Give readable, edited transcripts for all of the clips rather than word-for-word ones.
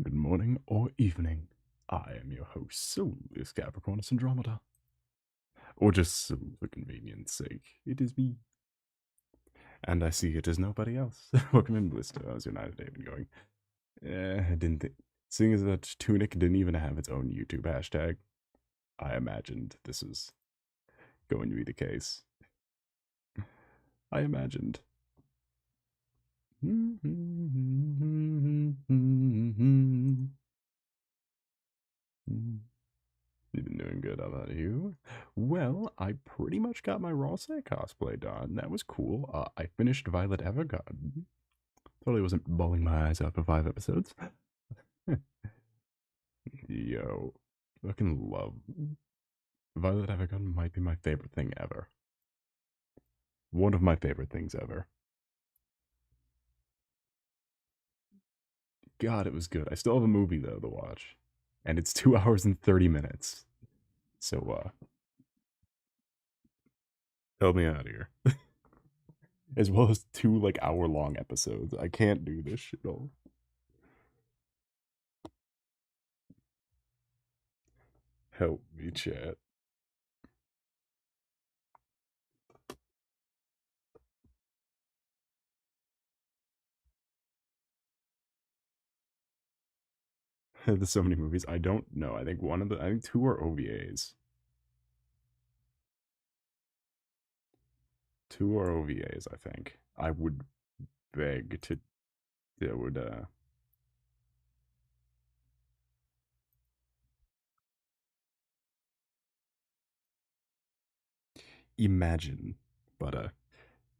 Good morning or evening. I am your host, Solace Capricornus Andromeda. Or just so for convenience sake, it is me. And I see it is nobody else. Welcome in, Blister. How's your night today been going? I didn't think. Seeing as that Tunic didn't even have its own YouTube hashtag, I imagined this was going to be the case. I imagined. You've been doing good. How about you? Well, I pretty much got my RULZ cosplay done. That was cool. I finished Violet Evergarden. Totally wasn't bawling my eyes out for 5 episodes. Yo, fucking love Violet Evergarden. Might be my favorite thing ever. One of my favorite things ever. God, it was good. I still have a movie though to watch, and it's 2 hours and 30 minutes. So, help me out here. As well as 2 like hour-long episodes. I can't do this shit all. Help me, chat. There's so many movies. I don't know. I think I think 2 are OVAs. 2 are OVAs, I think. I would beg to, I would, imagine. But,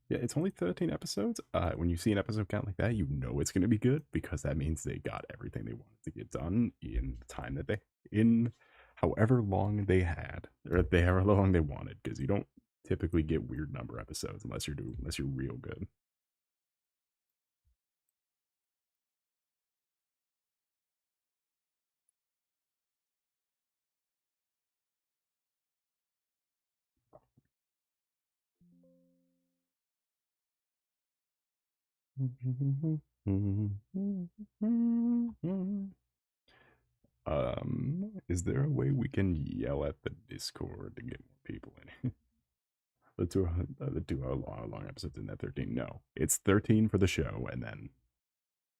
yeah, it's only 13 episodes. When you see an episode count like that, you know it's going to be good because that means they got everything they wanted to get done in the time that in however long they had, or however long they wanted, because you don't typically get weird number episodes unless you're real good. Is there a way we can yell at the Discord to get more people in? The 2 hour long episodes in that 13. No, it's 13 for the show, and then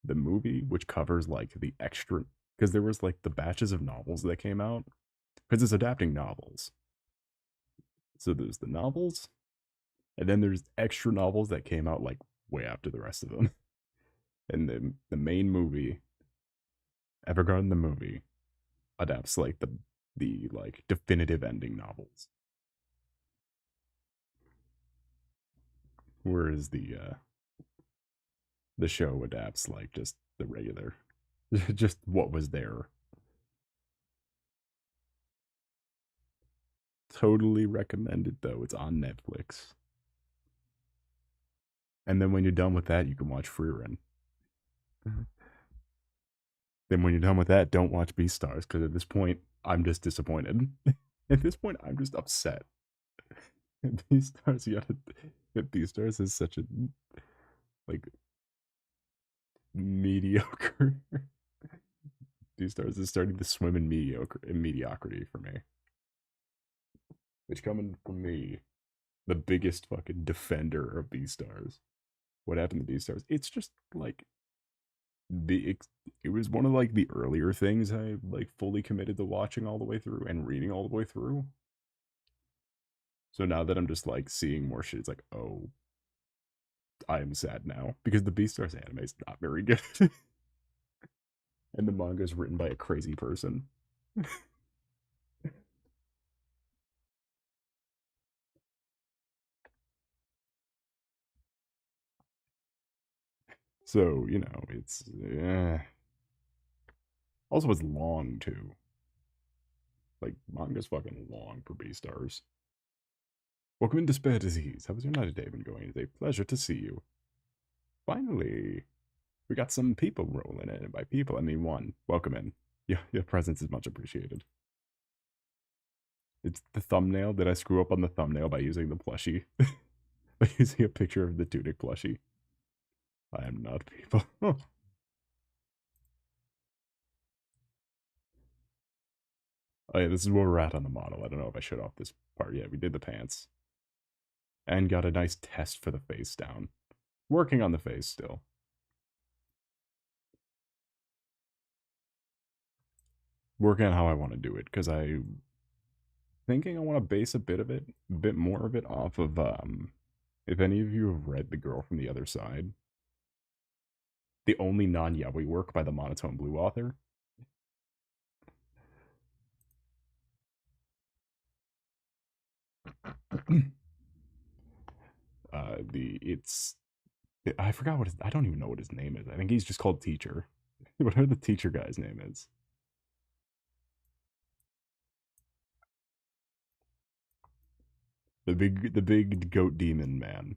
the movie, which covers like the extra, because there was like the batches of novels that came out, because it's adapting novels. So there's the novels, and then there's extra novels that came out like way after the rest of them. And the main movie, Evergarden the movie, adapts like the like definitive ending novels. Whereas the show adapts like just the regular just what was there. Totally recommended though. It's on Netflix. And then when you're done with that, you can watch Freerun. Then when you're done with that, don't watch Beastars because at this point, I'm just disappointed. At this point, I'm just upset. Beastars, Beastars is such a like mediocre. Beastars is starting to swim in mediocrity for me. Which coming from me, the biggest fucking defender of Beastars. What happened to Beastars? It's just like it was one of like the earlier things I like fully committed to watching all the way through and reading all the way through. So now that I'm just like seeing more shit, it's like, oh, I am sad now because the Beastars anime is not very good, and the manga is written by a crazy person. So it's also it's long too. Like manga's fucking long for Beastars. Welcome in Despair Disease. How was your night today been going? It's a pleasure to see you. Finally, we got some people rolling in. And by people, I mean one. Welcome in. Yeah, your presence is much appreciated. It's the thumbnail. Did I screw up on the thumbnail by using the plushie? By using a picture of the Tunic plushie? I am not people. Oh yeah, this is where we're at on the model. I don't know if I showed off this part yet. We did the pants. And got a nice test for the face down. Working on the face still. Working on how I want to do it, because I'm thinking I want to base a bit more of it off of, if any of you have read The Girl from the Other Side, the only non-yaoi work by the Monotone Blue author. It's I forgot what I don't even know what his name is. I think he's just called Teacher. Whatever the teacher guy's name is. The big goat demon man.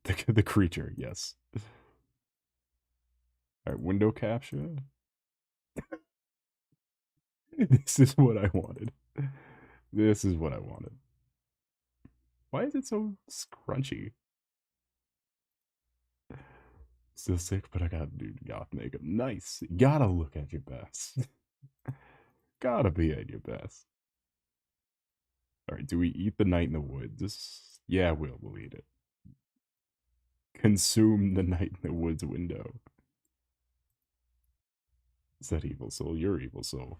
The creature, yes. Alright, window capture. This is what I wanted. This is what I wanted. Why is it so scrunchy? Still sick, but I gotta do goth makeup. Nice. Gotta look at your best. Gotta be at your best. Alright, do we eat the night in the woods? Yeah, we'll eat it. Consume the night in the woods window. Is that evil soul? You're evil soul.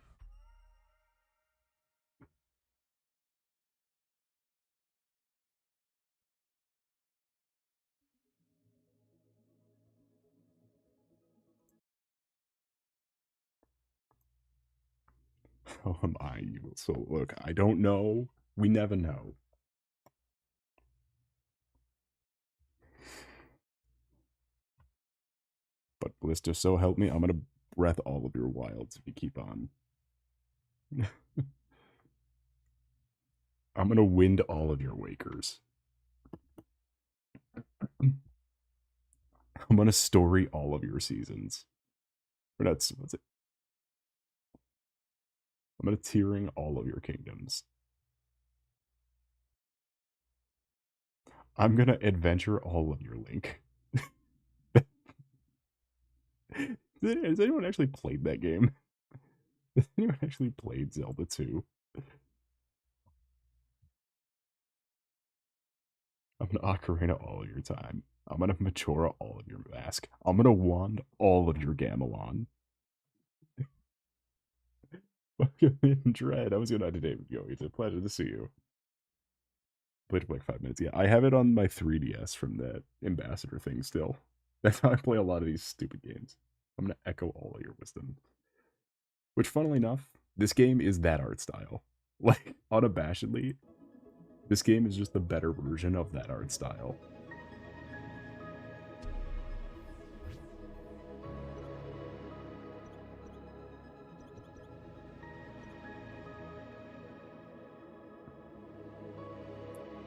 Oh, am I evil soul? Look, I don't know. We never know. But Blister, so help me, I'm gonna breath all of your wilds if you keep on. I'm gonna wind all of your wakers. I'm gonna story all of your seasons. Or that's what's it? I'm gonna tearing all of your kingdoms. I'm gonna adventure all of your Link. Has anyone actually played that game? Has anyone actually played Zelda 2? I'm gonna Ocarina all of your time. I'm gonna Majora all of your Mask. I'm gonna wand all of your Gamelon. Fucking Dread. I was gonna today with you. It's a pleasure to see you. Played for like 5 minutes. Yeah, I have it on my 3DS from that ambassador thing still. That's how I play a lot of these stupid games. I'm gonna echo all of your wisdom. Which, funnily enough, this game is that art style. Like, unabashedly, this game is just the better version of that art style.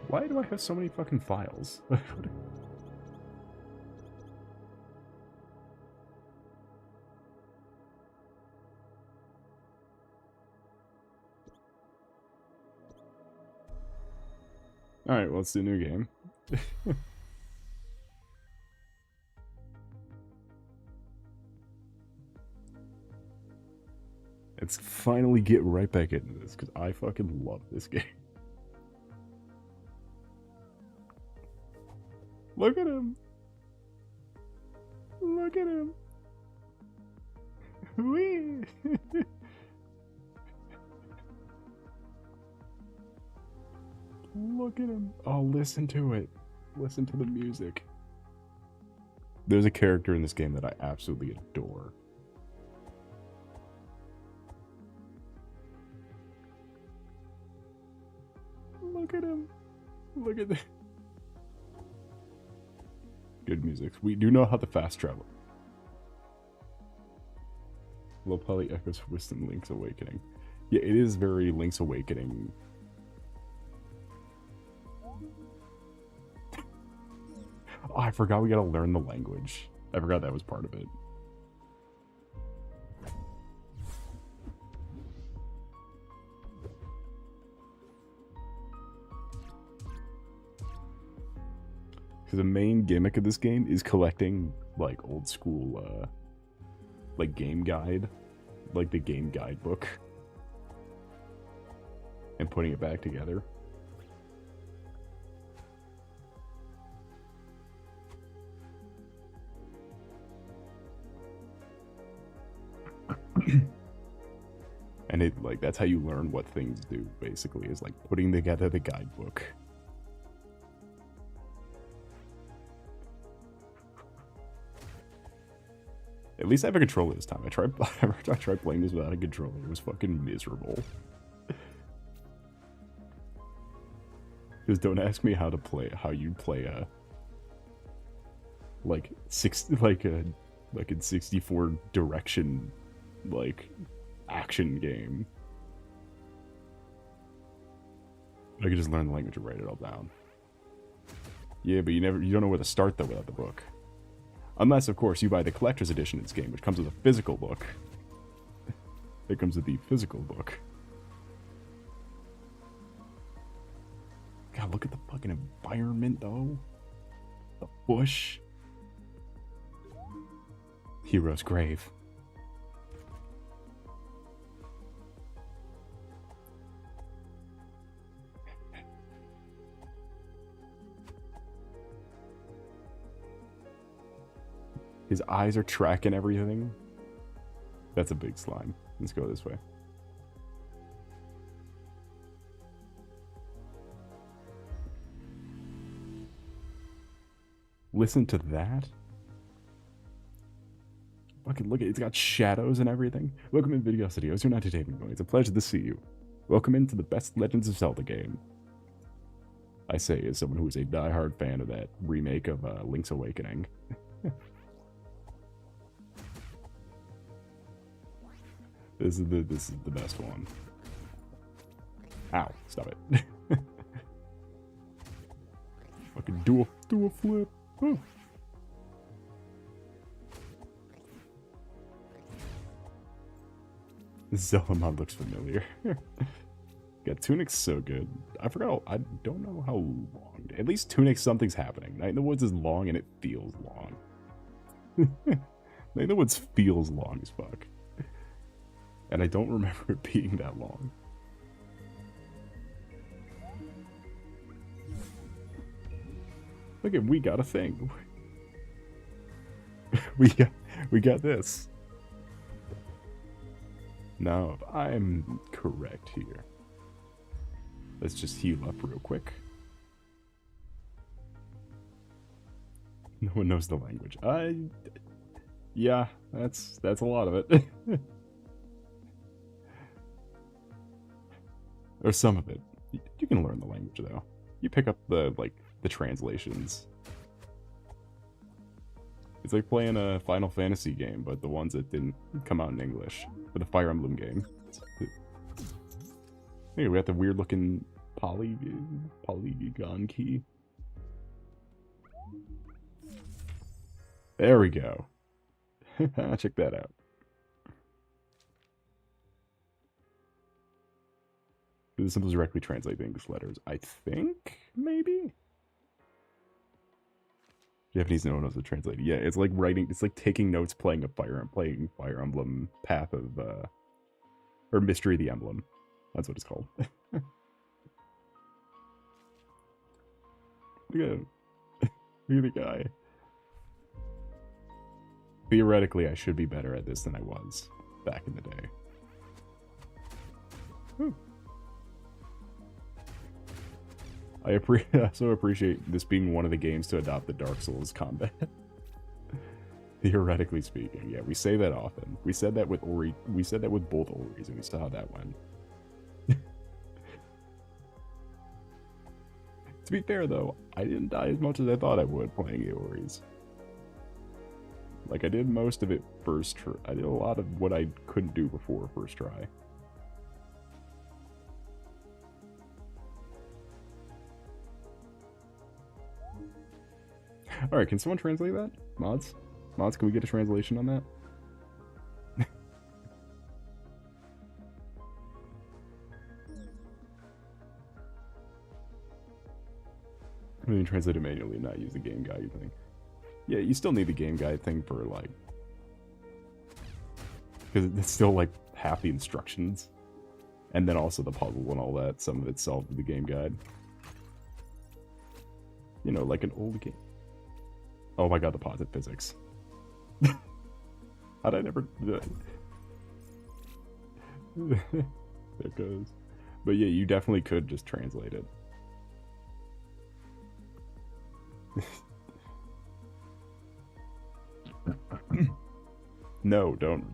Why do I have so many fucking files? Alright, well, it's the new game. Let's finally get right back into this, because I fucking love this game. Look at him! Look at him! Whee! Look at him. Oh, listen to it. Listen to the music. There's a character in this game that I absolutely adore. Look at him. Look at that. Good music. We do know how to fast travel. Lopali echoes Wisdom Link's Awakening. Yeah, it is very Link's Awakening. Oh, I forgot we gotta learn the language. I forgot that was part of it. Because the main gimmick of this game is collecting, like, old school, like, game guide like the game guidebook and putting it back together. And it, like, that's how you learn what things do, basically, is like putting together the guidebook. At least I have a controller this time. I tried playing this without a controller. It was fucking miserable. Just don't ask me how you play a like a 64 direction like action game. I could just learn the language and write it all down. Yeah, but you don't know where to start though without the book. Unless, of course, you buy the collector's edition of this game, which comes with a physical book. It comes with the physical book. God, look at the fucking environment, though. The bush. Hero's grave. His eyes are tracking everything. That's a big slime. Let's go this way. Listen to that. Fucking look at it. It's got shadows and everything. Welcome in Video Studios. You're not entertaining me. It's a pleasure to see you. Welcome into the best Legends of Zelda game. I say as someone who is a diehard fan of that remake of Link's Awakening. This is the best one. Ow, stop it. Fucking do a flip. Oh. This Zelda mod looks familiar. Yeah, Tunic's so good. I don't know how long. At least Tunic, something's happening. Night in the Woods is long and it feels long. Night in the Woods feels long as fuck. And I don't remember it being that long. Look at, we got a thing. we got this. Now, if I'm correct here, let's just heal up real quick. No one knows the language. Yeah, that's a lot of it. Or some of it. You can learn the language though. You pick up the translations. It's like playing a Final Fantasy game, but the ones that didn't come out in English. For the Fire Emblem game. Hey, we got the weird looking polygon key. There we go. Check that out. The symbols directly translate the English letters. I think, maybe? Japanese, no one knows how to translate it. Yeah, it's like writing, it's like taking notes, playing Fire Emblem Path of, or Mystery of the Emblem. That's what it's called. Look at him. Look at the guy. Theoretically, I should be better at this than I was back in the day. Whew. I so appreciate this being one of the games to adopt the Dark Souls combat. Theoretically speaking, yeah, we say that often. We said that with Ori. We said that with both Oris, and we saw how that went. To be fair, though, I didn't die as much as I thought I would playing the Oris. Like, I did most of it first try. I did a lot of what I couldn't do before first try. Alright, can someone translate that? Mods? Mods, can we get a translation on that? I mean, translate it manually and not use the game guide thing. Yeah, you still need the game guide thing for, like... Because it's still like half the instructions. And then also the puzzle and all that. Some of it's solved in the game guide. You know, like an old game. Oh my god, the posit physics. How'd I never do that? There it goes. But yeah, you definitely could just translate it. No, don't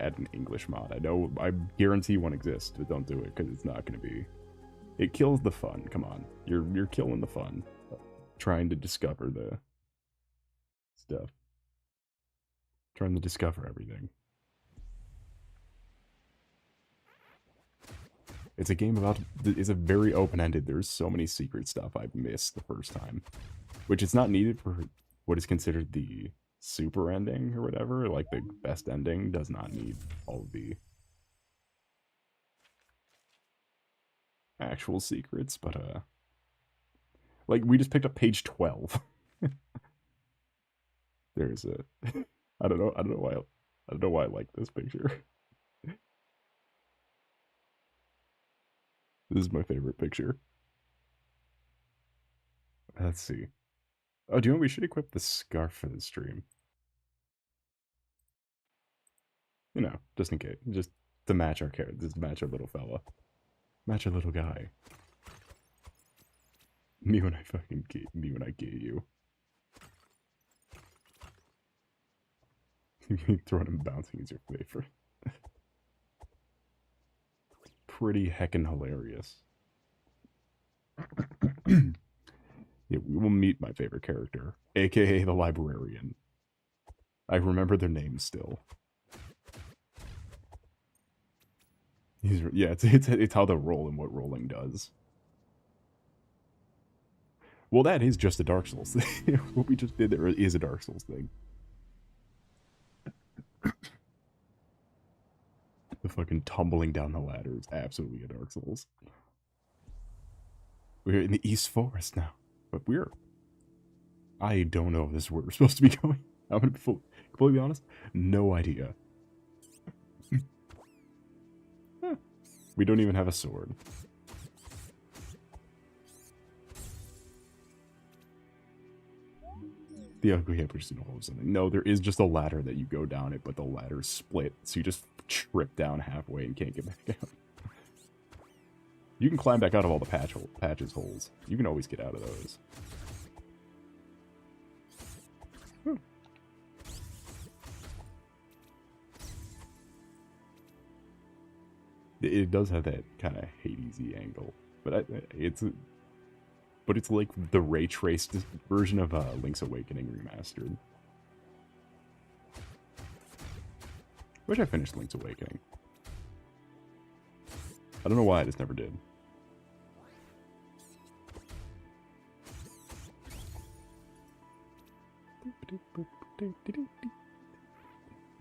add an English mod. I guarantee one exists, but don't do it because it's not going to be. It kills the fun. Come on, you're killing the fun. Trying to discover the stuff. Trying to discover everything. It's a game about. It's a very open-ended. There's so many secret stuff I've missed the first time, which is not needed for what is considered the super ending or whatever. Like the best ending does not need all of the actual secrets, but like we just picked up page 12. There's a I don't know why I like this picture. This is my favorite picture. Let's see. Oh, do you know what? We should equip the scarf for the stream. You know, just in case. Just to match our character. Just to match our little fella. Match our little guy. Me when I get you. Throwing him bouncing is your favorite. Pretty heckin' hilarious. Yeah, we will meet my favorite character, aka the librarian. I remember their names still. Yeah, it's how they roll and what rolling does. Well, that is just a Dark Souls thing. What we just did there is a Dark Souls thing. The fucking tumbling down the ladder is absolutely a Dark Souls. We're in the East Forest now, but I don't know if this is where we're supposed to be going. I'm gonna be completely honest. No idea. We don't even have a sword. The ugly hip is gonna hold something. No, there is just a ladder that you go down it, but the ladder's split, so you just trip down halfway and can't get back out. You can climb back out of all the patches holes. You can always get out of those. It does have that kind of Hadesy angle, but it's like the ray traced version of Link's Awakening remastered. Wish I finished Link's Awakening. I don't know why I just never did.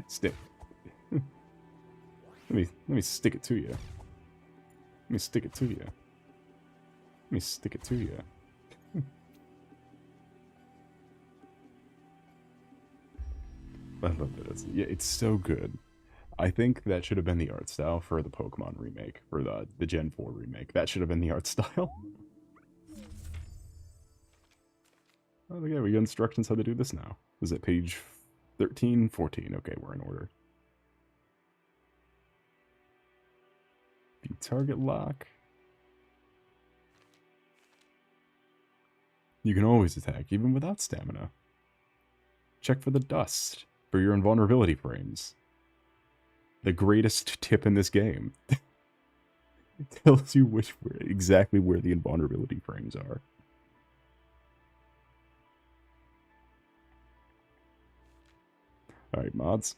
Stick. Let me stick it to you. Let me stick it to you. Let me stick it to you. I love it. Yeah, it's so good. I think that should have been the art style for the Pokemon remake, for the Gen 4 remake. That should have been the art style. Oh yeah, we got instructions how to do this now. Is it page 13, 14? Okay, we're in order. The target lock. You can always attack, even without stamina. Check for the dust, for your invulnerability frames. The greatest tip in this game. It tells you exactly where the invulnerability frames are. Alright, mods.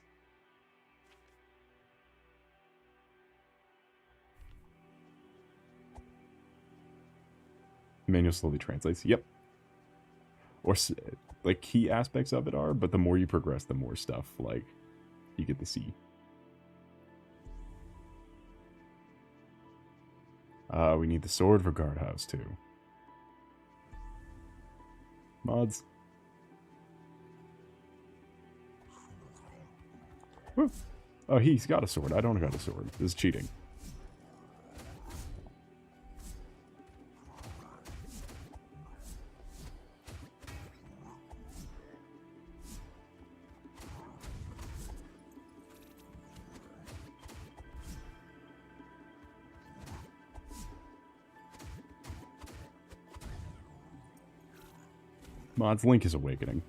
Manual slowly translates. Yep. Or, like, key aspects of it are, but the more you progress, the more stuff, like, you get to see. We need the sword for guardhouse, too. Mods. Woo. Oh, he's got a sword. I don't got a sword. This is cheating. Mods, Link is awakening.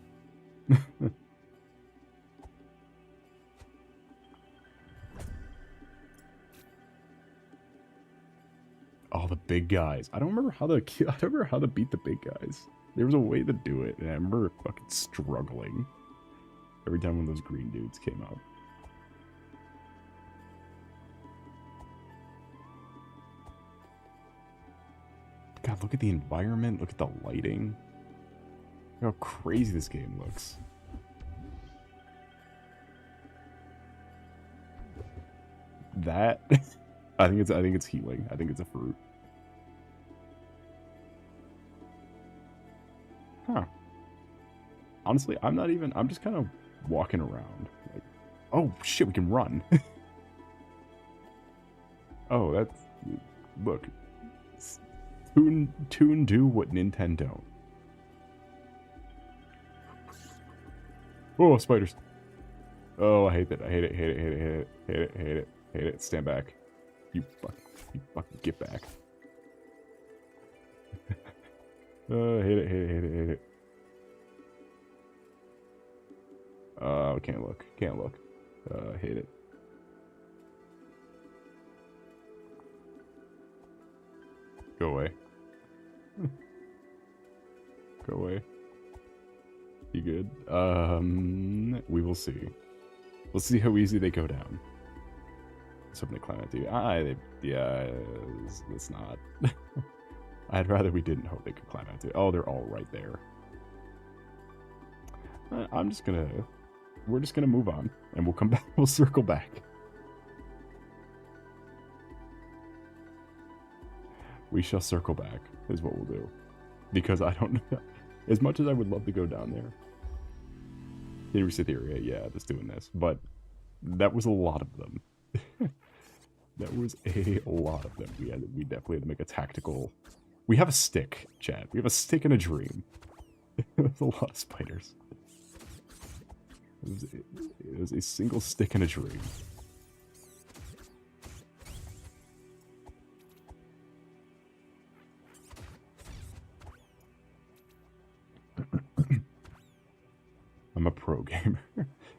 Oh, the big guys. I don't remember how to beat the big guys. There was a way to do it, and I remember fucking struggling every time one of those green dudes came up. God, look at the environment. Look at the lighting. Look how crazy this game looks. That I think it's healing. I think it's a fruit. Huh. Honestly, I'm just kind of walking around. Like, oh shit, we can run. Oh, that's look. Toon do what Nintendo don't. Oh, spiders. Oh, I hate that. I hate it, hate it, hate it, hate it, hate it, hate it, hate it. Stand back. You fucking get back. Hate it, hate it, hate it, hate it. Can't look. Can't look. Hate it. Go away. Go away. You good? We will see. Let's see how easy they go down. Let's hope they climb out to yeah, it's not. I'd rather we didn't hope they could climb out to. Oh, they're all right there. We're just gonna move on, and we'll come back. We'll circle back. We shall circle back, is what we'll do. Because I don't know. As much as I would love to go down there. Here we sit here, yeah, just doing this. But that was a lot of them. That was a lot of them. We definitely had to make a tactical... We have a stick, Chad. We have a stick and a dream. There's a lot of spiders. It was a single stick and a dream. I'm a pro gamer.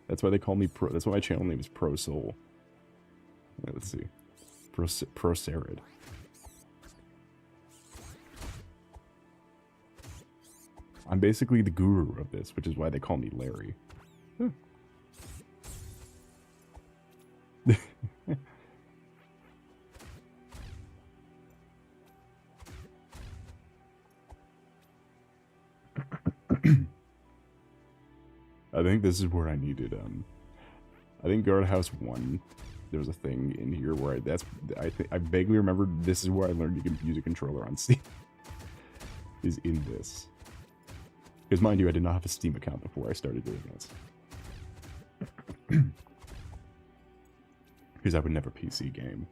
That's why they call me pro. That's why my channel name is Pro Soul. Let's see. Pro Sarid. I'm basically the guru of this, which is why they call me Larry. I think this is where I needed, I think Guardhouse 1, there was a thing in here where I vaguely remember this is where I learned you can use a controller on Steam. Is in this. Because mind you, I did not have a Steam account before I started doing this. Because I would never PC game.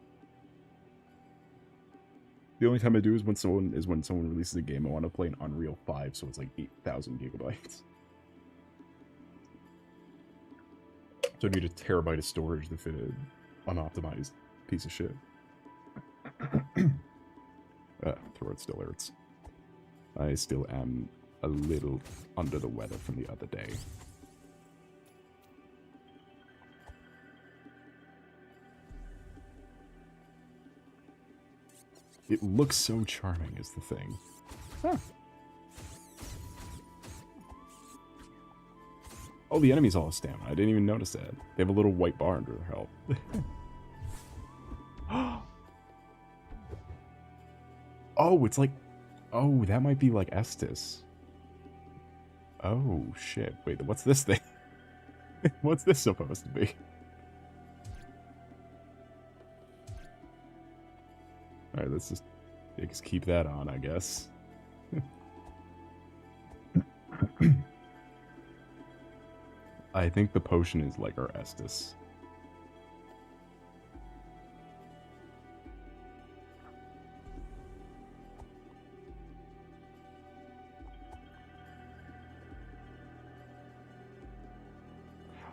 The only time I do is when someone releases a game I want to play in Unreal 5, so it's like 8,000 gigabytes. So I need a terabyte of storage to fit an unoptimized piece of shit. Throat still hurts. I still am a little under the weather from the other day. It looks so charming is the thing. Huh. Oh, the enemies all have stamina. I didn't even notice that. They have a little white bar under their health. Oh, it's like... Oh, that might be like Estus. Oh, shit. Wait, what's this thing? What's this supposed to be? Alright, let's just keep that on, I guess. I think the potion is like our Estus.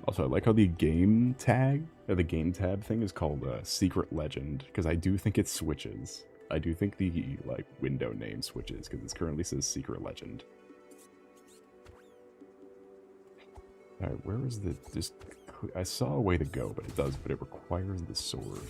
Also, I like how the game tag, or the game tab thing is called Secret Legend, because I do think it switches. I do think the, like, window name switches, because it currently says Secret Legend. Alright, where is the... Just, I saw a way to go, but it requires the sword.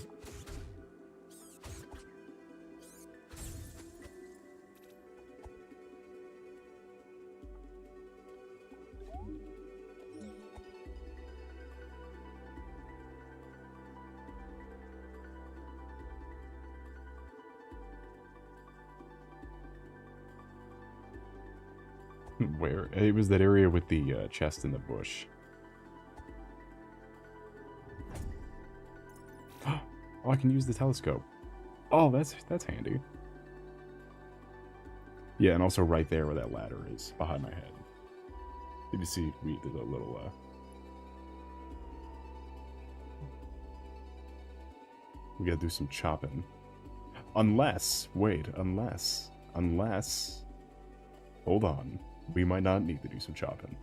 Where? It was that area with the chest in the bush. Oh, I can use the telescope. Oh, that's handy. Yeah, and also right there where that ladder is, behind my head. Did you see we did a little, we gotta do some chopping. Unless, wait, unless, hold on. We might not need to do some chopping.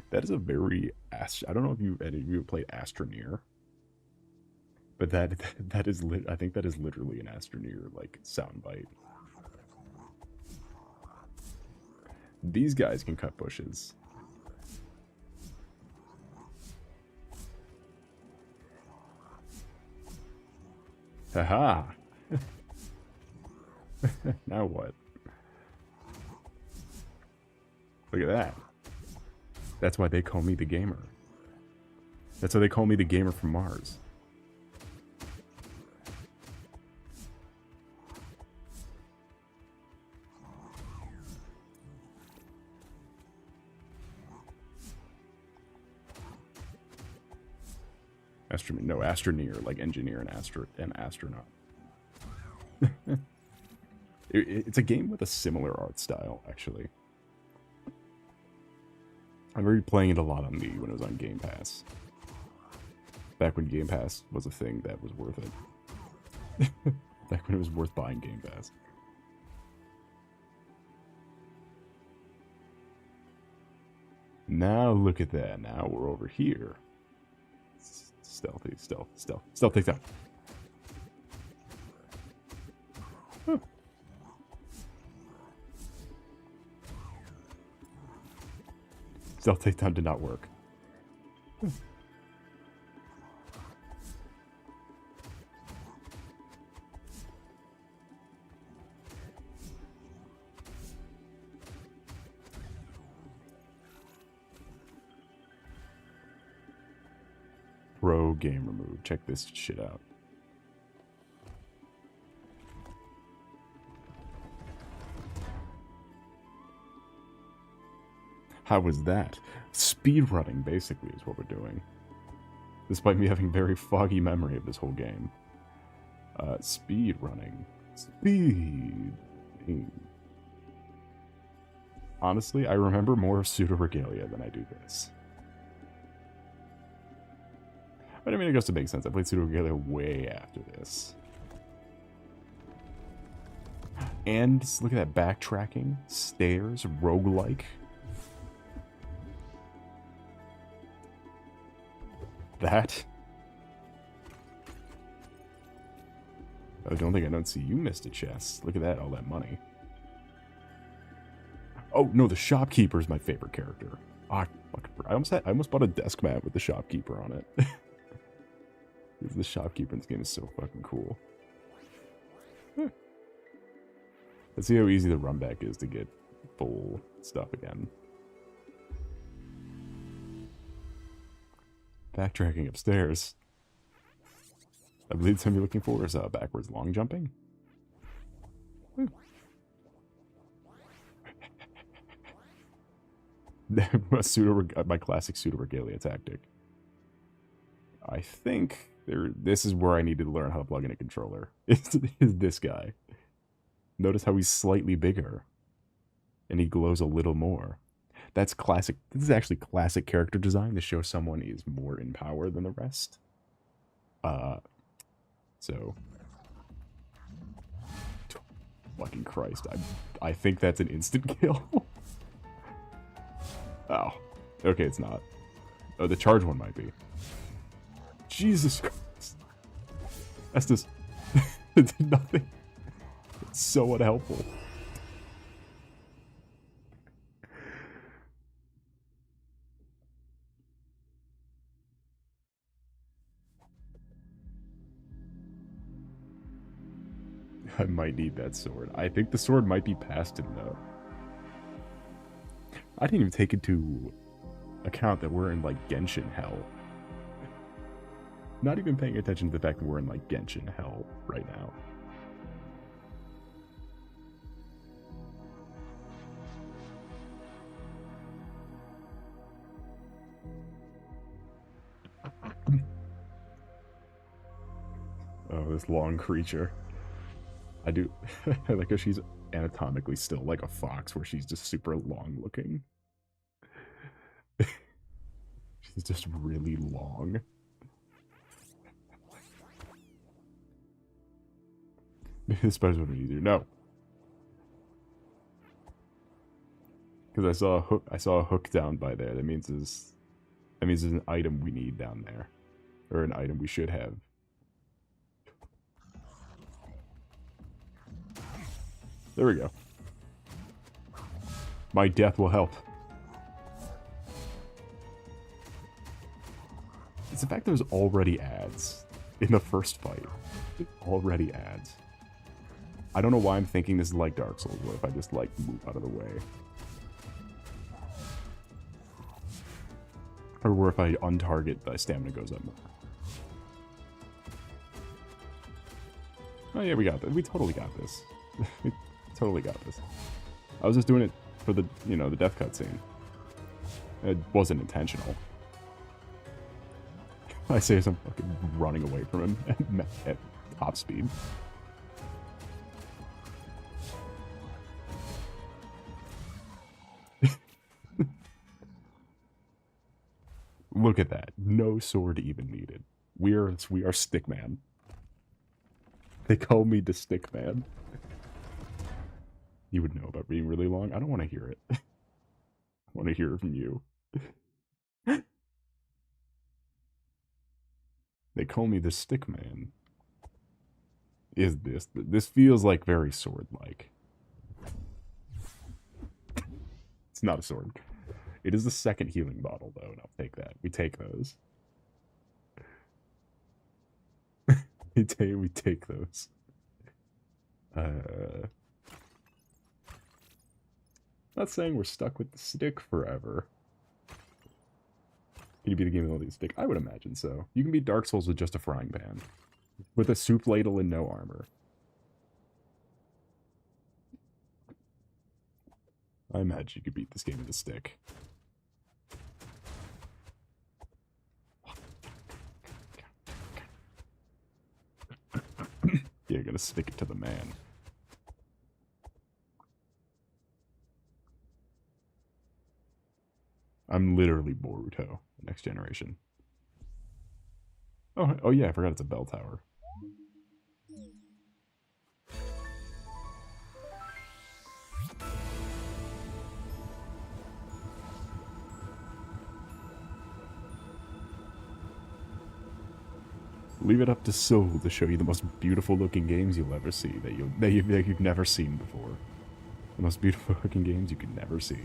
That is a very I don't know if you played Astroneer, but that is I think that is literally an Astroneer like soundbite. These guys can cut bushes. Haha. Now what? Look at that. That's why they call me the gamer. That's why they call me the gamer from Mars. No, Astroneer, like engineer and astronaut. It's a game with a similar art style, actually. I remember playing it a lot on Wii when it was on Game Pass. Back when Game Pass was a thing that was worth it. Back when it was worth buying Game Pass. Now look at that. Now we're over here. Stealthy, stealth takes out. Huh. Stealth takedown did not work. Pro game removed. Check this shit out. How was that? Speed running, basically, is what we're doing. Despite me having very foggy memory of this whole game. Speed running. Speed. Honestly, I remember more of Pseudo Regalia than I do this. But I mean, it goes to make sense. I played Pseudo Regalia way after this. And look at that backtracking, stairs, roguelike. That. Oh, don't think I don't see you missed a chest. Look at that, all that money. Oh no, the shopkeeper is my favorite character. Oh, I almost bought a desk mat with the shopkeeper on it. The shopkeeper in this game is so fucking cool. Huh. Let's see how easy the run back is to get full stuff again. Backtracking upstairs. I believe something you're looking for is backwards long jumping. My classic Pseudo Regalia tactic. I think this is where I need to learn how to plug in a controller. Is this guy. Notice how he's slightly bigger. And he glows a little more. That's classic. This is actually classic character design to show someone is more in power than the rest. So. fucking Christ. I think that's an instant kill. Oh. Okay, it's not. Oh, the charge one might be. Jesus Christ. That's just... it did nothing. It's so unhelpful. I might need that sword. I think the sword might be past him, though. I didn't even take into account that we're in, like, Genshin hell. Not even paying attention to the fact that we're in, like, Genshin hell right now. Oh, this long creature. I do. I like how she's anatomically still like a fox, where she's just super long looking. She's just really long. Maybe the spiders would be easier. No. Because I saw a hook down by there. That means there's an item we need down there. Or an item we should have. There we go. My death will help. It's the fact there's already ads in the first fight. Already ads. I don't know why I'm thinking this is like Dark Souls, where if I just, like, move out of the way. Or where if I untarget, the stamina goes up more. Oh yeah, we got this. We totally got this. We totally got this. I was just doing it for the, you know, the death cutscene. It wasn't intentional. I say as I'm fucking running away from him at top speed. Look at that. No sword even needed. We are Stickman. They call me the Stickman. You would know about being really long. I don't want to hear it. I want to hear it from you. They call me the Stickman. Is this? This feels like very sword-like. It's not a sword. It is the second healing bottle, though, and I'll take that. We take those. we take those. Not saying we're stuck with the stick forever. Can you beat the game with only the stick? I would imagine so. You can beat Dark Souls with just a frying pan. With a soup ladle and no armor. I imagine you could beat this game with a stick. You're gonna stick it to the man. I'm literally Boruto, the next generation. Oh yeah, I forgot it's a bell tower. Leave it up to Soul to show you the most beautiful looking games you'll ever see that you've never seen before. The most beautiful looking games you could never see.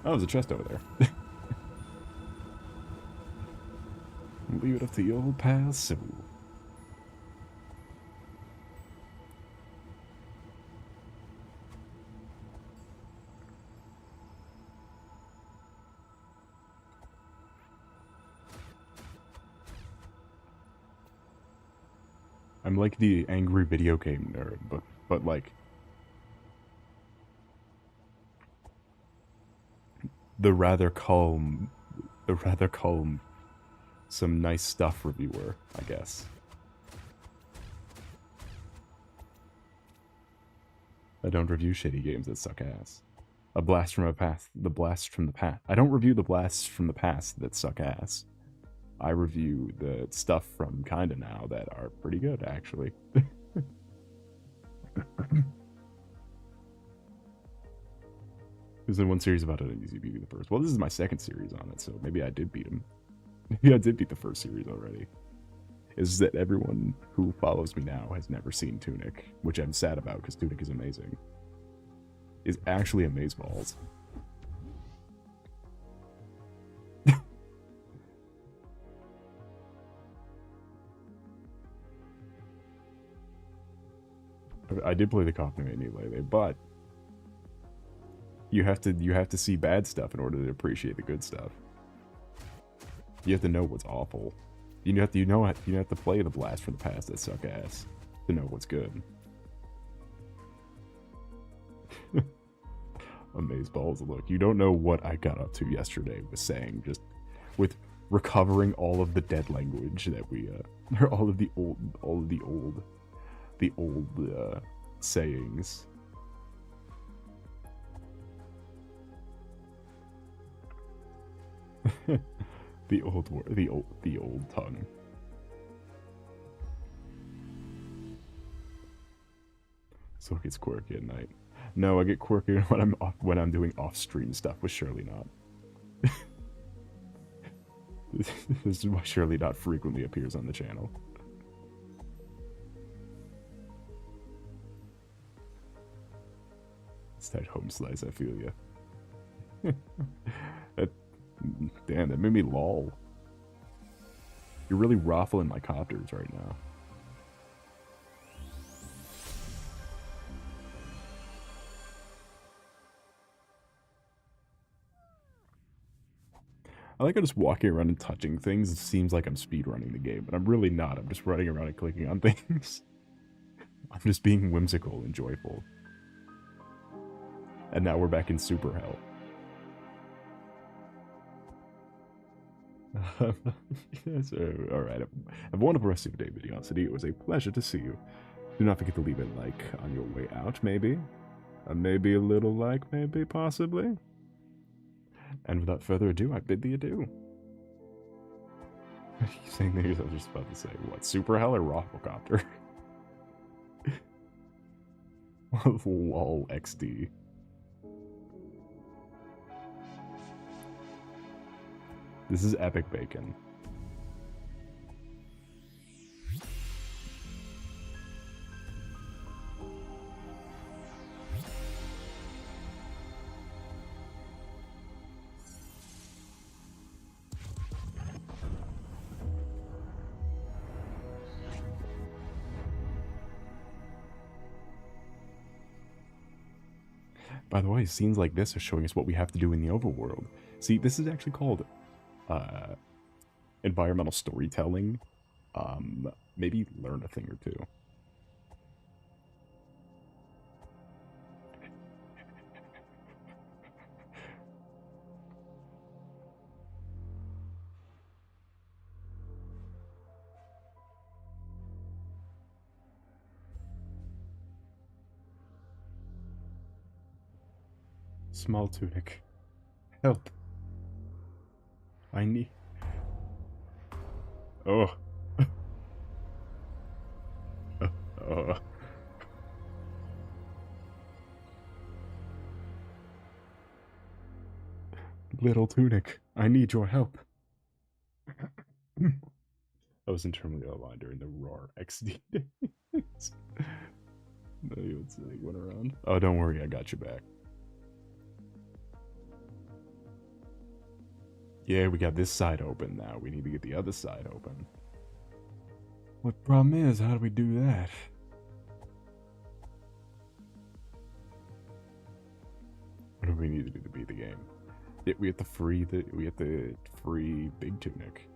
Oh, there's a chest over there. Leave it up to your old pal Soul. I'm like the angry video game nerd, but like the rather calm, some nice stuff reviewer, I guess. I don't review shitty games that suck ass. The blast from the past. I don't review the blasts from the past that suck ass. I review the stuff from kinda now that are pretty good, actually. There's in one series about an easy beating the first. Well, this is my second series on it, so maybe I did beat him. Maybe I did beat the first series already. Is that everyone who follows me now has never seen Tunic, which I'm sad about because Tunic is amazing. Is actually amazeballs. I did play the Coffee Mania lately, but you have to see bad stuff in order to appreciate the good stuff. You have to know what's awful. You have to play the blast from the past that suck ass to know what's good. Amazeballs. Look, you don't know what I got up to yesterday with saying, just with recovering all of the dead language that we or all of the old sayings. the old tongue. So it gets quirky at night. No, I get quirky when I'm doing off-stream stuff with Shirley Not. This is why Shirley Not frequently appears on the channel. It's that home slice, I feel ya. Damn, that made me lol. You're really ruffling my copters right now. I like how just walking around and touching things, it seems like I'm speedrunning the game, but I'm really not. I'm just running around and clicking on things. I'm just being whimsical and joyful. And now we're back in super hell. Alright, have a wonderful rest of your day, Videosity. It was a pleasure to see you. Do not forget to leave a like on your way out, maybe. Maybe a little like, maybe, possibly. And without further ado, I bid thee adieu. What are you saying there? I was just about to say, what, super hell or Rafflecopter? Lol, XD. This is epic bacon. By the way, scenes like this are showing us what we have to do in the overworld. See, this is actually called environmental storytelling. Maybe learn a thing or two. Small Tunic. Help. I need... Oh. Little Tunic, I need your help. I was internally aligned during the roar XD days. No, you went around. Oh, don't worry, I got you back. Yeah, we got this side open now. We need to get the other side open. What problem is, how do we do that? What do we need to do to beat the game? Yeah, we have to free Big Tunic.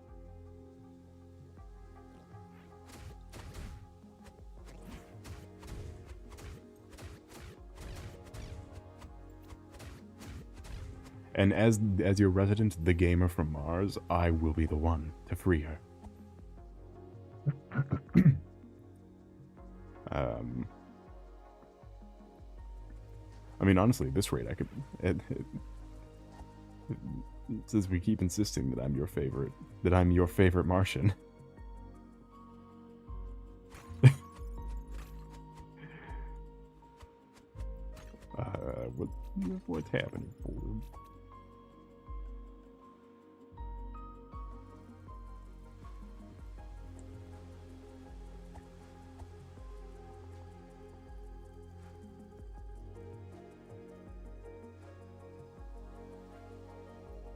And as your resident, the gamer from Mars, I will be the one to free her. I mean, honestly, at this rate, I could... Since we keep insisting that I'm your favorite Martian. happening, board?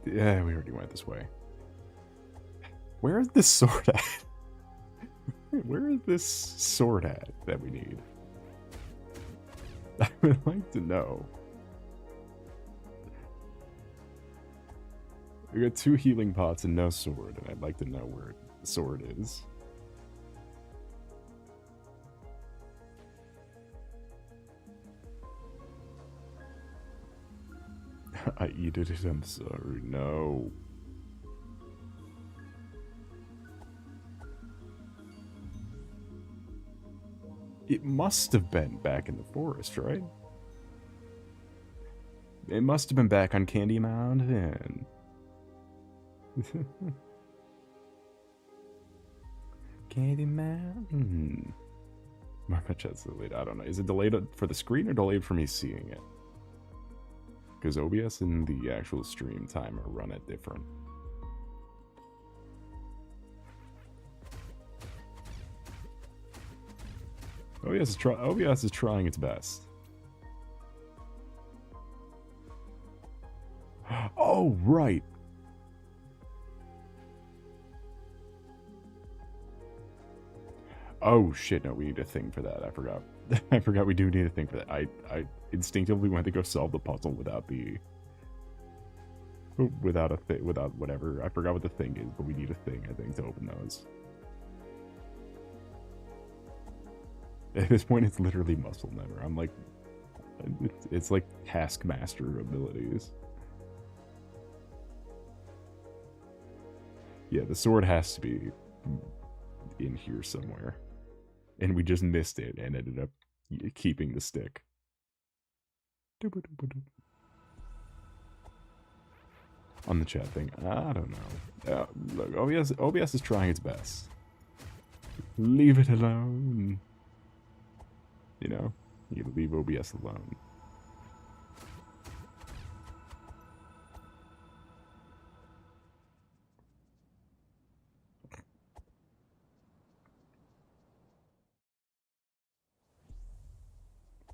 Yeah, we already went this way. Where is this sword at? Where is this sword at that we need? I would like to know. We got 2 healing pots and no sword, and I'd like to know where the sword is. I eat it, I'm sorry, no. It must have been back in the forest, right? It must have been back on Candy Mountain. Candy Mountain. My chat's delayed. I don't know. Is it delayed for the screen or delayed for me seeing it? Because OBS and the actual stream timer run it different. OBS is trying its best. Oh, right. Oh shit, no, we need a thing for that. I forgot. I forgot we do need a thing for that. I instinctively went to go solve the puzzle without without whatever. I forgot what the thing is, but we need a thing, I think, to open those. At this point, it's literally muscle memory. I'm like, it's like Taskmaster abilities. Yeah, the sword has to be in here somewhere. And we just missed it and ended up keeping the stick. On the chat thing, I don't know. Look, OBS is trying its best. Leave it alone. You know, you gotta leave OBS alone.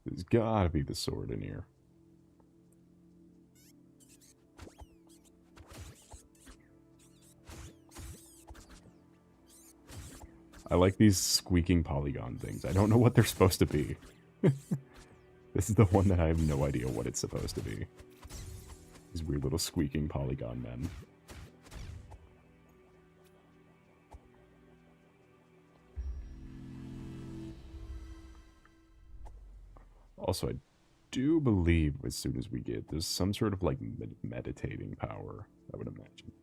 There's gotta be the sword in here. I like these squeaking polygon things. I don't know what they're supposed to be. This is the one that I have no idea what it's supposed to be. These weird little squeaking polygon men. Also, I do believe as soon as we get, there's some sort of like meditating power, I would imagine.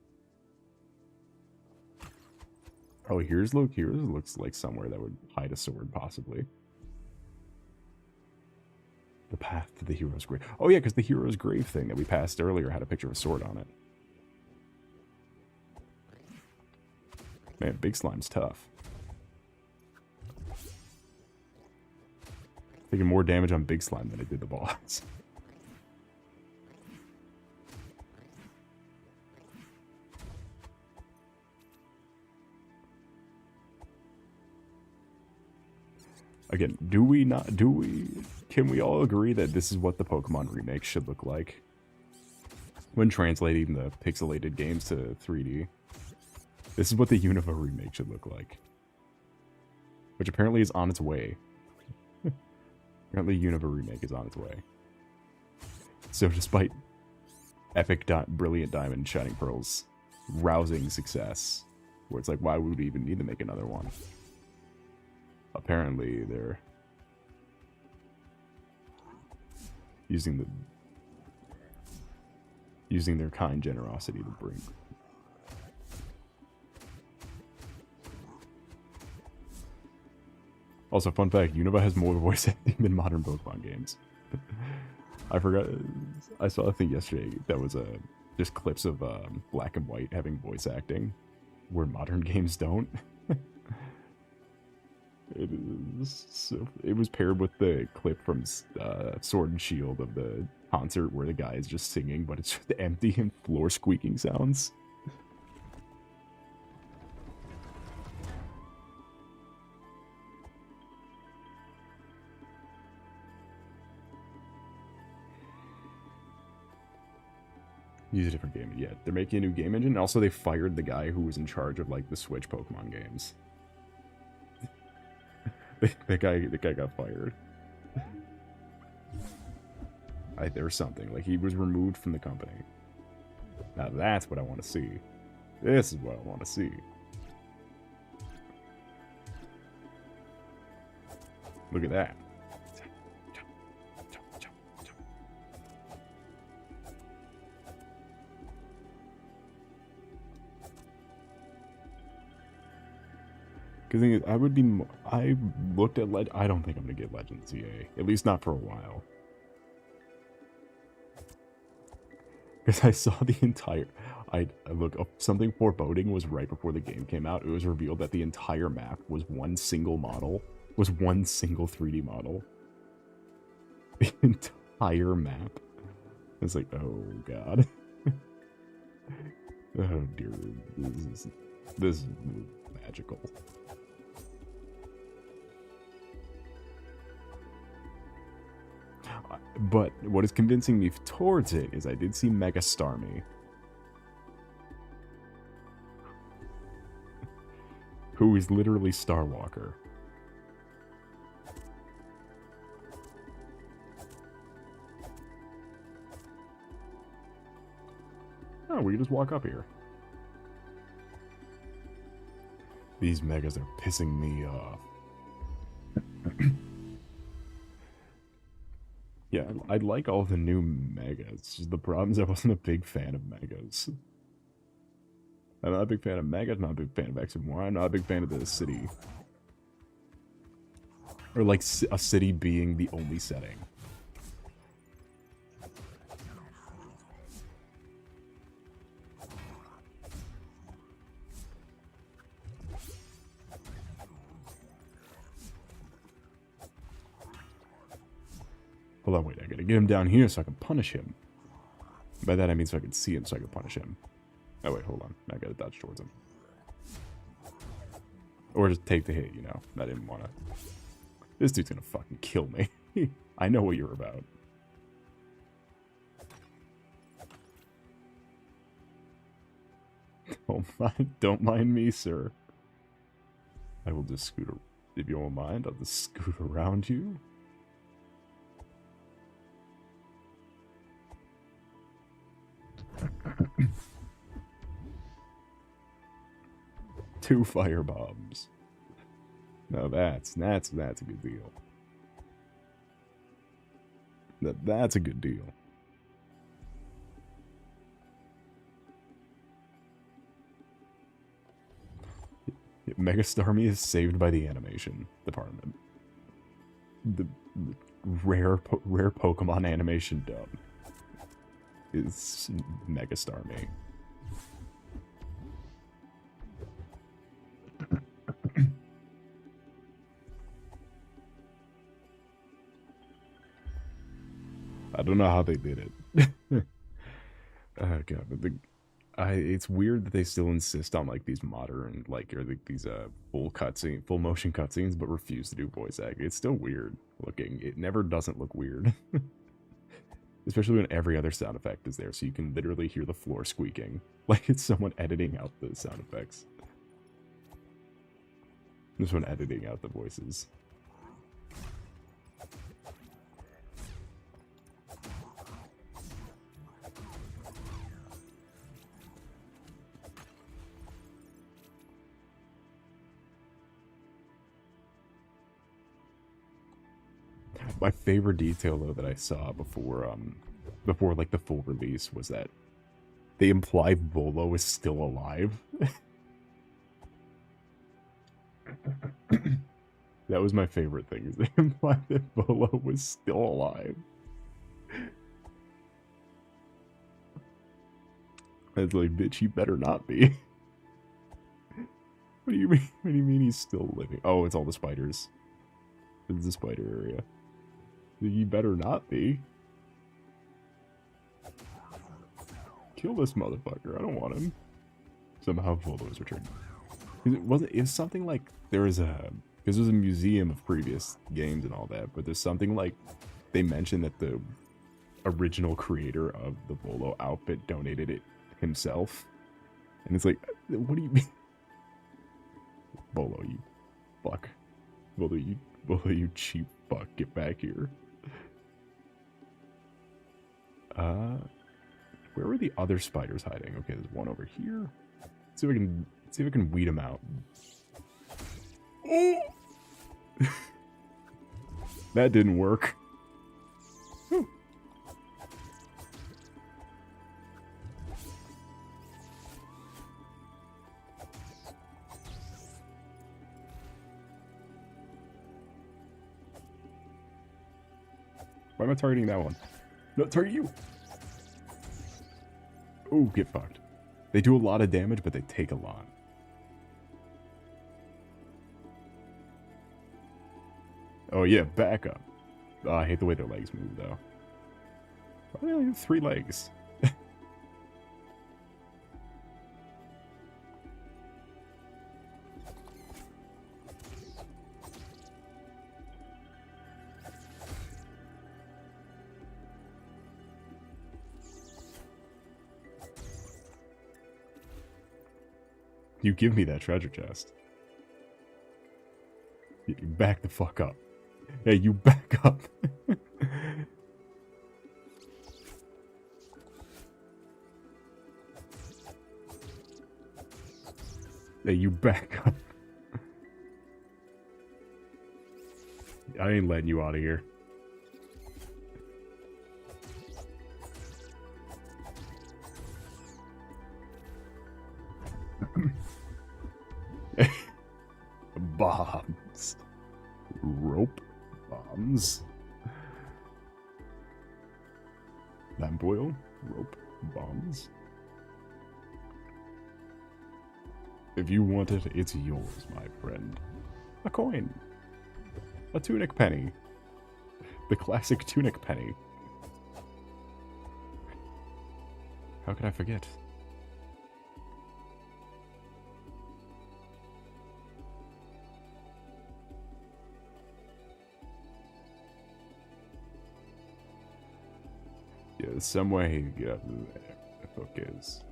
Oh, here's looks like somewhere that would hide a sword, possibly. The path to the hero's grave. Oh yeah, because the hero's grave thing that we passed earlier had a picture of a sword on it. Man, Big Slime's tough. Taking more damage on Big Slime than it did the boss. Again, can we all agree that this is what the Pokemon remake should look like? When translating the pixelated games to 3D. This is what the Unova remake should look like. Which apparently is on its way. Apparently Unova remake is on its way. So despite epic, brilliant Diamond, Shining Pearl's rousing success, where it's like, why would we even need to make another one? Apparently, they're using their kind generosity to bring. Also, fun fact: Unova has more voice acting than modern Pokemon games. I forgot. I saw a thing yesterday that was just clips of Black and White having voice acting, where modern games don't. It is so. It was paired with the clip from Sword and Shield of the concert where the guy is just singing, but it's just empty and floor squeaking sounds. Use a different game. Yeah, they're making a new game engine. Also, they fired the guy who was in charge of like the Switch Pokemon games. the guy got fired. There was something like he was removed from the company. Now that's what I want to see. This is what I want to see. Look at that. Because I would be. I looked at I don't think I'm gonna get Legends EA. At least not for a while. Because I saw the entire. I look up something foreboding was right before the game came out. It was revealed that the entire map was one single model. Was one single 3D model. The entire map. It's like, oh god. Oh dear. This is magical. But what is convincing me towards it is I did see Mega Starmie. Who is literally Starwalker. Oh, we can just walk up here. These megas are pissing me off. Yeah, I like all the new megas. The problem is I wasn't a big fan of megas. I'm not a big fan of megas, not a big fan of X and Y, I'm not a big fan of the city. Or like a city being the only setting. Hold on, wait, I gotta get him down here so I can punish him. By that I mean so I can see him so I can punish him. Oh wait, hold on. I gotta dodge towards him. Or just take the hit, you know. I didn't wanna. This dude's gonna fucking kill me. I know what you're about. Don't mind me, sir. I will just scoot. If you don't mind, I'll just scoot around you. Two fire bombs. Now that's a good deal. That's a good deal. Mega Starmie is saved by the animation department. The rare Pokemon animation dub is Mega Starmie. I don't know how they did it. Oh god, but it's weird that they still insist on like these modern, like, or like these full motion cutscenes, but refuse to do voice acting. It's still weird looking. It never doesn't look weird, especially when every other sound effect is there, so you can literally hear the floor squeaking, like it's someone editing out the sound effects. There's one editing out the voices. My favorite detail though that I saw before like the full release was that they imply Volo is still alive. That was my favorite thing, is they implied that Volo was still alive. It's like, bitch, you better not be. What do you mean? What do you mean he's still living? Oh, it's all the spiders. It's the spider area. You better not be. Kill this motherfucker. I don't want him. Somehow Voldo is returned. It was something like there was a, because there's a museum of previous games and all that, but there's something like they mentioned that the original creator of the Volo outfit donated it himself. And it's like, what do you mean? Volo, you fuck. Volo, you cheap fuck. Get back here. Where were the other spiders hiding? Okay, there's one over here. Let's see if I can weed them out. Oh! That didn't work. Whew. Why am I targeting that one? No, target you! Oh, get fucked. They do a lot of damage, but they take a lot. Oh yeah, back up. Oh, I hate the way their legs move, though. Why do they only have 3 legs? You give me that treasure chest. You back the fuck up. Hey, you back up. Hey, you back up. I ain't letting you out of here. Bombs. Rope bombs. Lamp oil. Rope bombs. If you want it, it's yours, my friend. A coin. A tunic penny. The classic tunic penny. How could I forget? Yeah, there's some way to get up there. The hook is.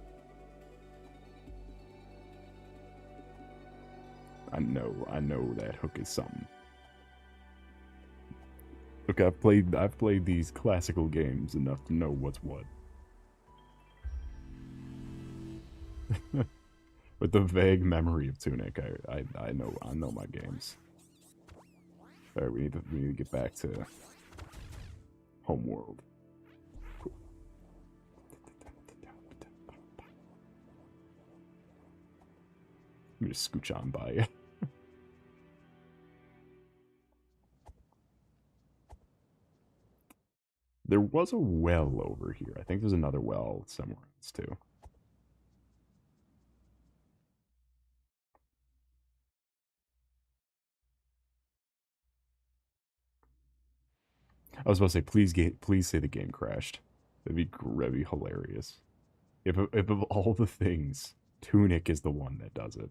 I know that hook is something. Look, I've played these classical games enough to know what's what. With the vague memory of Tunic, I know my games. Alright, we need to get back to Homeworld. Cool. Let me just scooch on by you. There was a well over here. I think there's another well somewhere else too. I was about to say, please say the game crashed. That'd be hilarious. If of all the things, Tunic is the one that does it.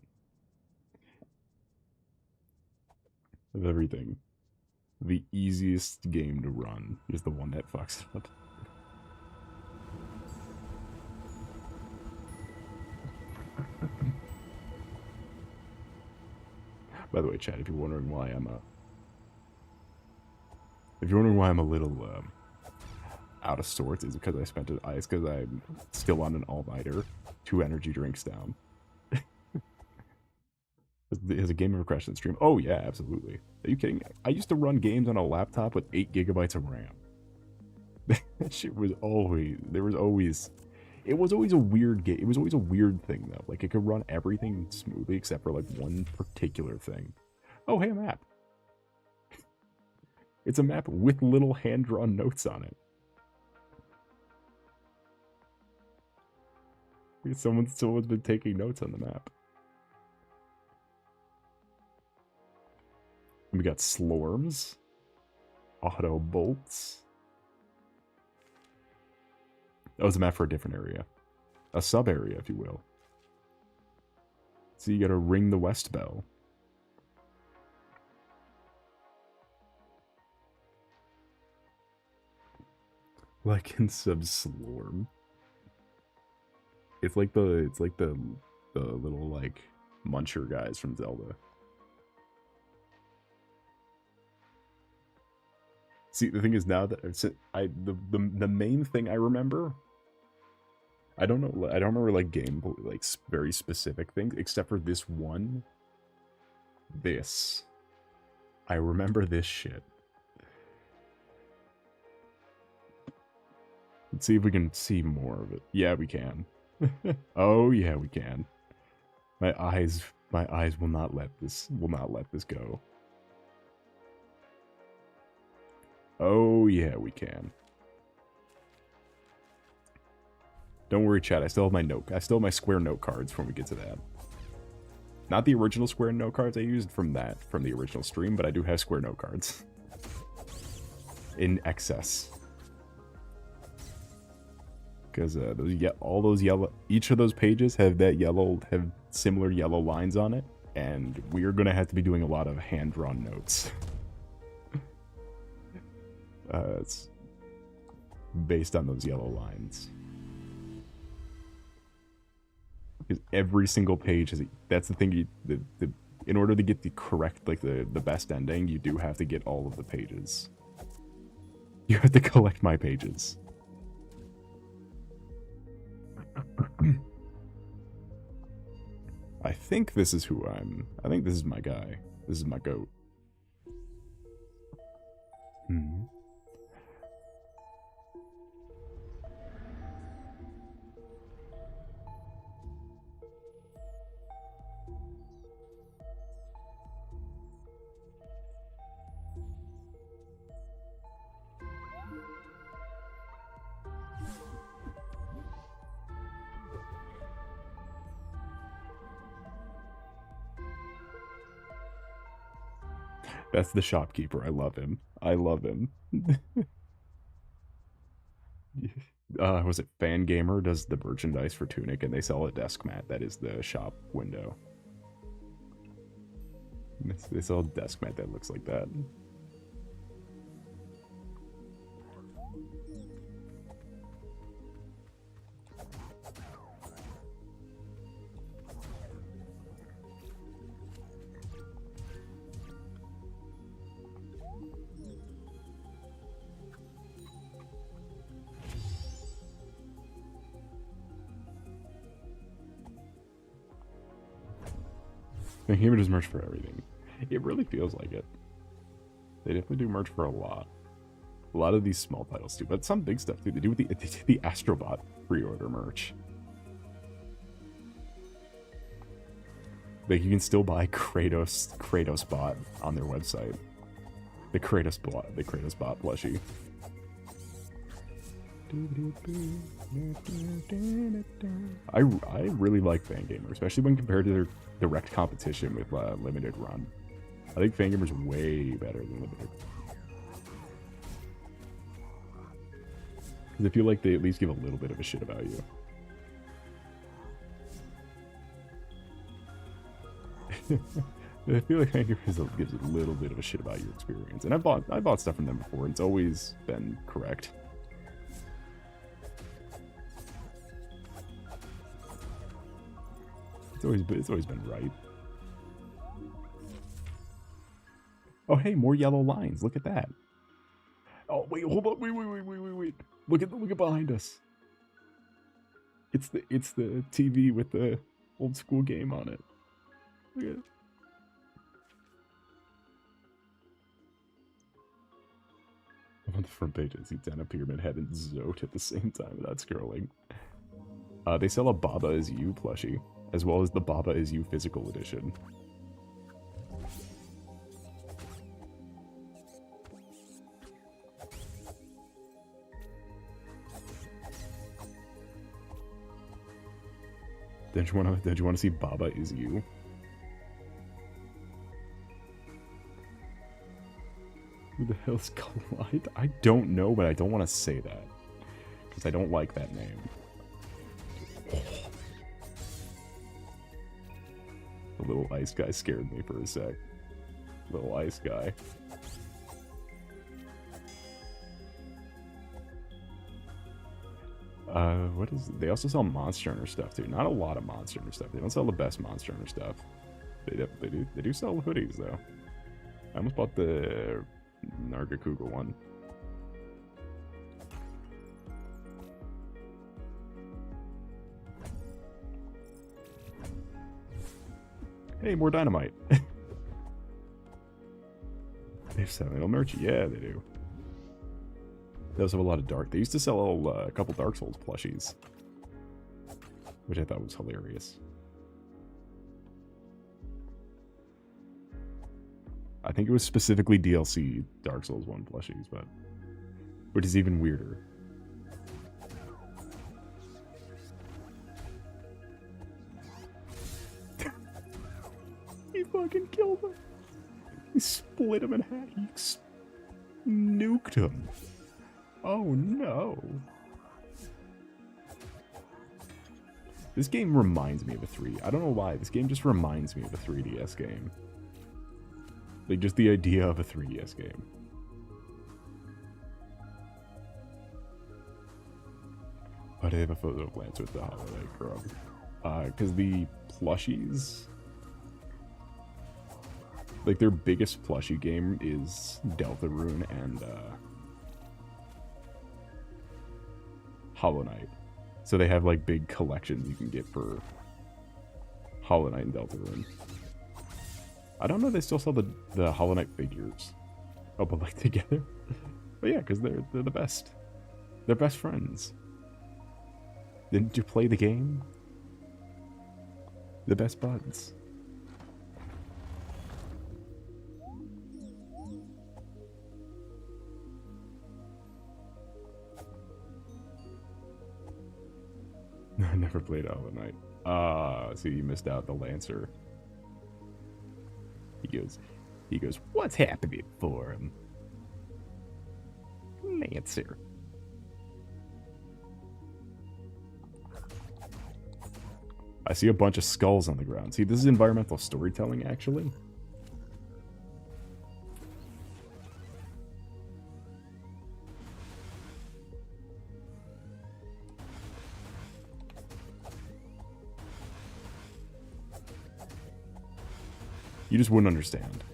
Of everything, the easiest game to run is the one that fucks up. By the way, chat, if you're wondering why I'm a little out of sorts, is because it's because I'm still on an all-nighter, 2 energy drinks down. Has a game ever crashed in stream? Oh yeah, absolutely. Are you kidding? I used to run games on a laptop with 8 gigabytes of RAM. That shit was always, it was always a weird game. It was always a weird thing though. Like it could run everything smoothly except for like one particular thing. Oh, hey, a map. It's a map with little hand-drawn notes on it. Someone's been taking notes on the map. And we got Slorms. Auto Bolts. That was a map for a different area. A sub-area, if you will. So you gotta ring the West Bell. Like in Sub-Slorm. It's like the little like muncher guys from Zelda. See, the thing is now that the main thing I remember, I don't remember like game like very specific things except for this one. This. I remember this shit. Let's see if we can see more of it. Yeah, we can. Oh yeah, we can. My eyes will not let this go. Oh yeah, we can. Don't worry, chat. I still have my square note cards when we get to that. Not the original square note cards I used from the original stream, but I do have square note cards. In excess. Because all those yellow, each of those pages have similar yellow lines on it, and we are gonna have to be doing a lot of hand-drawn notes. It's based on those yellow lines. Because every single page is, that's the thing, in order to get the correct, like the best ending, you do have to get all of the pages. You have to collect my pages. I think this is I think this is my guy. This is my goat. Hmm. That's the shopkeeper. I love him. I love him. Was it Fangamer does the merchandise for Tunic, and they sell a desk mat. That is the shop window. They sell a desk mat that looks like that. Fangamer does merch for everything. It really feels like it. They definitely do merch for a lot. A lot of these small titles too, but some big stuff too. They do the Astrobot pre-order merch. Like you can still buy Kratos bot on their website. The Kratos bot plushie. I really like Fangamer, especially when compared to their direct competition with Limited Run. I think Fangamer's way better than Limited. Because I feel like they at least give a little bit of a shit about you. I feel like Fangamer gives a little bit of a shit about your experience. And I bought stuff from them before, and it's always been correct. It's always been right. Oh hey, more yellow lines. Look at that. Oh wait, hold on. Wait. Look at behind us. It's the TV with the old school game on it. Look at it. On the front page, I see Dana Pyramid Head and Zote at the same time without scrolling. They sell a Baba Is You plushie, as well as the Baba Is You physical edition. Don't you wanna see Baba Is You? Who the hell's Collide? I don't know, but I don't want to say that. Because I don't like that name. The little ice guy scared me for a sec. Little ice guy. What is it? They also sell Monster Hunter stuff too. Not a lot of Monster Hunter stuff. They don't sell the best Monster Hunter stuff. They do sell hoodies though. I almost bought the Nargacuga one. Hey, more dynamite. They have selling merch. Yeah, they do. They also have a lot of Dark. They used to sell a couple Dark Souls plushies, which I thought was hilarious. I think it was specifically DLC Dark Souls 1 plushies, but which is even weirder. He fucking killed him. He split him in half. He nuked him. Oh no. This game reminds me of a 3. I don't know why. This game just reminds me of a 3DS game. Like, just the idea of a 3DS game. But I have a photo of Lance with the holiday grub. Because the plushies... Like, their biggest plushie game is Deltarune and, Hollow Knight. So they have, like, big collections you can get for Hollow Knight and Deltarune. I don't know if they still sell the Hollow Knight figures. Oh, but, like, together? But yeah, because they're the best. They're best friends. Didn't you play the game? The best buds. I never played Hollow Knight. So you missed out the Lancer. He goes, what's happening for him? Lancer. I see a bunch of skulls on the ground. See, this is environmental storytelling, actually. You just wouldn't understand.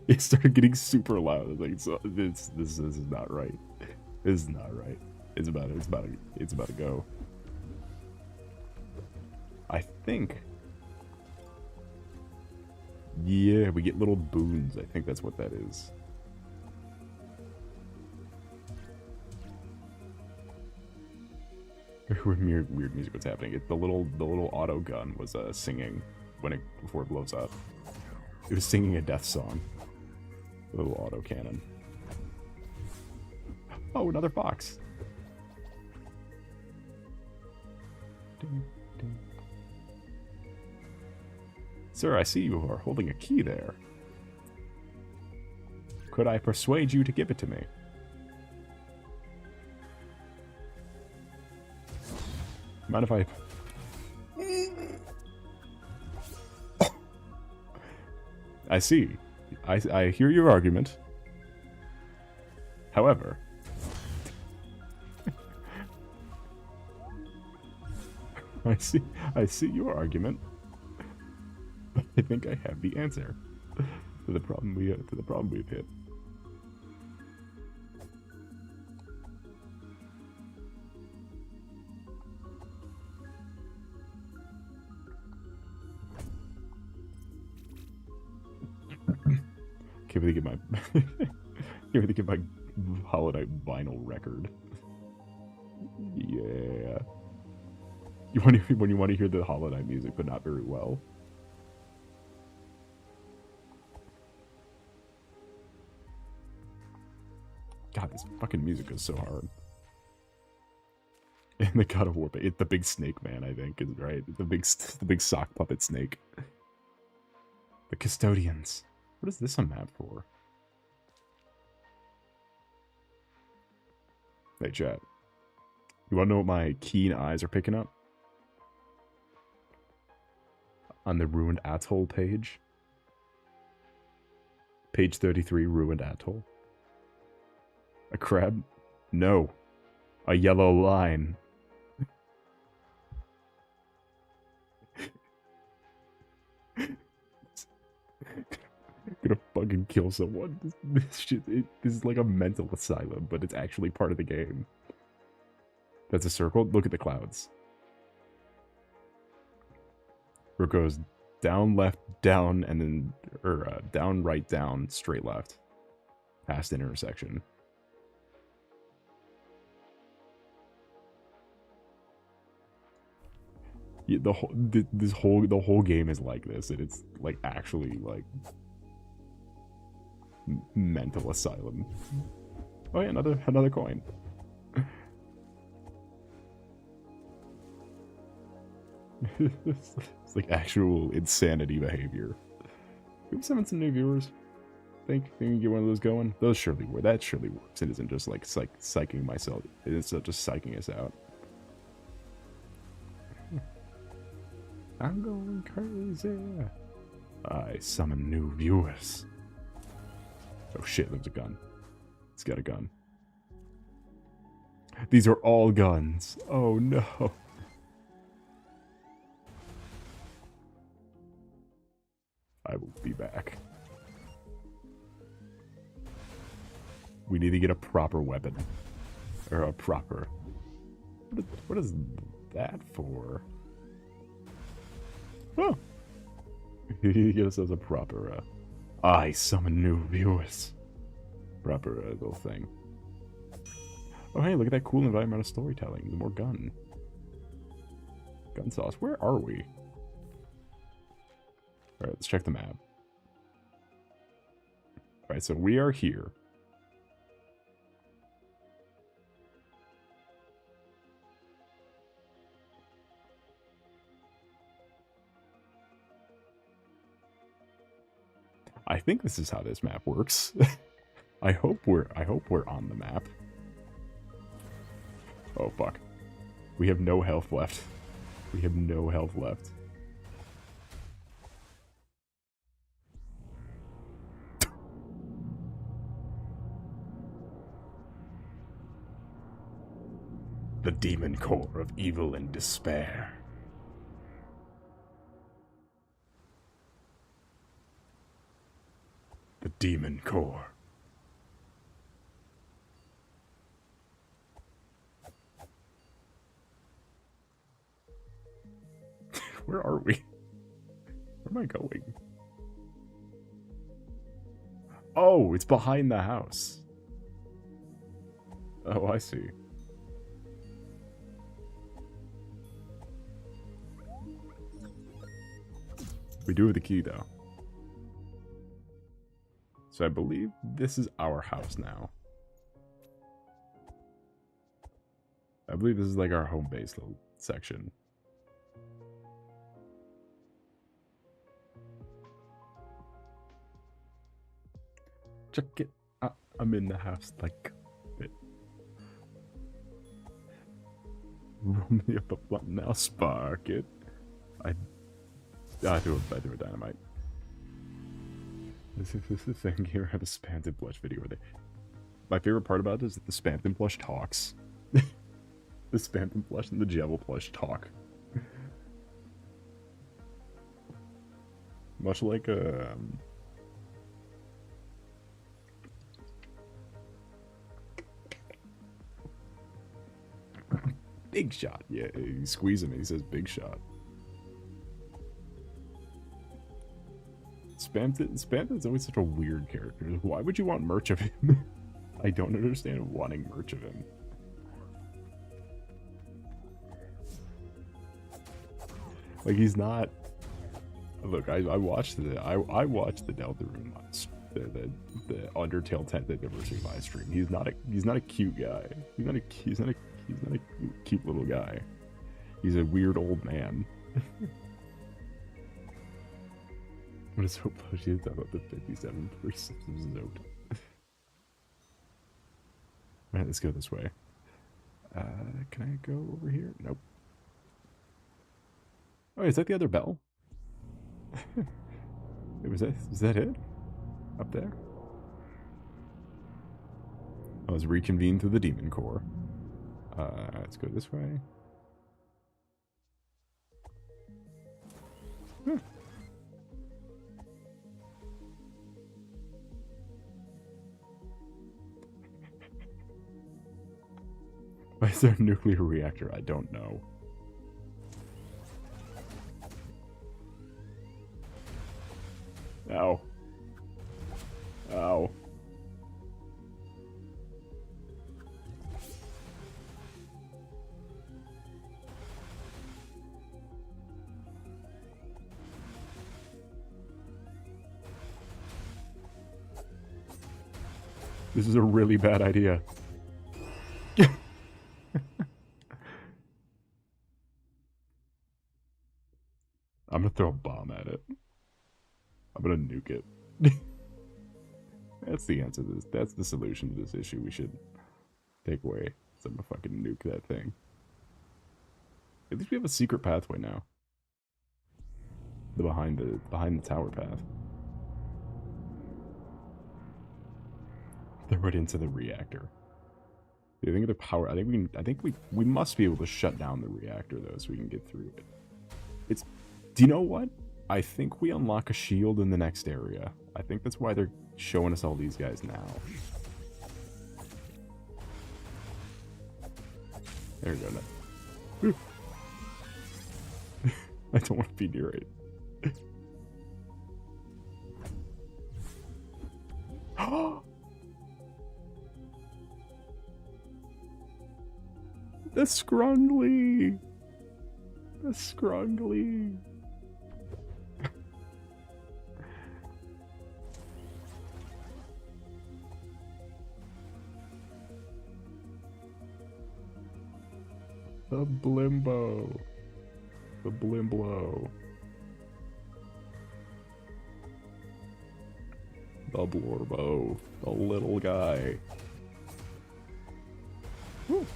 It started getting super loud. I was like, so, this is not right. This is not right. It's about to go. I think. Yeah, we get little boons. I think that's what that is. Weird music was happening. The little auto gun was singing before it blows up. It was singing a death song. A little auto cannon. Oh, another fox. Ding, ding. Sir, I see you are holding a key there. Could I persuade you to give it to me? Mind if I... I see. I hear your argument. However... I see your argument. But I think I have the answer to the problem we've hit. Can't really get my Hollow Knight vinyl record. Yeah. When you want to hear the Hollow Knight music, but not very well. God, this fucking music is so hard. And the God of War, the big snake man, I think, is right. The big sock puppet snake. The custodians. What is this a map for? Hey, chat. You want to know what my keen eyes are picking up? On the Ruined Atoll page. Page 33, Ruined Atoll. A crab? No. A yellow line. Gonna fucking kill someone. This shit, this is like a mental asylum, but it's actually part of the game. That's a circle. Look at the clouds. Where it goes down, left, down, and then, or down, right, down, straight left. Past an intersection. Yeah, the whole game is like this, and it's like actually like mental asylum. Oh yeah, another coin. It's like actual insanity behavior. We have some new viewers. Think we can get one of those going? Those surely work. That surely works. It isn't just like psyching myself. It's not just psyching us out. I'm going crazy. I summon new viewers. Oh shit, there's a gun. It's got a gun. These are all guns. Oh no. I will be back. We need to get a proper weapon. Or a proper... What is that for? Oh! He gives us a proper, I summon new viewers. Proper little thing. Oh hey, look at that cool environmental storytelling. There's more gun. Gun sauce. Where are we? Alright, let's check the map. Alright, so we are here. I think this is how this map works. I hope we're on the map. Oh fuck. We have no health left. We have no health left. The demon core of evil and despair. The demon core. Where are we? Where am I going? Oh, it's behind the house. Oh, I see. We do have the key, though. So I believe this is our house now. I believe this is like our home base little section. Check it out. I'm in the house like it. Roll me up a blunt now, spark it. I threw a dynamite. This is the thing here. I have a Spamton Plush video where they... My favorite part about it is that the Spamton Plush talks. The Spamton Plush and the Jebel Plush talk. Much like Big Shot. Yeah, you squeeze him and he says Big Shot. Spamton's always such a weird character. Why would you want merch of him? I don't understand wanting merch of him. Like, he's not... Look, I watched the Deltarune the Undertale 10th anniversary live stream. He's not a cute guy. He's not a cute little guy. He's a weird old man. What is so pushy about the 57% of Zote? Alright, let's go this way. Can I go over here? Nope. Oh, is that the other bell? Wait, is that it? Up there? I was reconvened through the demon core. Let's go this way. Hmm. Why is there a nuclear reactor? I don't know. Ow. Ow. This is a really bad idea. I'm gonna throw a bomb at it. I'm gonna nuke it. That's the answer to this. That's the solution to this issue we should take away. So I'm gonna fucking nuke that thing. At least we have a secret pathway now. The behind the tower path. They're right into the reactor. Do you think of the power? I think we must be able to shut down the reactor though, so we can get through it. Do you know what? I think we unlock a shield in the next area. I think that's why they're showing us all these guys now. There we go. No. I don't want to be near it. The scrungly! The scrungly! The blimbo. The blimblo. The blorbo. The little guy. Woo.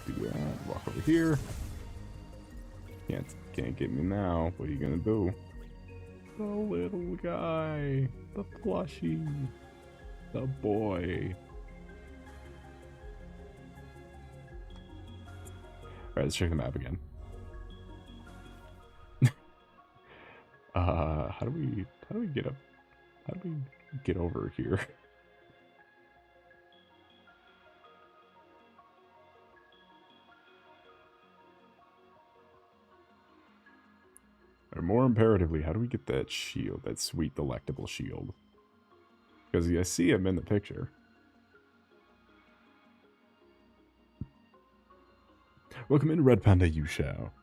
Do that. Walk over here. Can't get me now. What are you gonna do? The little guy. The plushie. The boy. Alright, let's check the map again. How do we get up? How do we get over here? Or more imperatively, how do we get that shield, that sweet delectable shield? Because I see him in the picture. Welcome in, Red Panda You Shall.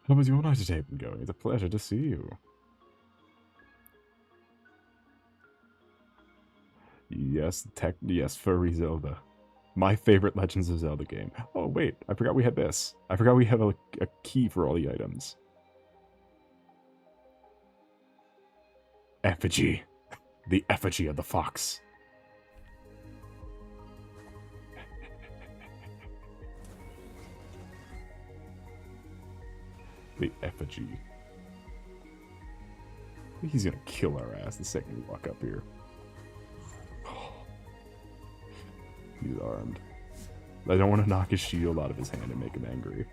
How was your night today been going? It's a pleasure to see you. Yes, yes, furry Zelda. My favorite Legends of Zelda game. Oh, wait, I forgot we had this. I forgot we have a key for all the items. Effigy. The effigy of the fox. The effigy. I think he's gonna kill our ass the second we walk up here. He's armed. I don't want to knock his shield out of his hand and make him angry.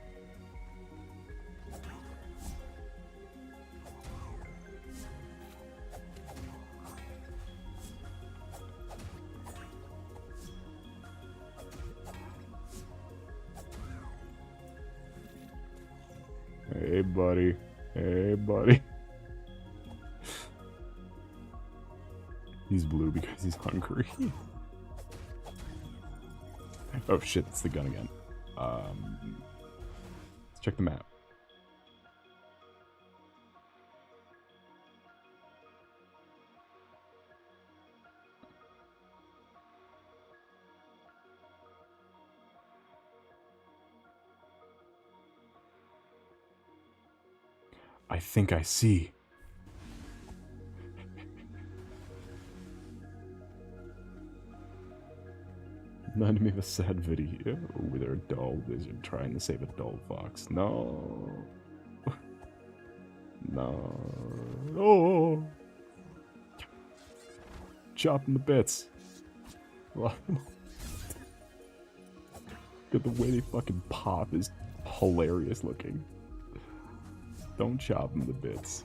Hey, buddy. Hey, buddy. He's blue because he's hungry. Oh shit, it's the gun again. Let's check the map. I think I see. Reminded me of a sad video with a dull lizard trying to save a dull fox. No. No. Oh. Chop him to bits. Look at the way they fucking pop is hilarious looking. Don't chop him to bits.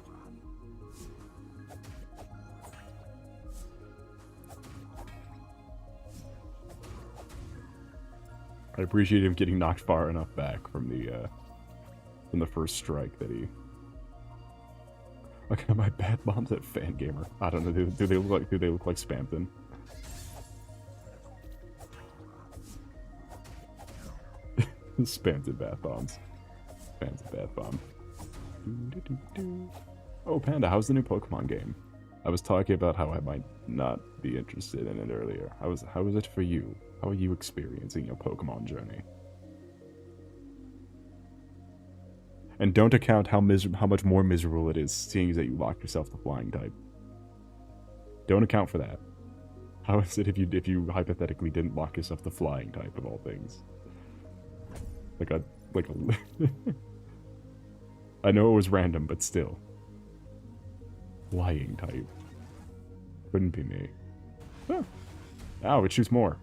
I appreciate him getting knocked far enough back from the first strike that he. Look at my bad bombs at Fangamer. I don't know. Do they look like Spampton? Spampton bath bombs. Spampton bath bomb. Oh, Panda, how's the new Pokemon game? I was talking about how I might not be interested in it earlier. How is it for you? How are you experiencing your Pokemon journey? And don't account how much more miserable it is seeing that you locked yourself the flying type. Don't account for that. How is it if you hypothetically didn't lock yourself the flying type of all things? Like a I know it was random, but still. Flying type. Couldn't be me. Oh. Ow, it shoots more.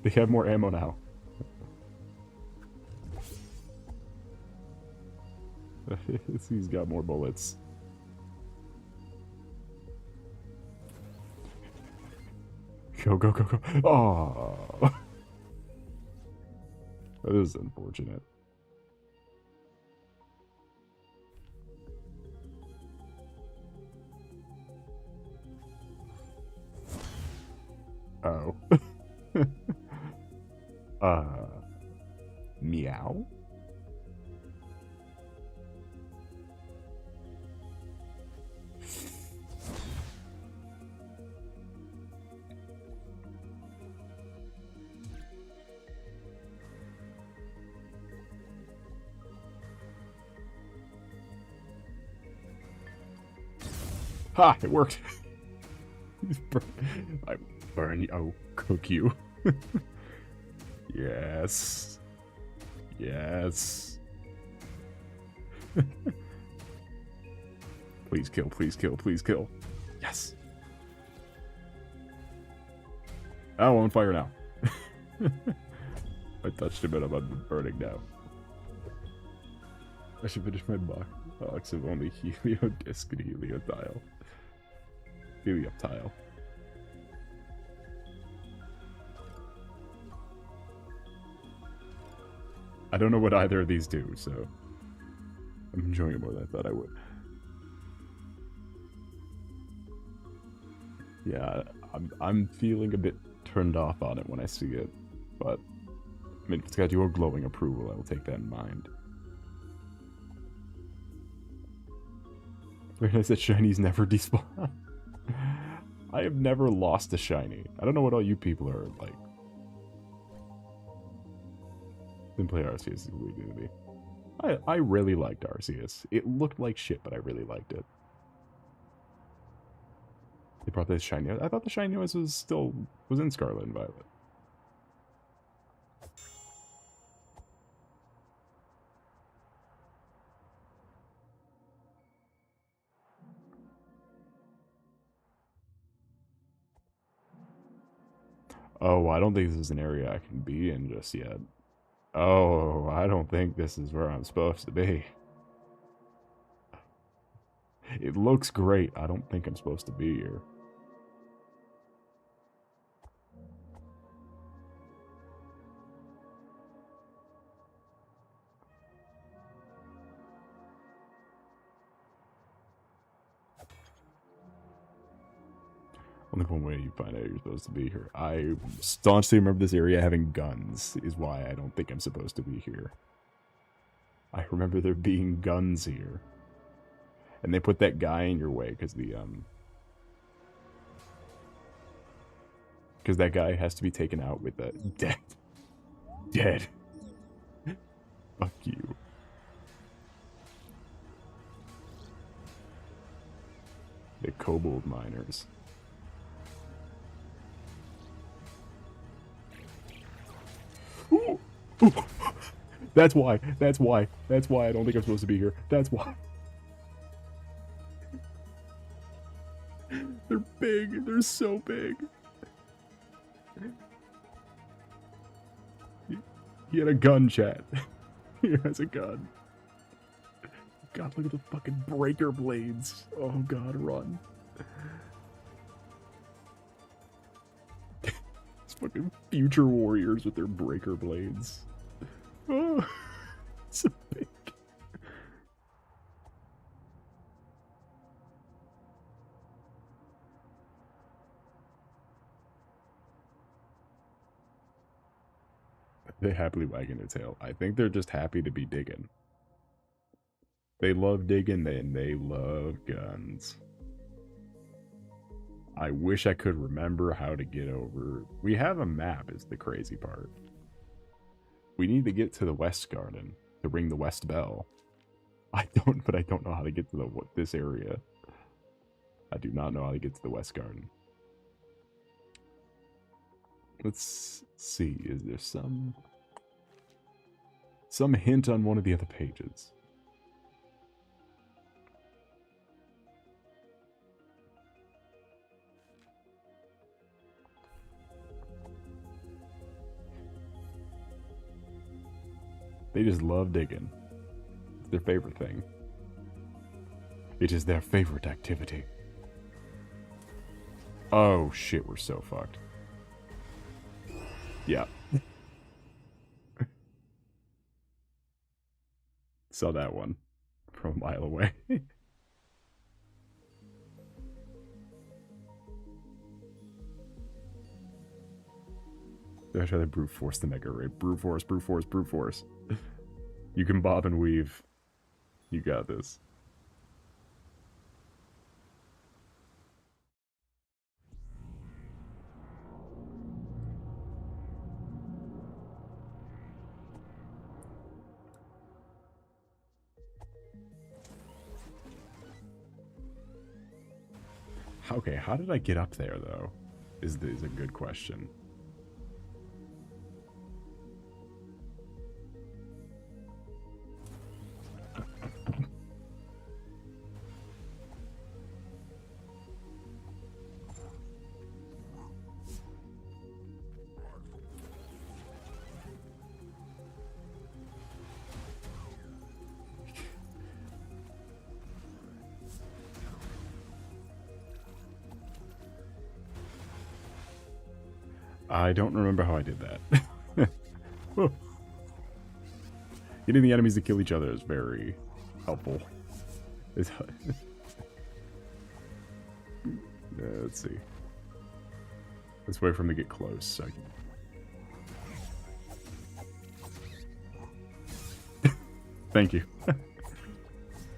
They have more ammo now. He's got more bullets. Go, go, go, go. Oh. That is unfortunate. Oh. Meow? Ha! It worked. I burn you. Oh, cook you. Yes. Yes. Please kill, please kill, please kill. Yes. Oh, on fire now. I touched him and I'm burning now. I should finish my box of only helio disc and heliotile. Helioptile. I don't know what either of these do, so I'm enjoying it more than I thought I would. Yeah, I'm feeling a bit turned off on it when I see it, but I mean, if it's got your glowing approval, I will take that in mind. Realize that shinies never despawn. I have never lost a shiny. I don't know what all you people are like. Didn't play Arceus as we do to me. I really liked Arceus. It looked like shit, but I really liked it. They brought this shiny. I thought the shiny was in Scarlet and Violet. Oh, I don't think this is an area I can be in just yet. Oh, I don't think this is where I'm supposed to be. It looks great. I don't think I'm supposed to be here. Only one way you find out you're supposed to be here. I staunchly remember this area having guns, is why I don't think I'm supposed to be here. I remember there being guns here. And they put that guy in your way because because that guy has to be taken out with the dead. Dead. Fuck you. kobold miners. Ooh. Ooh. That's why I don't think I'm supposed to be here. That's why. They're big. They're so big. He had a gun, chat. He has a gun. God, look at the fucking breaker blades. Oh god, run. These fucking future warriors with their breaker blades. Oh, so big. They happily wagging their tail. I think they're just happy to be digging. They love digging and they love guns. I wish I could remember how to get over. We have a map is the crazy part. We need to get to the West Garden to ring the West Bell. I don't know how to get to this area. I do not know how to get to the West Garden. Let's see, is there some hint on one of the other pages? They just love digging. It's their favorite thing. It is their favorite activity. Oh shit, we're so fucked. Yeah. Saw that one from a mile away. I'd rather brute force the mega ray. Brute force, brute force, brute force. You can bob and weave. You got this. Okay, how did I get up there, though? Is a good question. I don't remember how I did that. Getting the enemies to kill each other is very helpful. Let's see. Let's wait for him to get close. So Thank you.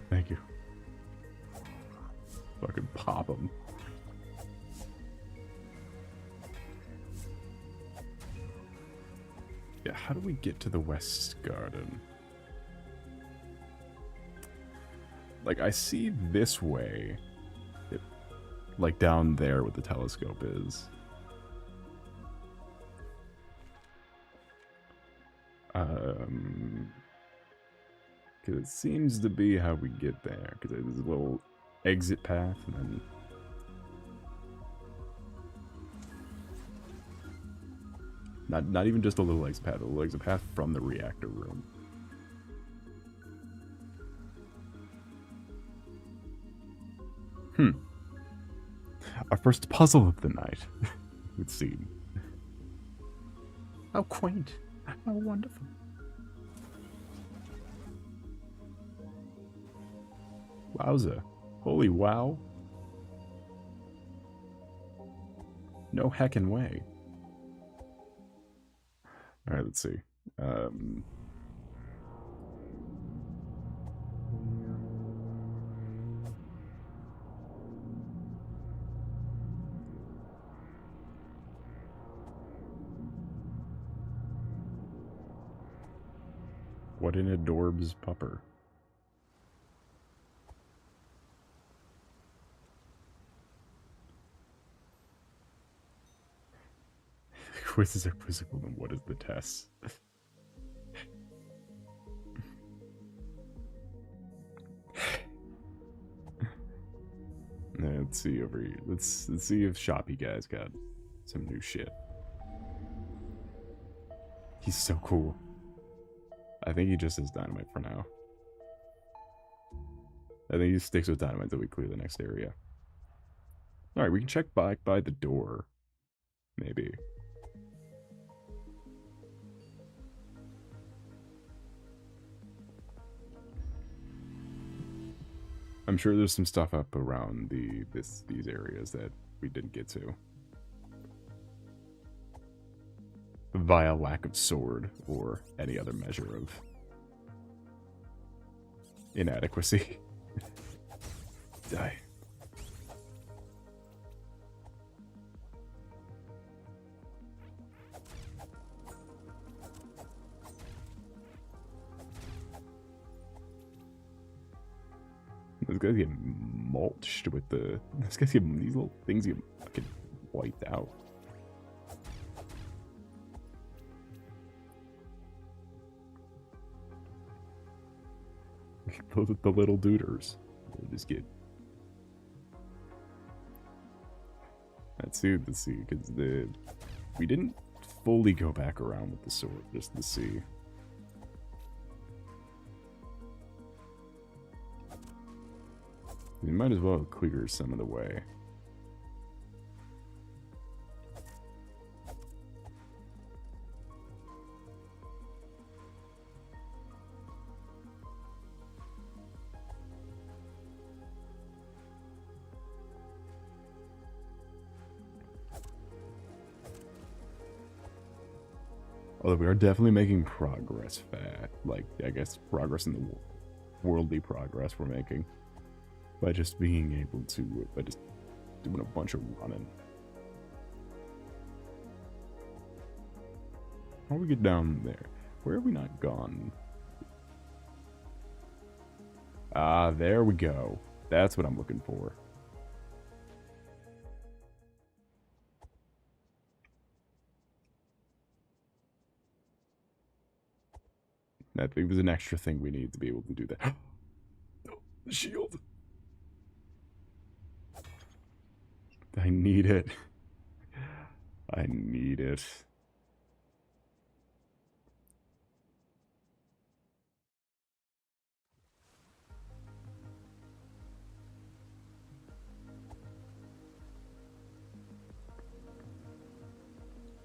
Thank you. Fucking pop him. Yeah, how do we get to the West Garden? Like, I see this way. Like, down there where the telescope is. Because it seems to be how we get there. Because there's a little exit path, and then... Not even just a little exit path, a little exit path from the reactor room. Our first puzzle of the night, it would seem. How quaint. How wonderful. Wowza. Holy wow. No heckin' way. Alright, let's see. What an adorbs pupper. quizzes are quizzical, then what is the test? Let's see over here. Let's see if Shoppy Guy's got some new shit. He's so cool. I think he just has dynamite for now. I think he sticks with dynamite until we clear the next area. Alright, we can check back by the door. Maybe. I'm sure there's some stuff up around these areas that we didn't get to. Via lack of sword or any other measure of inadequacy. Die. Those guys get mulched with the... These guys get... These little things get fucking wiped out. The little duders. They just get... Let's see, because we didn't fully go back around with the sword, just to see. We might as well clear some of the way. Although we are definitely making progress like, I guess, progress in the worldly progress we're making. By just being able to, by just doing a bunch of running. How do we get down there? Where have we not gone? Ah, there we go. That's what I'm looking for. That was an extra thing we need to be able to do that. Oh, the shield. I need it. I need it.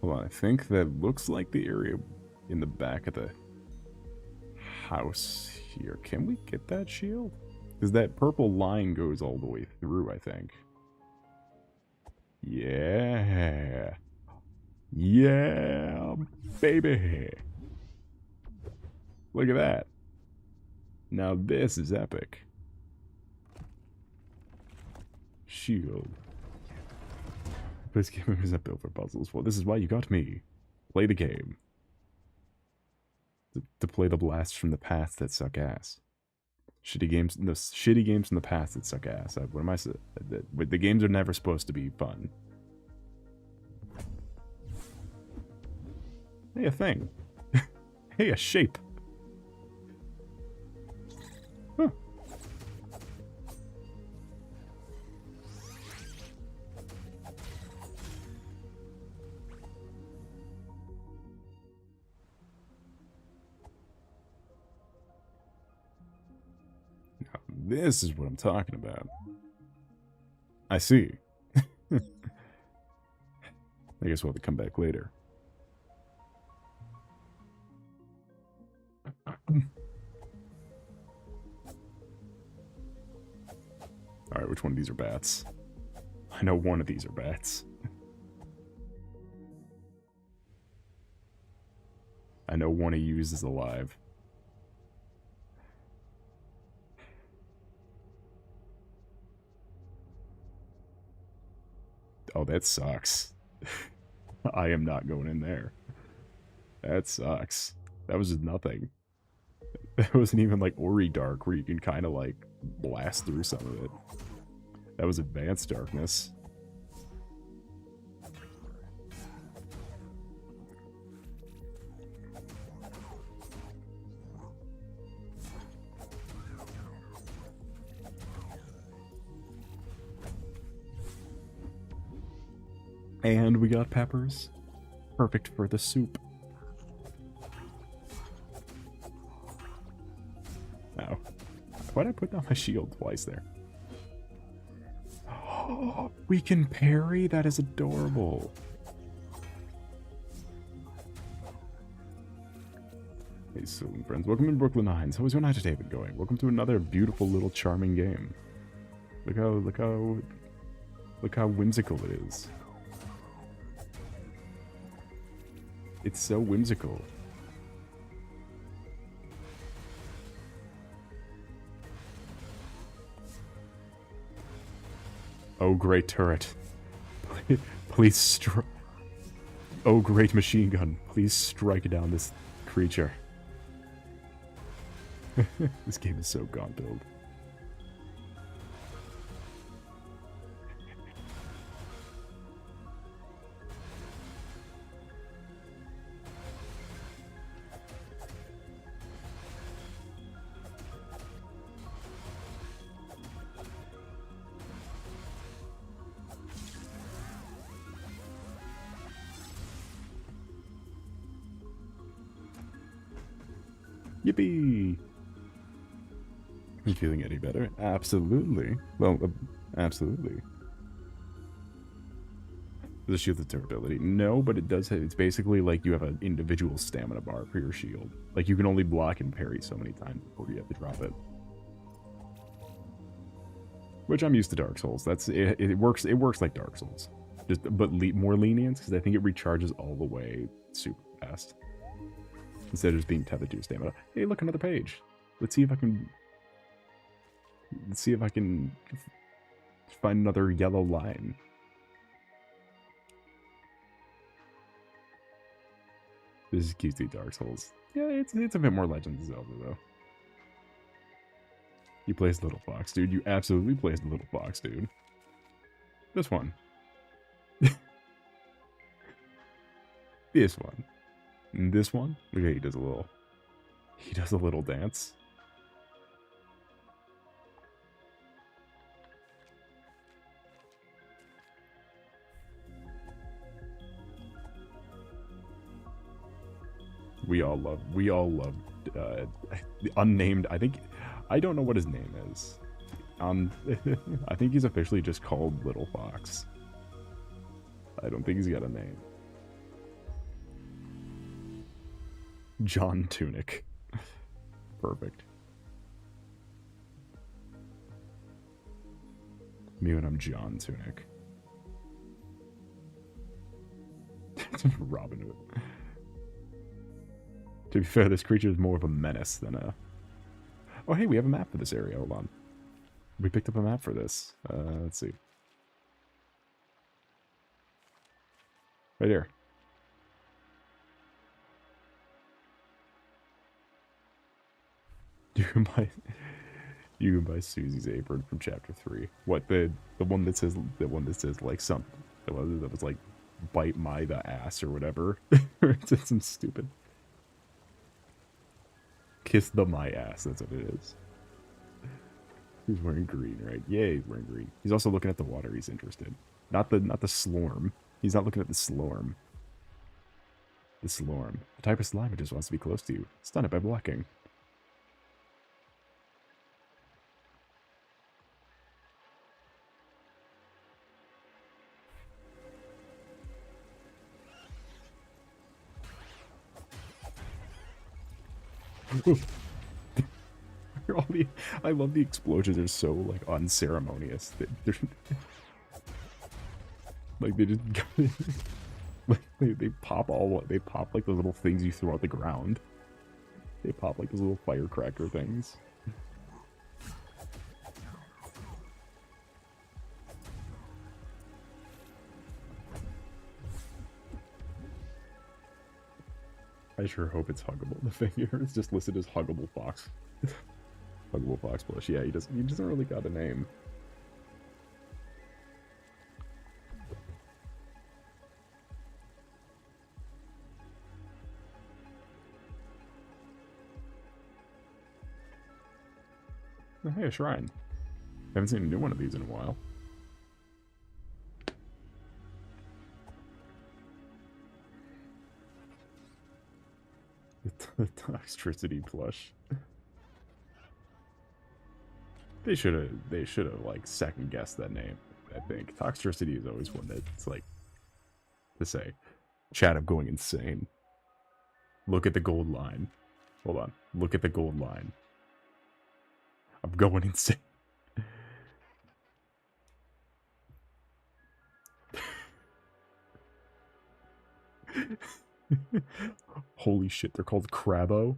Well, I think that looks like the area in the back of the house here. Can we get that shield? Because that purple line goes all the way through, I think. Yeah. Yeah, baby. Look at that. Now this is epic. Shield. This game isn't built for puzzles. Well, this is why you got me. Play the game. To play the blasts from the past that suck ass. Shitty games from the past that suck ass. What am I saying? The games are never supposed to be fun. Hey, a thing. Hey, a shape. Huh. Now, this is what I'm talking about. I see. I guess we'll have to come back later. Alright, which one of these are bats? I know one of these are bats. I know one of yous is alive. Oh, that sucks. I am not going in there. That sucks. That was just nothing. That wasn't even like Ori Dark, where you can kind of like blast through some of it. That was advanced darkness. And we got peppers. Perfect for the soup. Oh. Why'd I put down my shield twice there? Oh, we can parry? That is adorable. Hey, Saloon friends. Welcome to Brooklyn Hines. How is your night today been going? Welcome to another beautiful little charming game. Look how whimsical it is. It's so whimsical. Oh, great turret. Please strike. Oh, great machine gun. Please strike down this creature. This game is so god build. Yippee! You feeling any better? Absolutely. Well, absolutely. Does it shield the durability? No, but it does have, it's basically like you have an individual stamina bar for your shield. Like you can only block and parry so many times before you have to drop it. Which I'm used to Dark Souls. That's it works like Dark Souls. But more lenient because I think it recharges all the way super fast. Instead of just being tethered to your stamina. Hey, look, another page. Let's see if I can find another yellow line. This is QT Dark Souls. Yeah, it's a bit more Legend of Zelda though. You play as Little Fox, dude. You absolutely play as the Little Fox, dude. This one. This one. And this one. Look at he does a little dance. We all love the unnamed, I don't know what his name is. I think he's officially just called Little Fox. I don't think he's got a name. John Tunic. Perfect. Me when I'm John Tunic. Robin Hood. To be fair, this creature is more of a menace than a... Oh, hey, we have a map for this area. Hold on. We picked up a map for this. Let's see. Right here. You can buy Susie's apron from chapter 3. What, the one that says like something that was like bite my the ass or whatever. It's some stupid. Kiss the my ass, that's what it is. He's wearing green, right? Yeah, he's wearing green. He's also looking at the water, he's interested. Not the slorm. He's not looking at the slorm. The slorm. The type of slime that just wants to be close to you. Stun it by blocking. I love the explosions. They're so like unceremonious. They're like they just like they pop like those little things you throw out the ground. They pop like those little firecracker things. I sure hope it's huggable. The thing here is just listed as Huggable Fox. Huggable Fox Plush. Yeah, he doesn't really got a name. Oh, hey, a shrine. I haven't seen a new one of these in a while. The Toxtricity plush. They should have like second guessed that name. I think Toxtricity is always one that's like to say, chat, I'm going insane. Look at the gold line. Hold on. Look at the gold line. I'm going insane. Holy shit, they're called Crabbo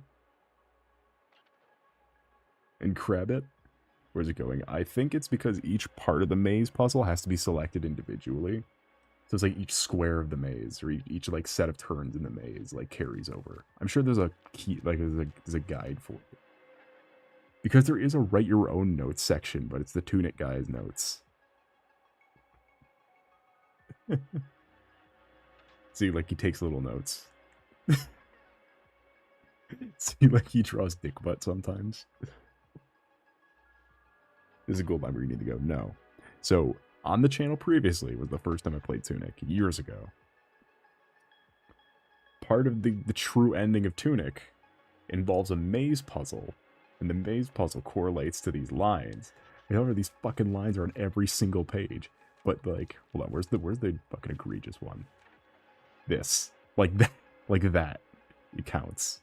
and Crabbit. Where's it going? I think it's because each part of the maze puzzle has to be selected individually. So it's like each square of the maze, or each like set of turns in the maze, like carries over. I'm sure there's a key, like there's a guide for it. Because there is a write your own notes section, but it's the Tunic guy's notes. See, like he takes little notes. See, like he draws dick butt sometimes. This is a gold line where you need to go. No. So, on the channel previously was the first time I played Tunic, years ago. Part of the true ending of Tunic involves a maze puzzle, and the maze puzzle correlates to these lines. However, these fucking lines are on every single page. But like, hold on, where's the fucking egregious one? This. Like that. It counts.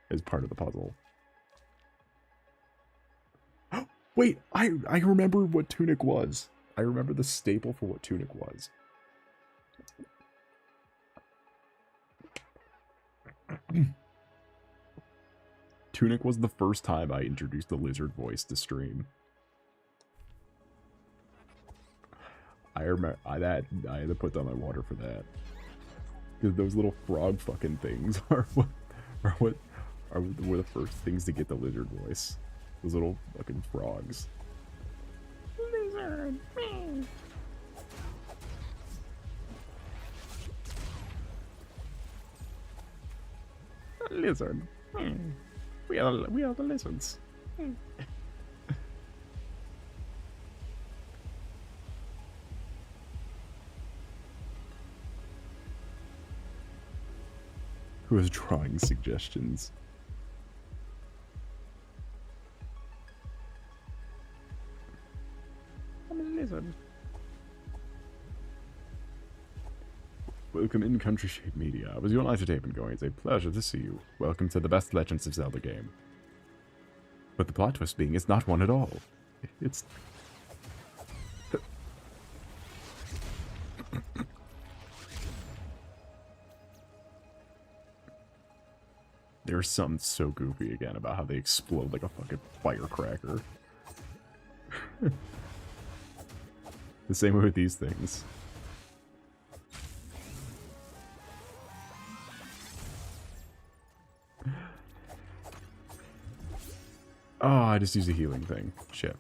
As part of the puzzle. Wait, I remember what Tunic was. I remember the staple for what Tunic was. Tunic was the first time I introduced the lizard voice to stream. I remember I had to put down my water for that. Because those little frog fucking things were the first things to get the lizard voice. Those little fucking frogs. Lizard. Lizard. We are the lizards. Who is drawing suggestions? I'm a lizard. Welcome in Country Shade Media. Was your live entertainment going? It's a pleasure to see you. Welcome to the best Legends of Zelda game. But the plot twist being, it's not one at all. It's... There's something so goofy again about how they explode like a fucking firecracker. The same way with these things. Oh, I just used a healing thing. Shit.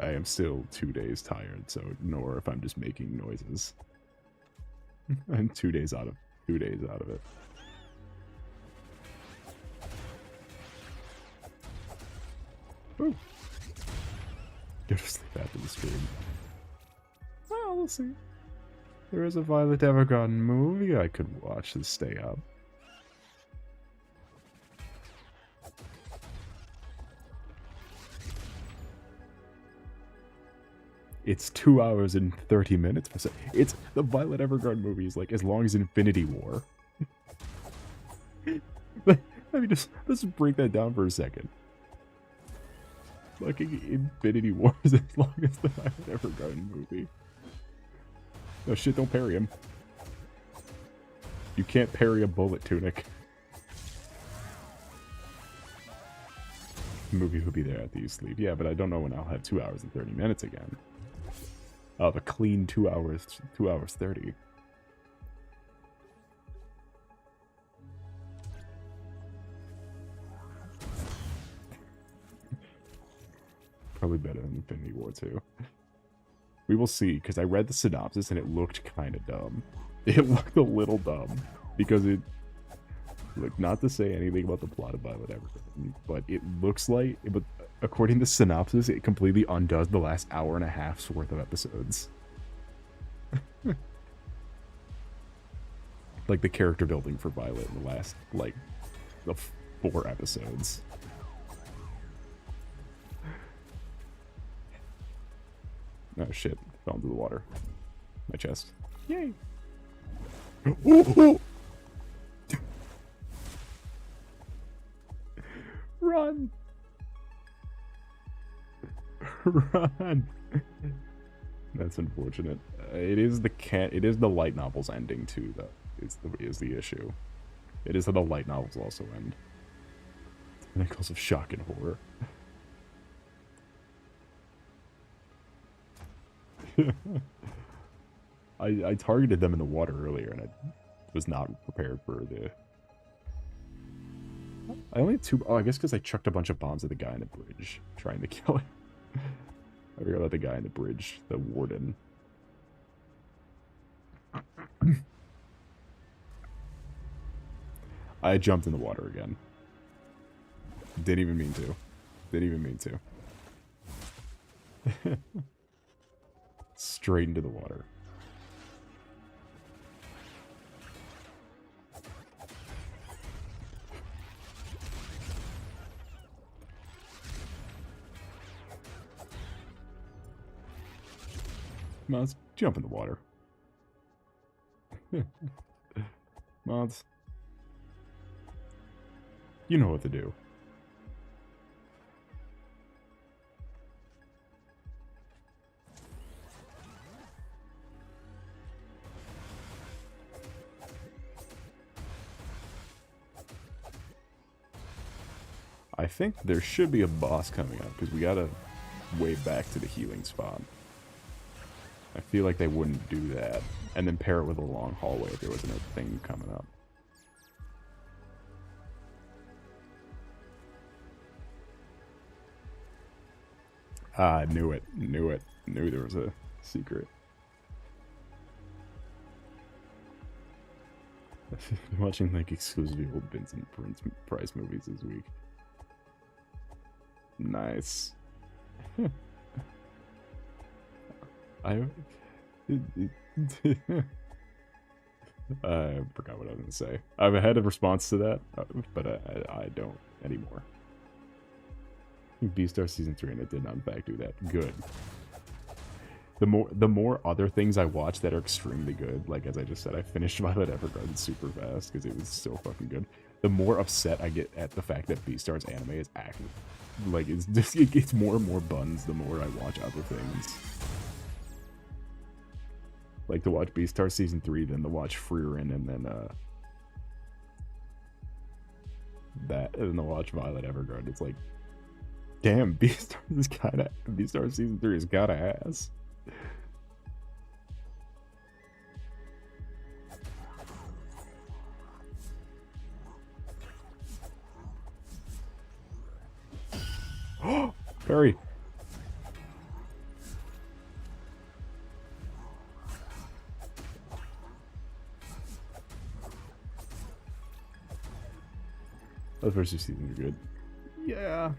I am still 2 days tired, so ignore if I'm just making noises. I'm 2 days out of it. Ooh. Go to sleep after the stream. Well, we'll see. There is a Violet Evergarden movie I could watch to stay up. It's 2 hours and 30 minutes. It's the Violet Evergarden movie is like as long as Infinity War. Let me let's break that down for a second. Fucking Infinity War is as long as the Violet Evergarden movie. No shit, don't parry him. You can't parry a bullet, Tunic. The movie will be there after you sleep. Yeah, but I don't know when I'll have 2 hours and 30 minutes again. I'll have a clean 2 hours 30. Probably better than Infinity War 2. We will see, because I read the synopsis and it looked kind of dumb. It looked a little dumb, because it... Look, not to say anything about the plot of Violet Evergarden, but it looks like... But according to synopsis, it completely undoes the last hour and a half's worth of episodes. Like the character building for Violet in the last, like, the 4 episodes. Oh shit, fell into the water. My chest. Yay! Ooh! Run! Run! That's unfortunate. It is the light novel's ending too, though. Is the issue. It is how the light novels also end. Pinnacles of shock and horror. I targeted them in the water earlier, and I was not prepared for the... I only had 2... Oh, I guess because I chucked a bunch of bombs at the guy in the bridge, trying to kill him. I forgot about the guy in the bridge, the warden. I jumped in the water again. Didn't even mean to. Didn't even mean to. Straight into the water. Come on, let's jump in the water. Mods. You know what to do. I think there should be a boss coming up, because we gotta way back to the healing spot. I feel like they wouldn't do that, and then pair it with a long hallway if there was another thing coming up. Ah, I knew it. Knew it. Knew there was a secret. I've been watching like exclusively old Vincent Price movies this week. Nice. I forgot what I was going to say. I've had a response to that, but I don't anymore. Beastar Season 3, and it did not in fact do that. Good. The more other things I watch that are extremely good, like as I just said, I finished Violet Evergarden super fast because it was so fucking good. The more upset I get at the fact that Beastar's anime is active. Like, it's just, it gets more and more buns the more I watch other things. Like to watch Beastar Season 3, then to watch Frieren, and then and then to watch Violet Evergarden. It's like, damn, Beastar Season 3 is kinda ass. Oh, Perry. Those first 2 seasons are good. Yeah.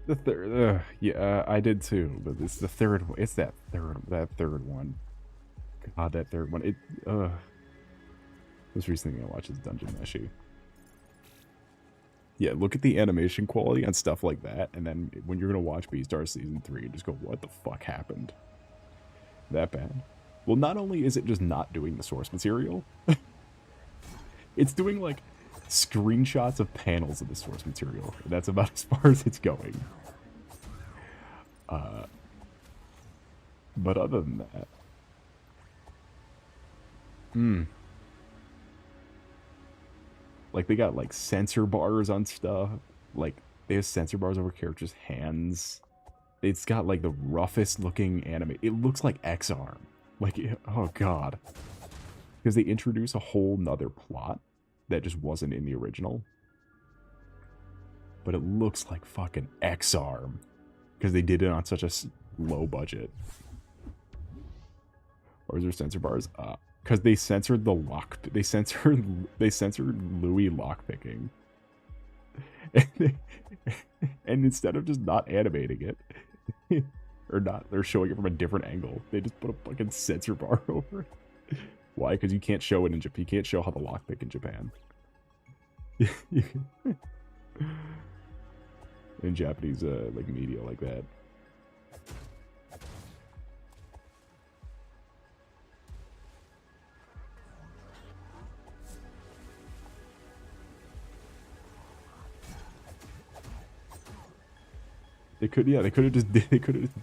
The third, yeah, I did too, but it's the third one. It's that third one. God, that third one. Most recent thing I watched is Dungeon Meshi. Yeah, look at the animation quality and stuff like that, and then when you're gonna watch Beastar Season 3, just go, what the fuck happened? That bad? Well, not only is it just not doing the source material, it's doing, like, screenshots of panels of the source material. That's about as far as it's going. But other than that... Like, they got, like, sensor bars on stuff. Like, they have sensor bars over characters' hands. It's got, like, the roughest looking anime. It looks like X-Arm. Like, oh god. Because they introduce a whole nother plot that just wasn't in the original. But it looks like fucking X-Arm. because they did it on such a low budget. Or is there sensor bars up? Because they censored the lock. They censored Louis lockpicking. And instead of just not animating it, or showing it from a different angle, they just put a fucking censor bar over it. Why? Because you can't show it in Japan. You can't show how the lockpick in Japan. In Japanese like media like that. They could have just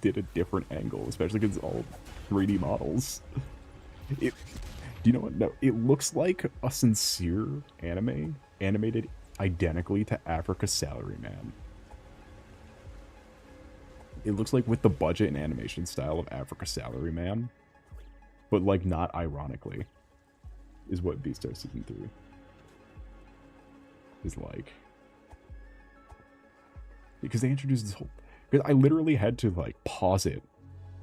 did a different angle, especially because it's all 3D models. Do you know what? No, it looks like a sincere anime animated identically to Africa Salaryman. It looks like with the budget and animation style of Africa Salaryman, but like not ironically, is what Beastars Season 3 is like. Because they introduced this whole... Because I literally had to, like, pause it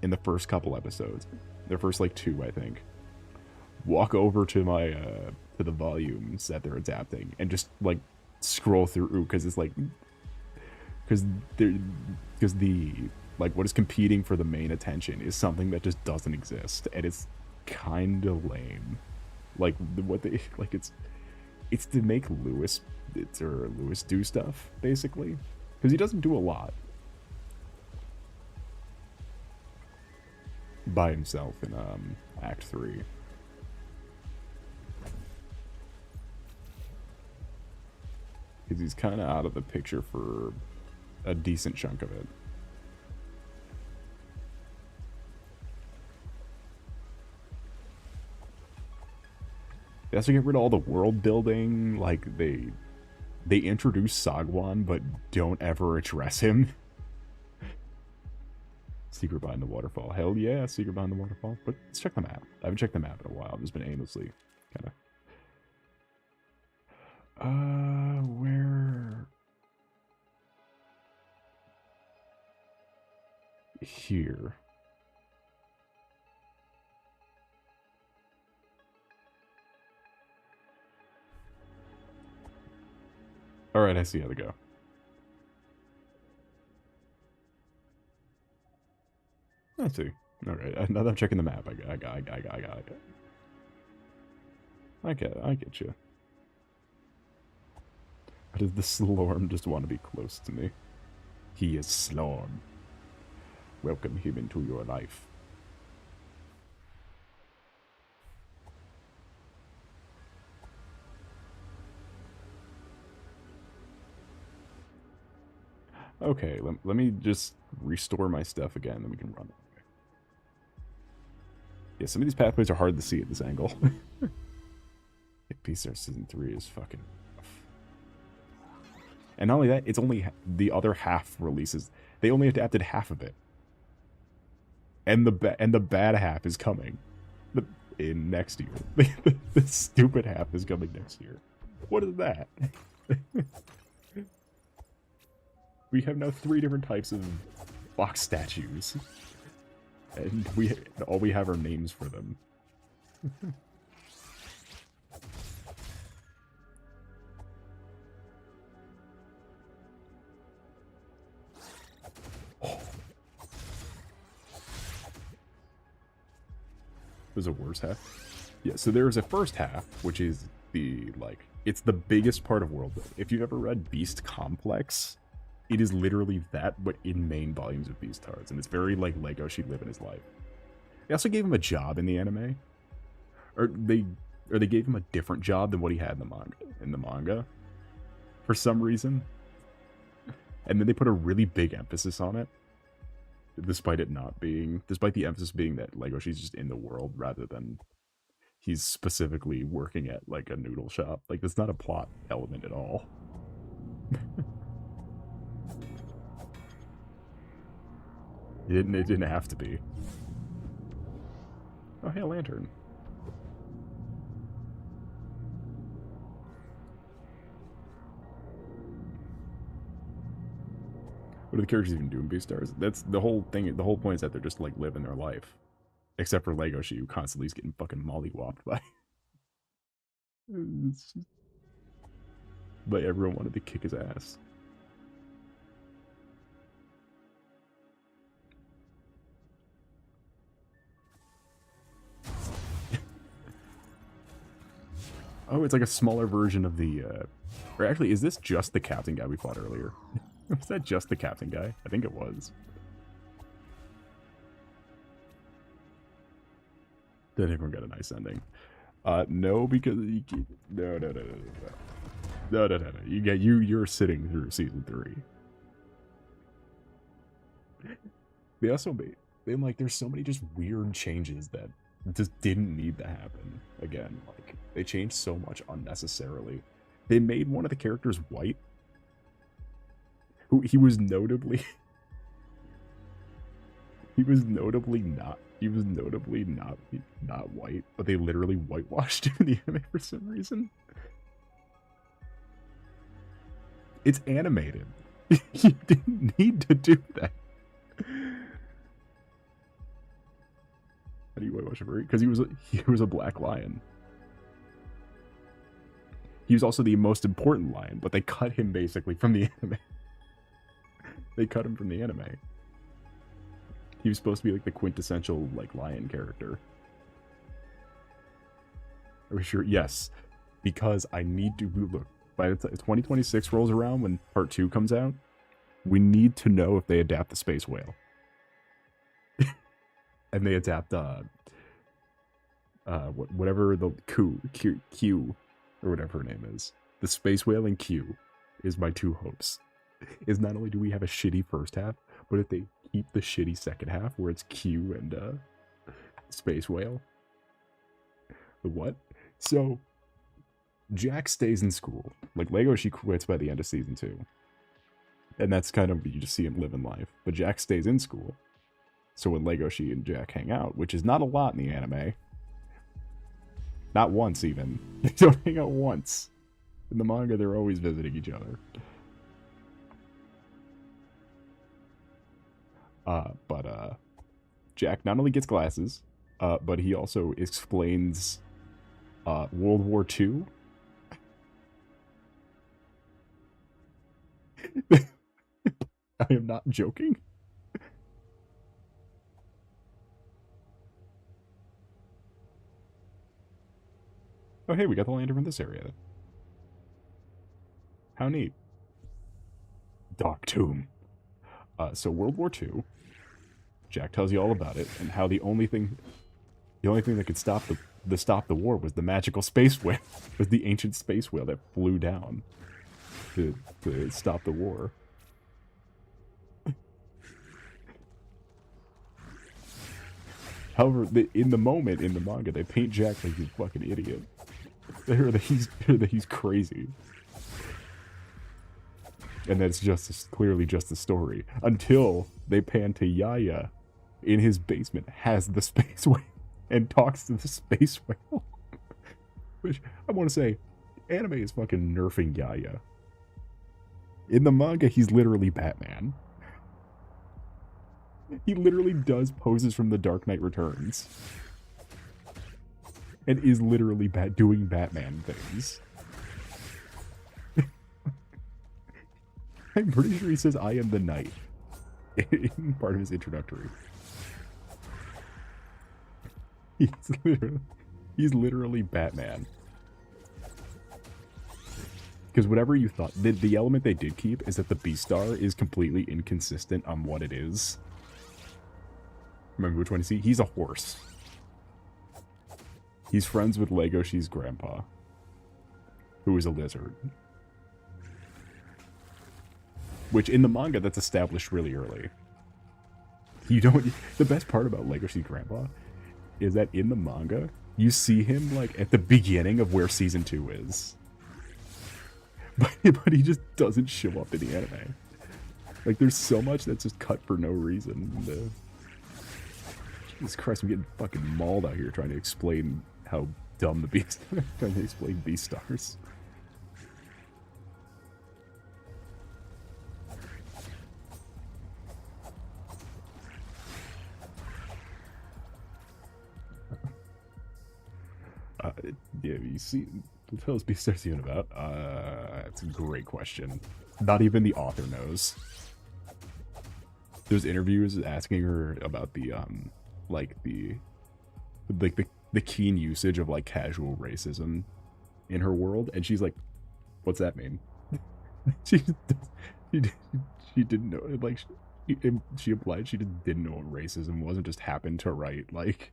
in the first couple episodes. The first, like, 2, I think. Walk over to my, to the volumes that they're adapting. And just, like, scroll through. Because it's, like... Because the... Like, what is competing for the main attention is something that just doesn't exist. And it's kind of lame. Like, what they... Like, it's to make Lewis do stuff, basically. Because he doesn't do a lot by himself in Act 3. Because he's kind of out of the picture for a decent chunk of it. They also get rid of all the world building. Like, they introduce Sagwan, but don't ever address him. Secret behind the waterfall. Hell yeah, secret behind the waterfall. But let's check the map. I haven't checked the map in a while. I've just been aimlessly kind of... where... Here. Alright, I see how to go. I see. Alright, now that I'm checking the map, I get you. How does the Slorm just want to be close to me? He is Slorm. Welcome him into your life. Okay, let me just restore my stuff again, then we can run. Yeah, some of these pathways are hard to see at this angle. Beastars Season 3 is fucking rough. And not only that, it's only the other half releases. They only adapted half of it. And the bad half is coming in next year. The stupid half is coming next year. What is that? We have now 3 different types of box statues. And all we have are names for them. There's a worse half. Yeah, so there's a first half, which is the, like, it's the biggest part of world building. If you've ever read Beast Complex, it is literally that, but in main volumes of Beastars, and it's very like Lego She'd Live in His Life. They also gave him a job in the anime, or they gave him a different job than what he had in the manga, for some reason. And then they put a really big emphasis on it, despite the emphasis being that Lego She's just in the world rather than he's specifically working at like a noodle shop. Like, that's not a plot element at all. It didn't have to be. Oh, hey, a lantern. What are the characters even doing, Beastars? That's the whole thing. The whole point is that they're just like living their life. Except for Legoshi, who constantly is getting fucking mollywopped by. But everyone wanted to kick his ass. Oh, it's like a smaller version of the, or actually, is this just the captain guy we fought earlier? Was that just the captain guy? I think it was. Then everyone got a nice ending. No, because no. You're sitting through season 3. They also made, there's so many just weird changes that just didn't need to happen. Again, like, they changed so much unnecessarily. They made one of the characters white, who he was notably not white, but they literally whitewashed him in the anime for some reason. It's animated. You didn't need to do that. How do you whitewash a furry? Because he was a black lion. He was also the most important lion, but they cut him basically from the anime. They cut him from the anime. He was supposed to be like the quintessential like lion character. Are we sure? Yes, because I need to look. By the time 2026 rolls around, when part 2 comes out, we need to know if they adapt the space whale. And they adapt whatever the Q or whatever her name is. The space whale and Q is my 2 hopes. Is not only do we have a shitty first half, but if they keep the shitty second half where it's Q and space whale. The what? So Jack stays in school. Like, Legoshi quits by the end of season 2. And that's kind of, you just see him living life. But Jack stays in school. So when Legoshi and Jack hang out, which is not a lot in the anime. Not once, even. They don't hang out once. In the manga, they're always visiting each other. But Jack not only gets glasses, but he also explains World War II. I am not joking. Oh, hey, we got the lantern from this area. How neat. Dark Tomb. So World War II. Jack tells you all about it, and how the only thing that could stop the war was the magical space whale. It was the ancient space whale that flew down to stop the war. However, in the moment, in the manga, they paint Jack like he's a fucking idiot. He's crazy. And that's clearly just the story. Until they pan to Yaya in his basement, has the space whale, and talks to the space whale. Which, I want to say, anime is fucking nerfing Yaya. In the manga, he's literally Batman. He literally does poses from The Dark Knight Returns. And is literally doing Batman things. I'm pretty sure he says, "I am the knight," in part of his introductory. He's literally Batman. Because whatever you thought, the element they did keep is that the Beastar is completely inconsistent on what it is. Remember which one you see? He's a horse. He's friends with Legoshi's grandpa, who is a lizard. Which, in the manga, that's established really early. The best part about Legoshi's grandpa is that in the manga, you see him, like, at the beginning of where season 2 is. But he just doesn't show up in the anime. Like, there's so much that's just cut for no reason. Jesus Christ, I'm getting fucking mauled out here trying to explain how dumb the Beast... trying to explain Beastars. Yeah, you see, what the hell is Beastars even about? That's a great question. Not even the author knows. There's interviews asking her about the like the keen usage of like casual racism in her world, and she's like, "What's that mean?" she, she she didn't know. Like she implied she just didn't know what racism was and just happened to write like.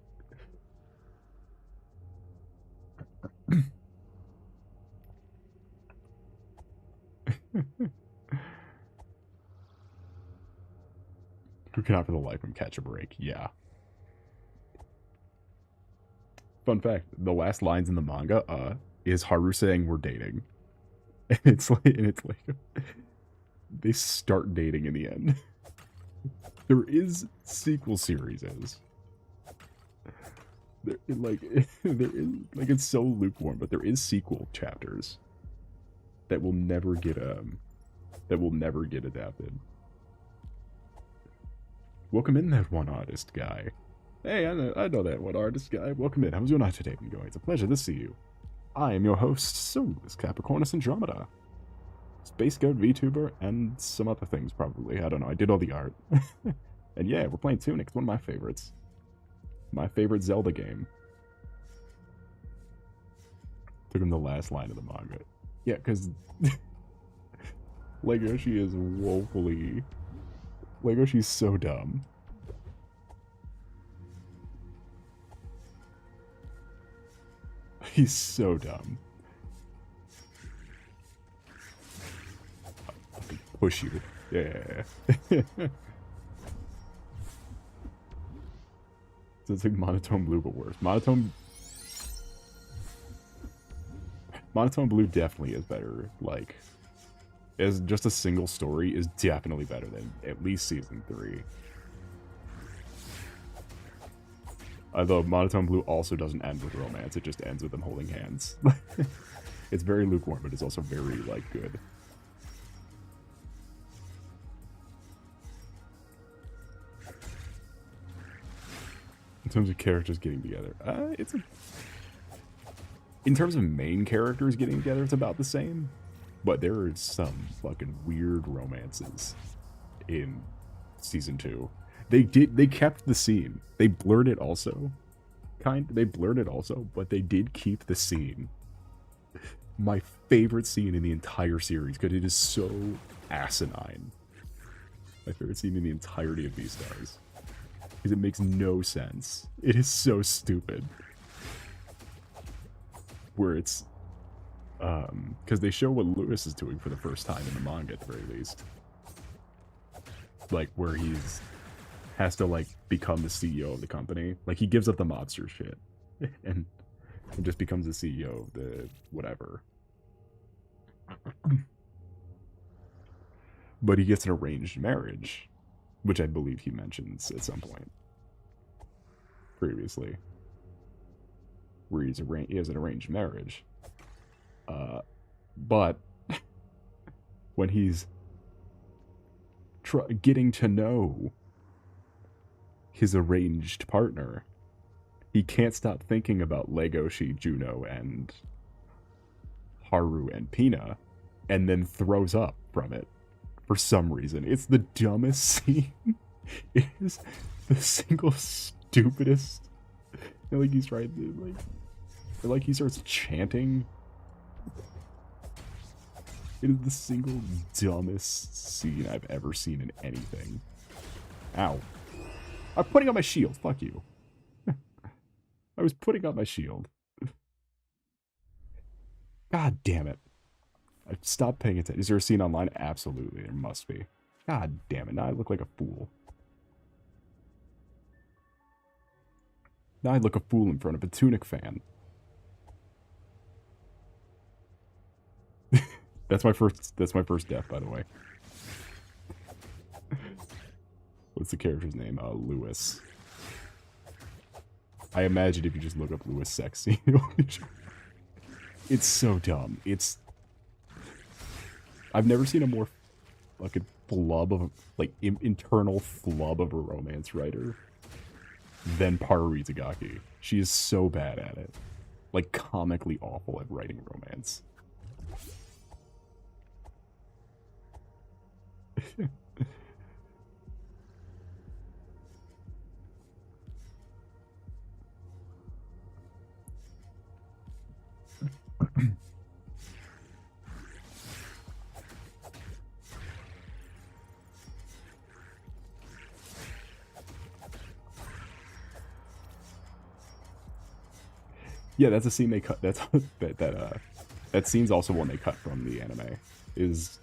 Who cannot for the life of him catch a break? Yeah. Fun fact: the last lines in the manga, is Haru saying we're dating, and it's like they start dating in the end. There is sequel series there, like there is like it's so lukewarm, but there is sequel chapters that will never get adapted. Welcome in, that one artist guy. Hey, I know that one artist guy. Welcome in. How's your night today been going? It's a pleasure to see you. I am your host, Solace, Capricornus Andromeda. Space Goat VTuber, and some other things, probably. I don't know. I did all the art. And yeah, we're playing Tunic. It's one of my favorites. My favorite Zelda game. Took him the last line of the manga. Yeah, because Legoshi is woefully... Legoshi's so dumb. He's so dumb. I'll push you. Yeah. So it's like Monotone Blue, but worse. Monotone Blue definitely is better. Like, as just a single story is definitely better than at least season 3. Although Monotone Blue also doesn't end with romance, it just ends with them holding hands. It's very lukewarm, but it's also very, like, good. In terms of characters getting together, in terms of main characters getting together, it's about the same. But there are some fucking weird romances in season 2. They kept the scene. They blurred it also. They blurred it also, but they did keep the scene. My favorite scene in the entire series, because it is so asinine. My favorite scene in the entirety of Beastars. Because it makes no sense. It is so stupid. Where it's... because they show what Lewis is doing for the first time in the manga, at the very least. Like, where he's... has to, like, become the CEO of the company. Like, he gives up the mobster shit. And just becomes the CEO of the... whatever. But he gets an arranged marriage. Which I believe he mentions at some point. Previously. Where he has an arranged marriage. But... when he's... getting to know... his arranged partner, he can't stop thinking about Legoshi, Juno, and Haru and Pina, and then throws up from it for some reason. It's the dumbest scene. It is the single stupidest. Like he's trying to like he starts chanting. It is the single dumbest scene I've ever seen in anything. Ow. I'm putting on my shield. Fuck you. I was putting on my shield. God damn it. I stopped paying attention. Is there a scene online? Absolutely. There must be. God damn it. Now I look like a fool. Now I look a fool in front of a Tunic fan. That's my first death, by the way. What's the character's name? Lewis. I imagine if you just look up Lewis sex scene, it's so dumb. It's... I've never seen a more fucking flub of, like, internal flub of a romance writer than Paru Itagaki. She is so bad at it. like comically awful at writing romance. Yeah, that's a scene they cut. That's that scene's also one they cut from the anime. Is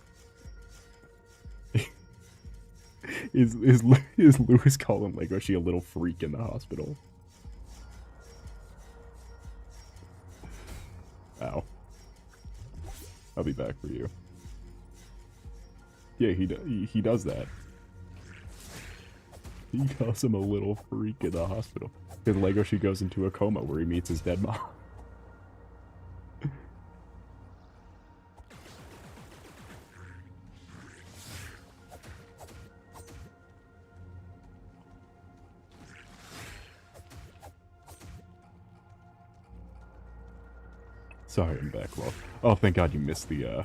is Lewis calling Legoshi a little freak in the hospital? Ow. I'll be back for you. Yeah, he does that. He calls him a little freak in the hospital. Because Legoshi goes into a coma where he meets his dead mom. Sorry, I'm back, well. Oh, thank God you missed the,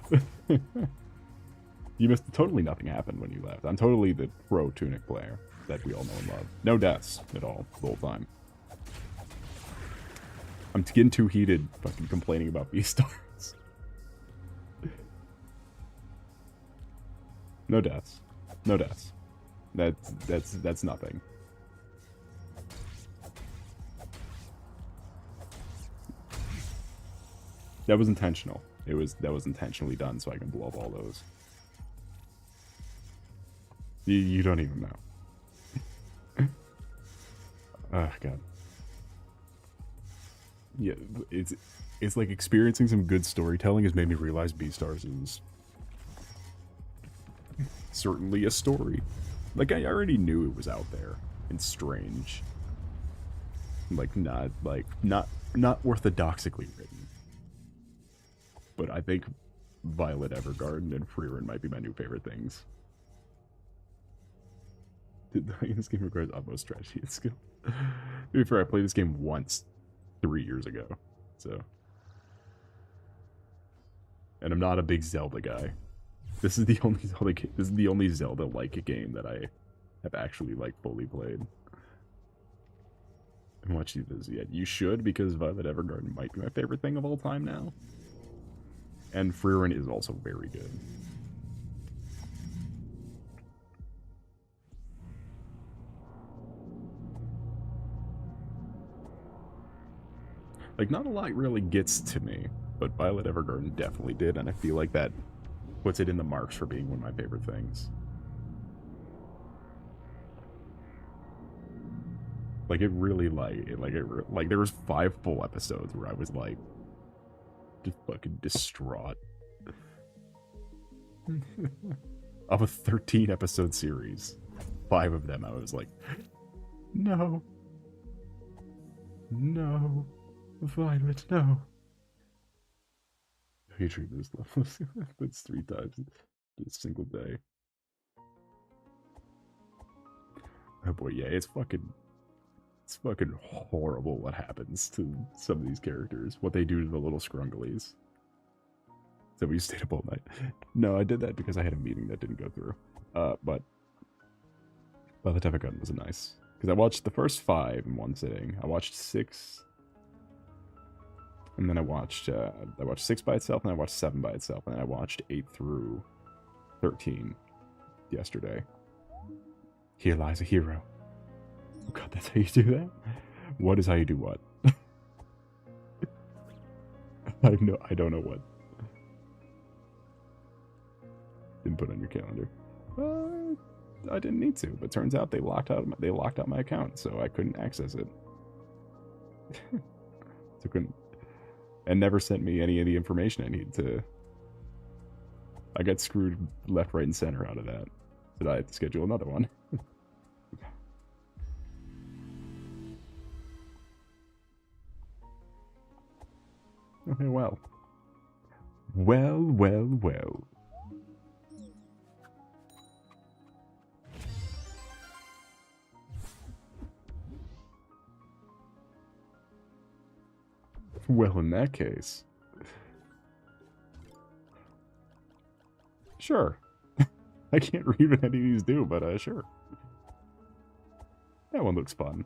You missed totally nothing happened when you left. I'm totally the pro Tunic player that we all know and love. No deaths at all the whole time. I'm getting too heated fucking complaining about B-stars. No deaths. No deaths. That's nothing. That was intentional. That was intentionally done so I can blow up all those. You don't even know. Oh god. Yeah, it's like experiencing some good storytelling has made me realize B-stars is certainly a story. Like I already knew it was out there and strange. Like not orthodoxically written. But I think Violet Evergarden and Freerin might be my new favorite things. This game requires utmost strategy and skill. To be fair, I played this game once 3 years ago, so. And I'm not a big Zelda guy. This is the only Zelda-like game that I have actually like fully played. I haven't watched this yet. You should, because Violet Evergarden might be my favorite thing of all time now. And Freerin is also very good. Like, not a lot really gets to me, but Violet Evergarden definitely did, and I feel like that puts it in the marks for being one of my favorite things. Like, it really, like, there was 5 full episodes where I was, like, just fucking distraught. Of a 13-episode series, 5 of them I was like, no. No. Violet, no. You treat this level. That's 3 times in a single day. Oh boy, yeah, it's fucking horrible what happens to some of these characters. What they do to the little scrunglies. So we stayed up all night. No, I did that because I had a meeting that didn't go through. But the Evergarden was nice. Because I watched the first 5 in one sitting. I watched 6. And then I watched 6 by itself, and I watched 7 by itself, and then I watched 8 through 13 yesterday. Here lies a hero. Oh god, that's how you do that? What is how you do what? I don't know what. Didn't put on your calendar. I didn't need to, but turns out they locked out my account, so I couldn't access it. So couldn't. And never sent me any of the information I needed to. I got screwed left, right, and center out of that. Did I have to schedule another one? Okay, well. Well. Well, in that case... Sure. I can't read what any of these do, but sure. That one looks fun.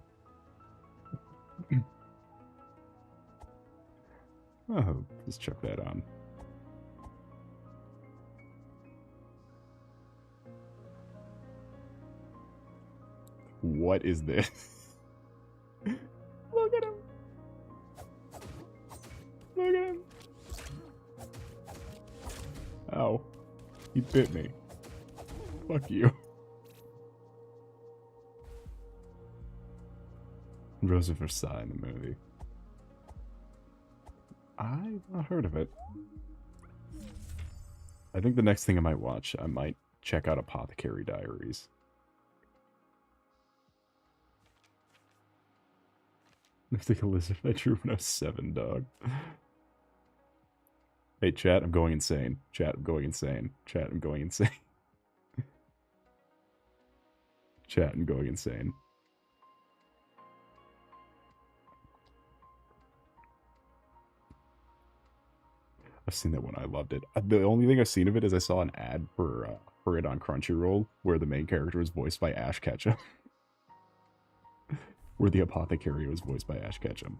Oh, just chuck that on. What is this? Look at him! Look at him! Ow. He bit me. Fuck you. Rose of Versailles in the movie. I've not heard of it. I think the next thing I might watch, I might check out Apothecary Diaries. Mythical Lizard I drew when I was 7, dog. Hey, chat, I'm going insane. Chat, I'm going insane. Chat, I'm going insane. Chat, I'm going insane. I've seen that one. I loved it. The only thing I've seen of it is I saw an ad for it on Crunchyroll where the main character was voiced by Ash Ketchum. Where the apothecary was voiced by Ash Ketchum.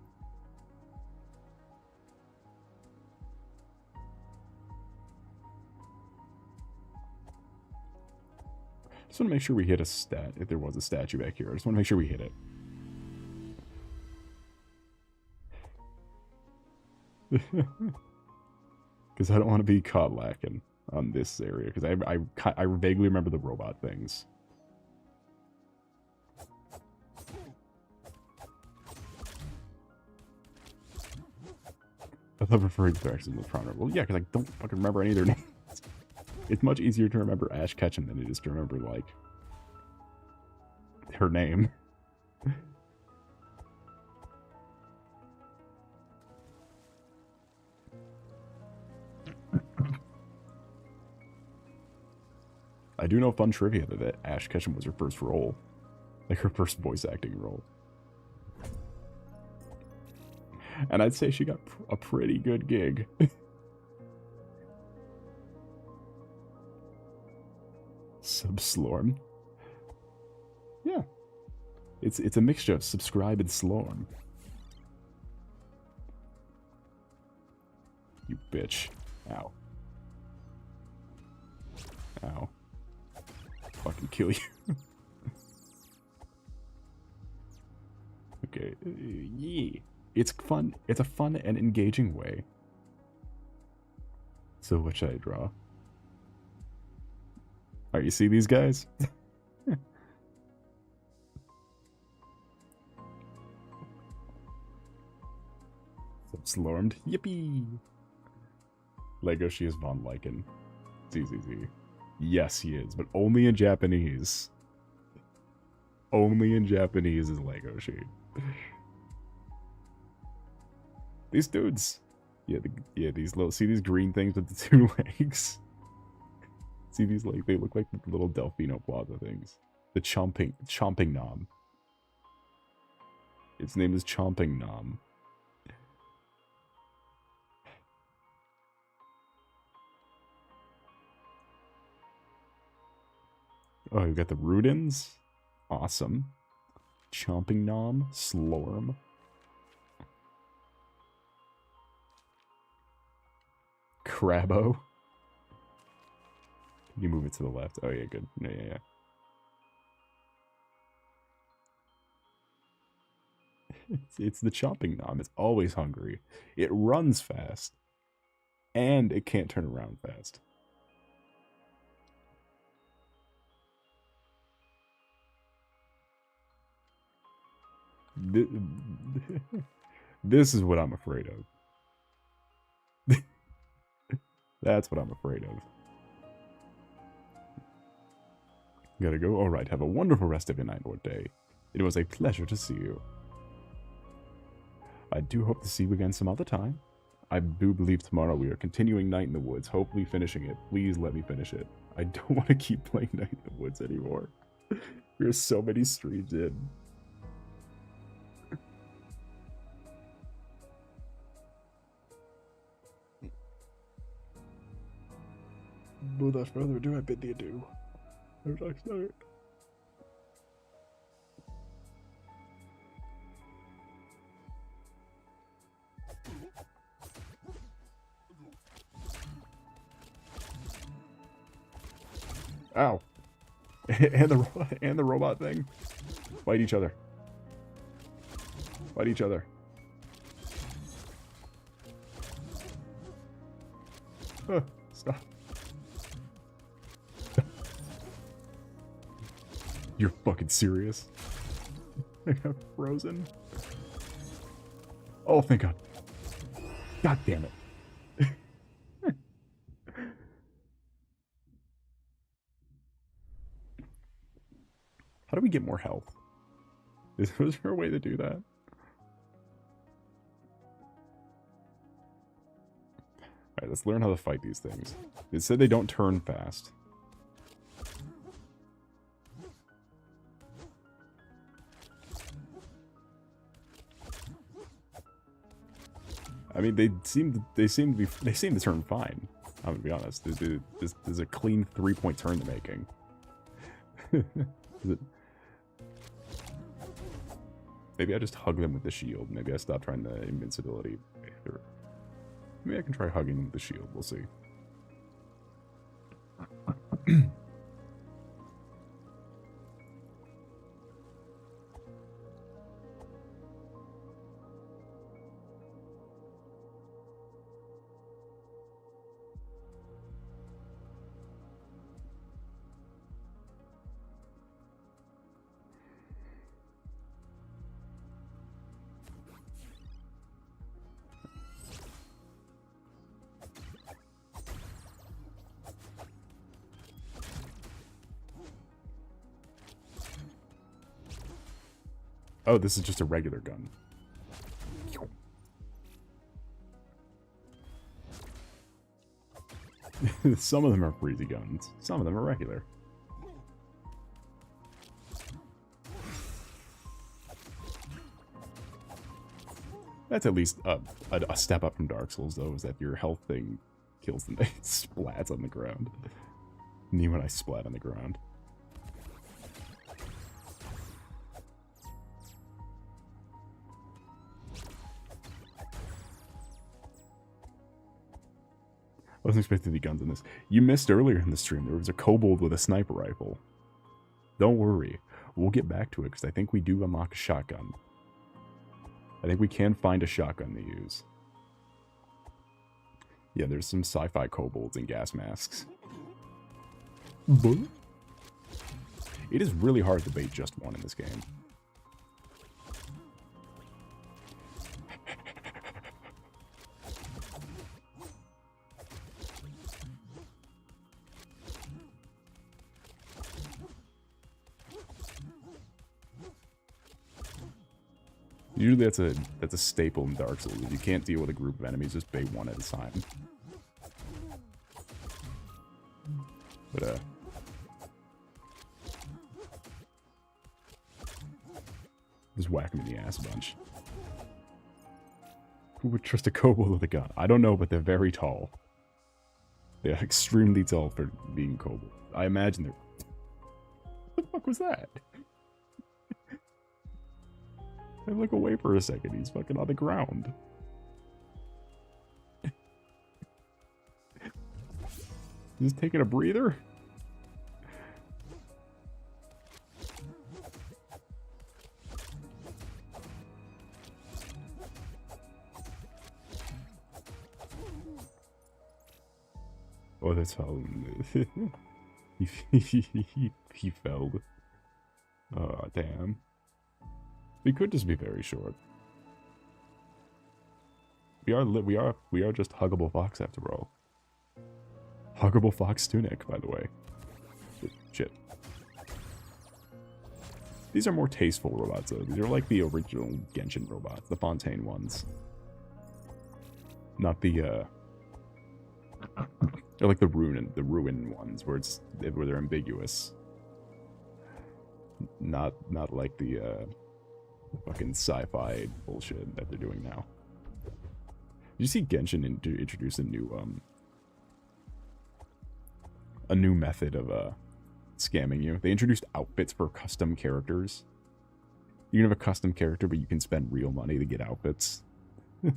Just want to make sure we hit a stat. If there was a statue back here, I just want to make sure we hit it. Because I don't want to be caught lacking on this area. Because I vaguely remember the robot things. I love referring to their actions with pronoun. Well, yeah, because I don't fucking remember any of their names. It's much easier to remember Ash Ketchum than it is to remember, like, her name. I do know fun trivia that Ash Ketchum was her first role. Like, her first voice acting role. And I'd say she got a pretty good gig. Subslorm. Yeah. It's a mixture of subscribe and slorm. You bitch. Ow. Ow. Fucking kill you. Okay. Yeah. It's fun. It's a fun and engaging way. So what should I draw? Alright, you see these guys? Slormed. Yippee! Lego, she is Von Lycan. ZZZ. Yes, he is, but only in Japanese. Only in Japanese is Lego she. These dudes. Yeah, these little, see these green things with the 2 legs? See these, like, they look like the little Delfino Plaza things. The Chomping Nom. Its name is Chomping Nom. Oh, you got the Rudins? Awesome. Chomping Nom. Slorm. Crabbo. Can you move it to the left? Oh, yeah, good. Yeah. It's the Chomping Nom. It's always hungry. It runs fast. And it can't turn around fast. This is what I'm afraid of. That's what I'm afraid of. Gotta go? Alright, have a wonderful rest of your night or day. It was a pleasure to see you. I do hope to see you again some other time. I do believe tomorrow we are continuing Night in the Woods, hopefully finishing it. Please let me finish it. I don't want to keep playing Night in the Woods anymore. There's so many streams in. Without further ado, I bid thee adieu. Next night. Ow. and the robot thing. Fight each other. Fight each other. Stop. You're fucking serious? I got frozen. Oh, thank God. God damn it. How do we get more health? Was there a way to do that? Alright, let's learn how to fight these things. It said they don't turn fast. I mean, they seem to turn fine. I'm gonna be honest. There's a clean 3-point turn they're making. Maybe I just hug them with the shield. Maybe I stop trying the invincibility. Maybe I can try hugging them with the shield. We'll see. Oh, this is just a regular gun. Some of them are breezy guns. Some of them are regular. That's at least a step up from Dark Souls, though, is that your health thing kills them. It splats on the ground. Me when I splat on the ground. I wasn't expecting to be guns in this. You missed earlier in the stream. There was a kobold with a sniper rifle. Don't worry. We'll get back to it, because I think we do unlock a shotgun. I think we can find a shotgun to use. Yeah, there's some sci-fi kobolds and gas masks. It is really hard to bait just one in this game. Usually that's a staple in Dark Souls. If you can't deal with a group of enemies, just bait one at a time. But just whack him in the ass a bunch. Who would trust a kobold with a gun? I don't know, but they're very tall. They're extremely tall for being kobold. I imagine they're... What the fuck was that? I look away for a second, he's fucking on the ground. He's taking a breather? Oh, that's how... he fell. Oh, damn. We could just be very short. We are just Huggable Fox after all. Huggable Fox Tunic, by the way. Shit. These are more tasteful robots, though. These are like the original Genshin robots, the Fontaine ones. Not the they're like the ruin ones, where they're ambiguous. Not like the fucking sci-fi bullshit that they're doing now. Did you see Genshin introduce a new a new method of scamming you. They introduced outfits for custom characters. You can have a custom character, but you can spend real money to get outfits. I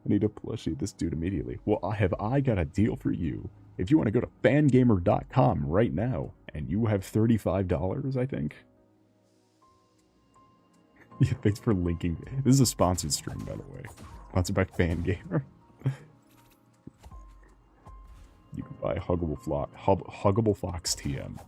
need to plushie this dude immediately. Well, I got a deal for you. If you want to go to fangamer.com right now, and you have $35, I think. Yeah, thanks for linking. This is a sponsored stream, by the way. Sponsored by Fangamer. You can buy Huggable Fox TM.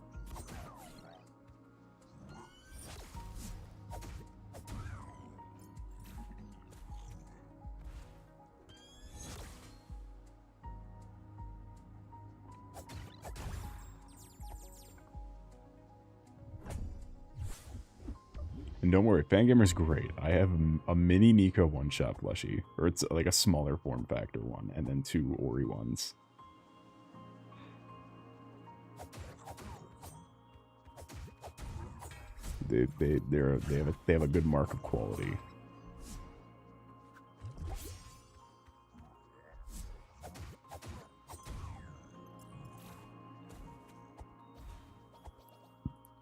And don't worry, Fangamer's great. I have a mini Nico one-shot plushie. Or it's like a smaller form factor one, and then 2 Ori ones. They have a good mark of quality.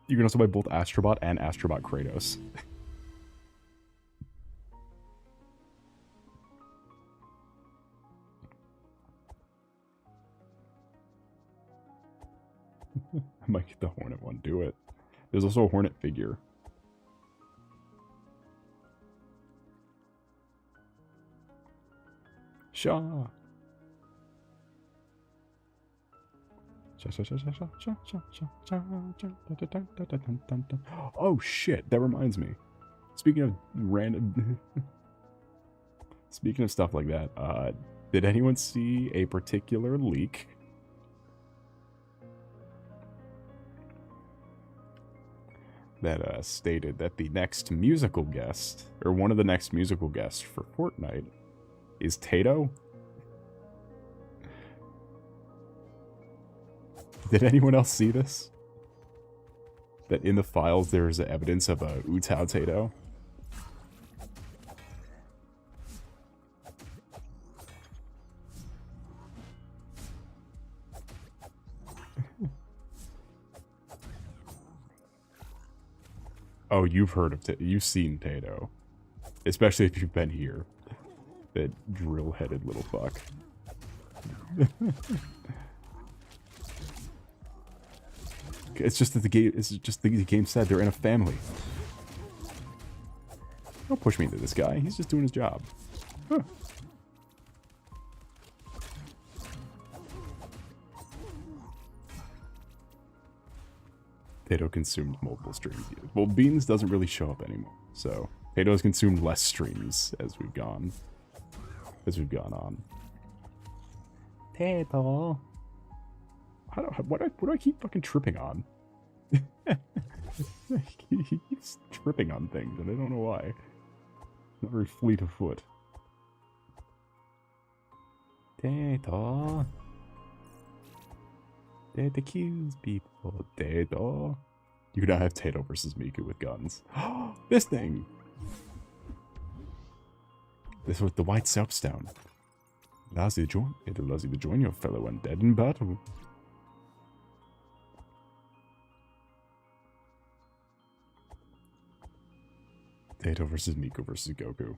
You can also buy both Astrobot and Astrobot Kratos. I might get the Hornet one. Do it. There's also a Hornet figure. Shaw. Oh shit, that reminds me. Speaking of random... Speaking of stuff like that, did anyone see a particular leak that stated that the next musical guest, or one of the next musical guests for Fortnite, is Tato? Did anyone else see this? That in the files there is evidence of a Utao Tato? Oh, you've heard of you've seen Tato. Especially if you've been here. That drill-headed little fuck. It's just that the game. It's just the game said they're in a family. Don't push me into this guy. He's just doing his job. Huh. Tato consumed multiple streams. Well, Beans doesn't really show up anymore, so Tato has consumed less streams as we've gone on. Tato. What do I keep fucking tripping on? He keeps tripping on things, and I don't know why. Not very fleet of foot. Tato. Tato kills people. Tato. You could not have Tato versus Miku with guns. This thing! This was the White Soapstone. It allows you to join your fellow undead in battle. Tato versus Miku versus Goku.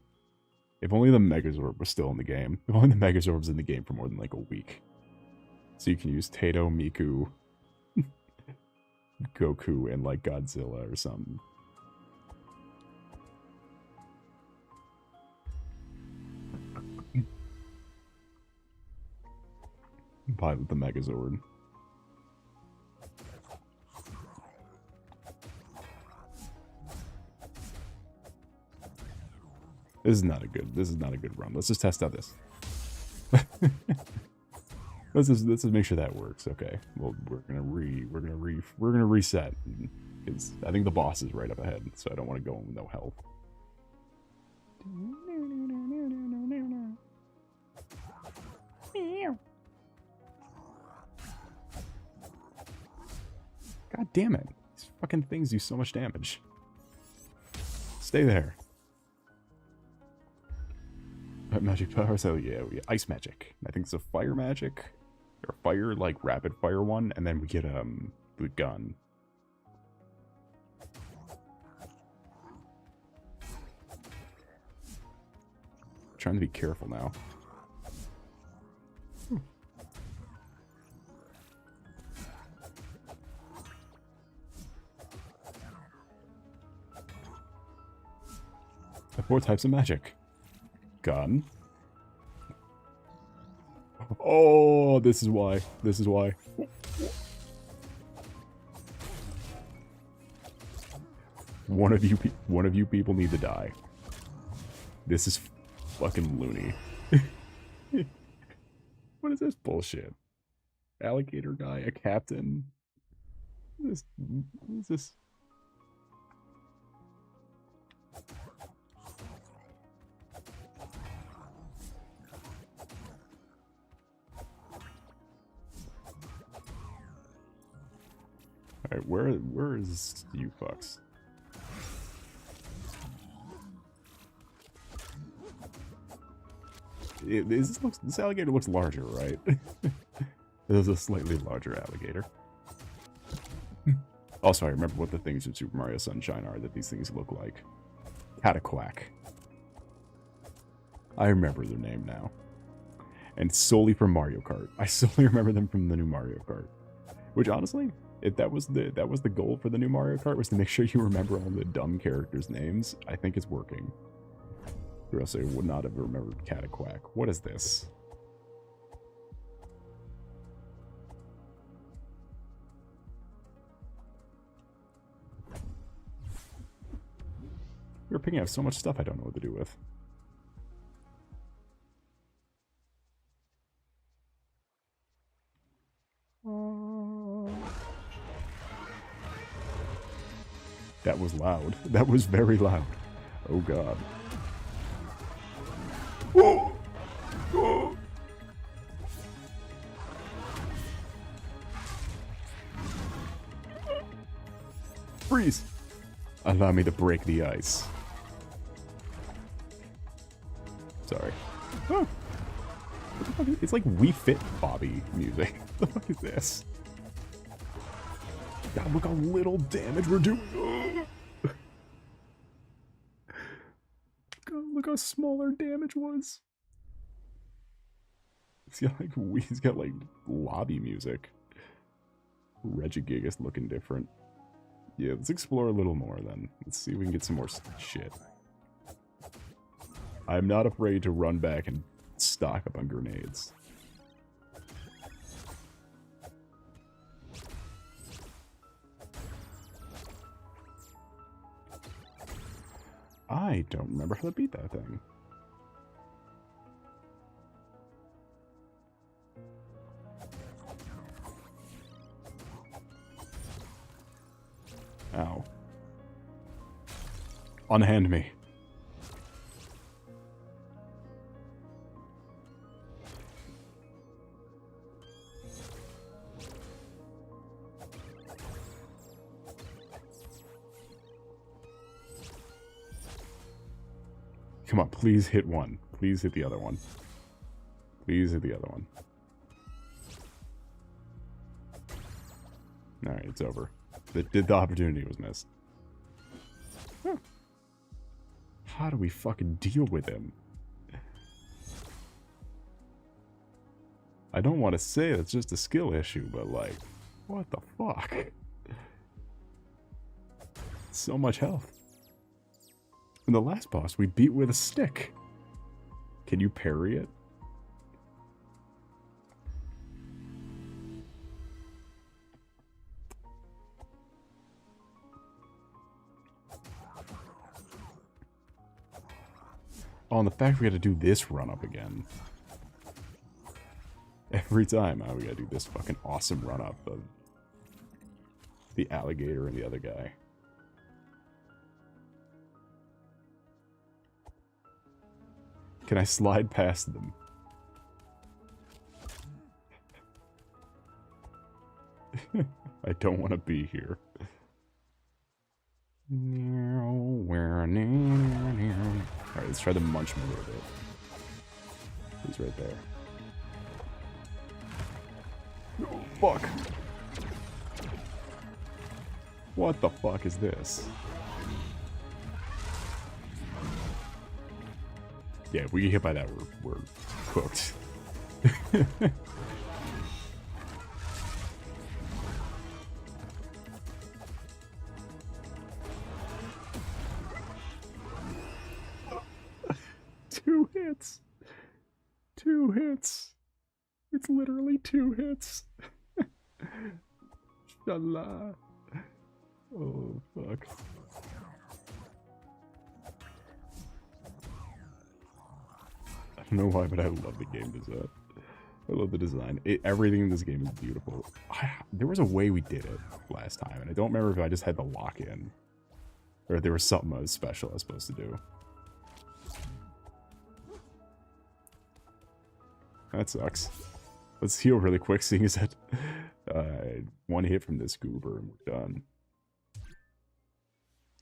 If only the Megazord was still in the game. If only the Megazord was in the game for more than like a week. So you can use Tato, Miku, Goku, and like Godzilla or something. Pilot the Megazord. This is not a good run. Let's just test out this. let's just make sure that works. Okay. Well, we're gonna reset. Because I think the boss is right up ahead, so I don't want to go in with no health. God damn it. These fucking things do so much damage. Stay there. Magic powers? Oh yeah, ice magic. I think it's a fire magic. Or fire, like, rapid fire one, and then we get, the gun. Trying to be careful now. The 4 types of magic. Gun. Oh, this is why. This is why. One of you people need to die. This is fucking loony. What is this bullshit? Alligator guy, a captain. What is this? Alright, where is you fucks? This alligator looks larger, right? This is a slightly larger alligator. Also, I remember what the things in Super Mario Sunshine are that these things look like. Cataquack. I remember their name now. And solely from Mario Kart. I solely remember them from the new Mario Kart. Which honestly, if that was the goal for the new Mario Kart, was to make sure you remember all the dumb characters' names, I think it's working. Or else I would not have remembered Cataquack. What is this? We're picking up so much stuff I don't know what to do with. That was loud. That was very loud. Oh god. Whoa! Whoa! Freeze! Allow me to break the ice. Sorry. Oh. What the fuck is, it's like We Fit Bobby music. What the fuck is this? God, look how little damage we're doing. God, look how small our damage was. He's got like lobby music. Regigigas looking different. Yeah, let's explore a little more then. Let's see if we can get some more shit. I'm not afraid to run back and stock up on grenades. I don't remember how to beat that thing. Ow. Unhand me. Come on, please hit one. Please hit the other one. Please hit the other one. Alright, it's over. The opportunity was missed. Huh. How do we fucking deal with him? I don't want to say it's just a skill issue, but like, what the fuck? So much health. And the last boss we beat with a stick. Can you parry it? Oh, and the fact we gotta do this run up again. Every time, we gotta do this fucking awesome run up of the alligator and the other guy. Can I slide past them? I don't want to be here. Alright, let's try to munch him a little bit. He's right there. fuck? What the fuck is this? Yeah, if we get hit by that, we're cooked. Two hits. 2 hits. It's literally 2 hits. Shala. Oh, fuck. I don't know why, but I love the game design. I love the design. Everything in this game is beautiful. There was a way we did it last time, and I don't remember if I just had to lock in. Or if there was something special I was supposed to do. That sucks. Let's heal really quick, seeing as that one hit from this goober and we're done.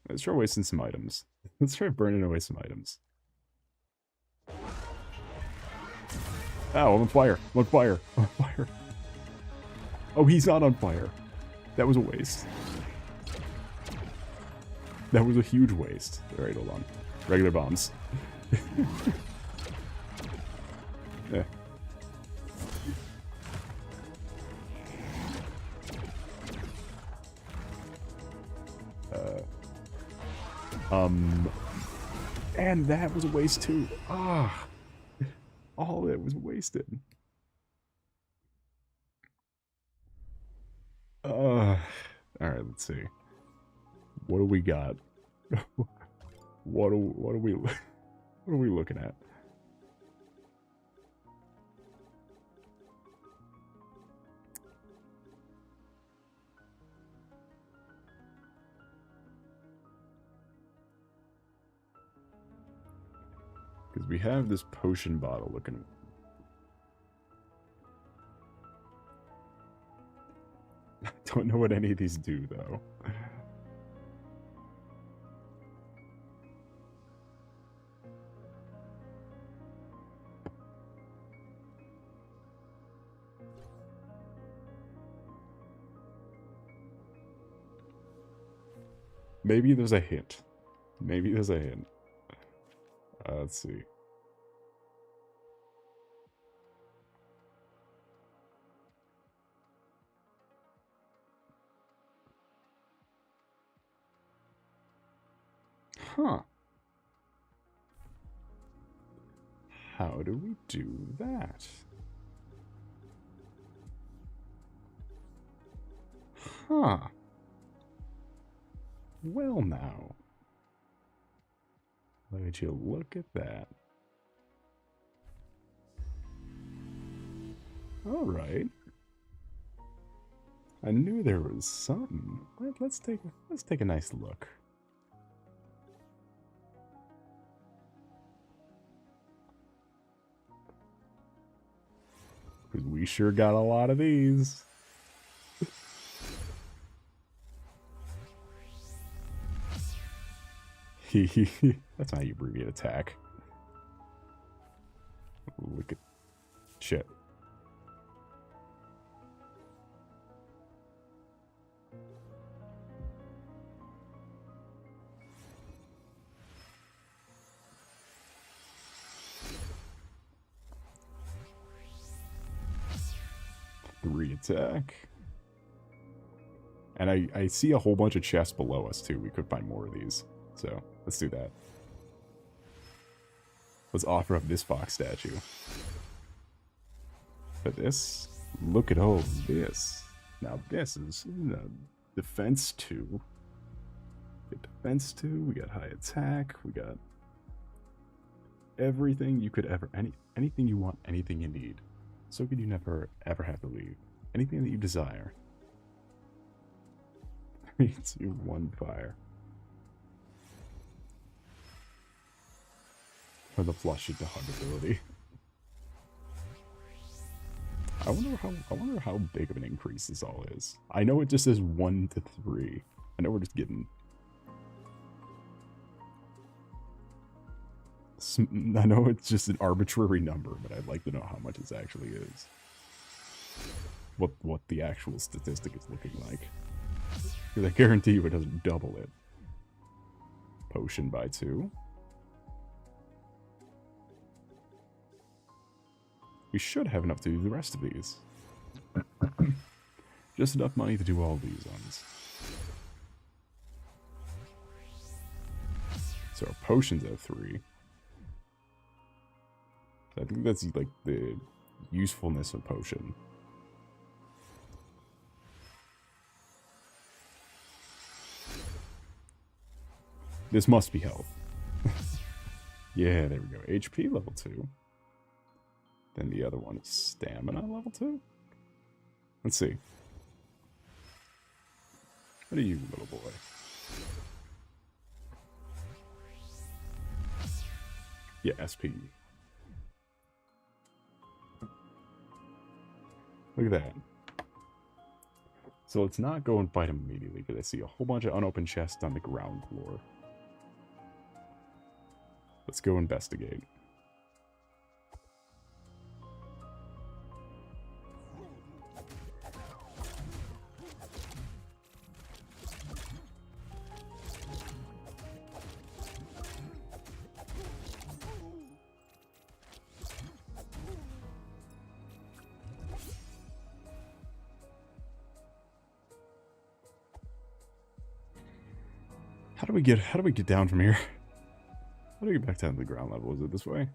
Let's try wasting some items. Let's try burning away some items. Ow, I'm on fire. I'm on fire. I'm on fire. Oh, he's not on fire. That was a waste. That was a huge waste. Alright, hold on. Regular bombs. Yeah. And that was a waste too. Ah. All of it was wasted. Alright, let's see. What do we got? what are we looking at? Because we have this potion bottle looking. I don't know what any of these do, though. Maybe there's a hint. Maybe there's a hint. Let's see. Huh. How do we do that? Huh. Well now. Look you look at that. Alright. I knew there was something. Let's take a nice look. Because we sure got a lot of these. That's how you abbreviate attack. Look at shit. Three attack. And I see a whole bunch of chests below us too. We could find more of these. So let's do that. Let's offer up this fox statue. But this, look at all this. Now this is defense 2. We got defense 2, we got high attack, we got everything you could ever, anything you want, anything you need. So good you never ever have to leave. Anything that you desire. 3, 2, 1, fire. Or the flush into hug ability. I wonder how big of an increase this all is. I know it just says 1 to 3. I know we're just getting. I know it's just an arbitrary number, but I'd like to know how much this actually is. what the actual statistic is looking like. Because I guarantee you it doesn't double it. Potion by 2. We should have enough to do the rest of these. Just enough money to do all these ones. So our potions have 3. So I think that's like the usefulness of potion. This must be health. Yeah, there we go. HP level 2. Then the other one is stamina level 2. Let's see. What are you, little boy? Yeah, SP. Look at that. So let's not go and fight him immediately, because I see a whole bunch of unopened chests on the ground floor. Let's go investigate. How do we get down from here? How do we get back down to the ground level? Is it this way?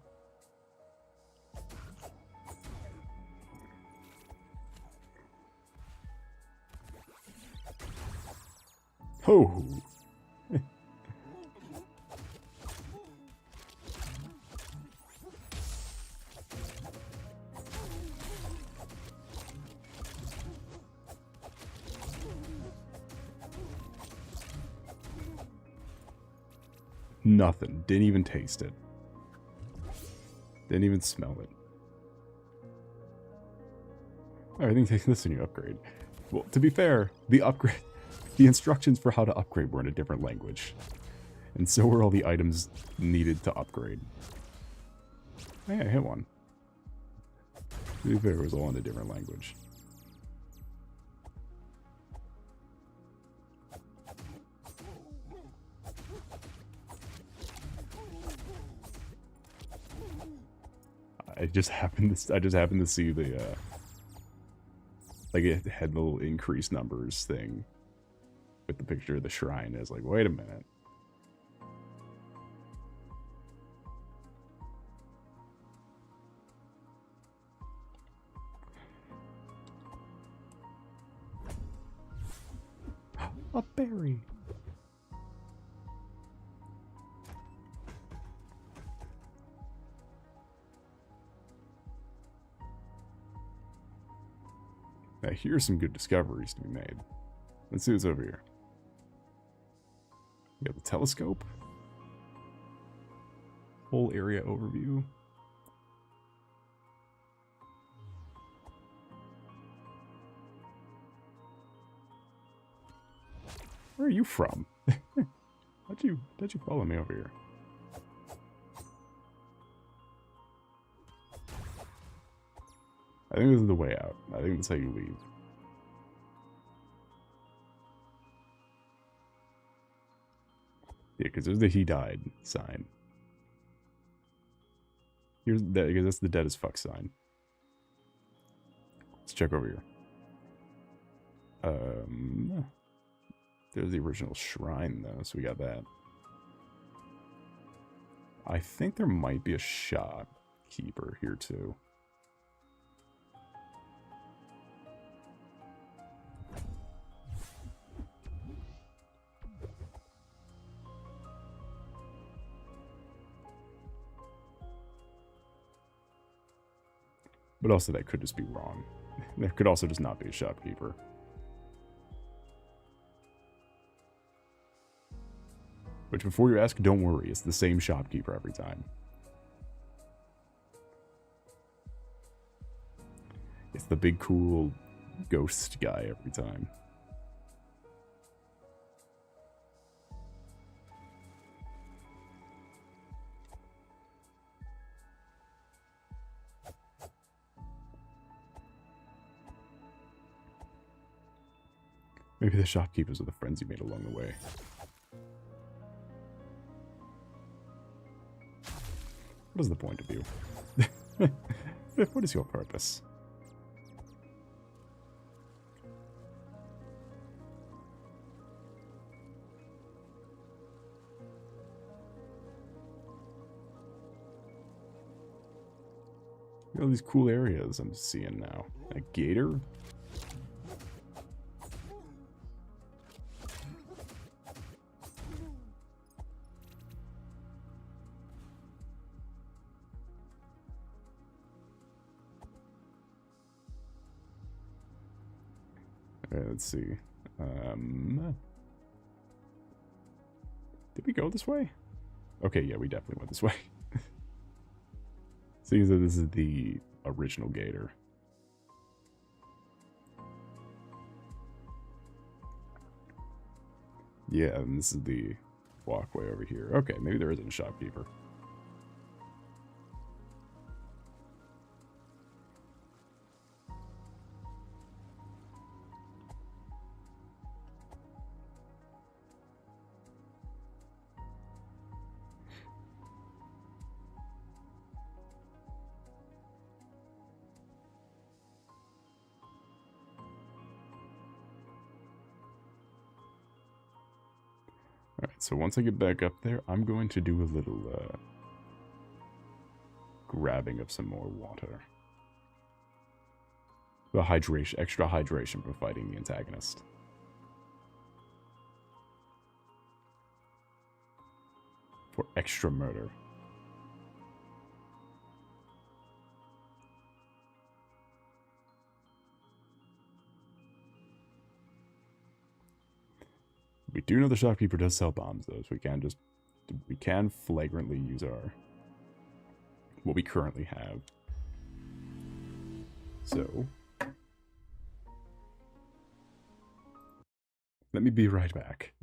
Oh! Nothing. Didn't even taste it. Didn't even smell it. I think take this when you upgrade. Well, to be fair, the instructions for how to upgrade were in a different language. And so were all the items needed to upgrade. Hey, I hit one. To be fair, it was all in a different language. I just happened to see the like it had the little increased numbers thing with the picture of the shrine. I was like, wait a minute. A berry. Now here's some good discoveries to be made. Let's see what's over here. We got the telescope. Whole area overview. Where are you from? How'd you follow me over here? I think this is the way out. I think that's how you leave. Yeah, because there's the he died sign. Here's that, because that's the dead as fuck sign. Let's check over here. There's the original shrine though, so we got that. I think there might be a shopkeeper here too. But also that could just be wrong. There could also just not be a shopkeeper. Which, before you ask, don't worry. It's the same shopkeeper every time. It's the big, cool ghost guy every time. Maybe the shopkeepers are the friends you made along the way. What is the point of you? What is your purpose? Look at all these cool areas I'm seeing now. A gator? Okay, let's see. Did we go this way? Okay, yeah, we definitely went this way. Seeing that this is the original gator. Yeah, and this is the walkway over here. Okay, maybe there isn't a shopkeeper. Alright, so once I get back up there, I'm going to do a little, grabbing of some more water. The hydration, extra hydration for fighting the antagonist. For extra murder. We do know the shopkeeper does sell bombs, though, so we can flagrantly use what we currently have. So, let me be right back.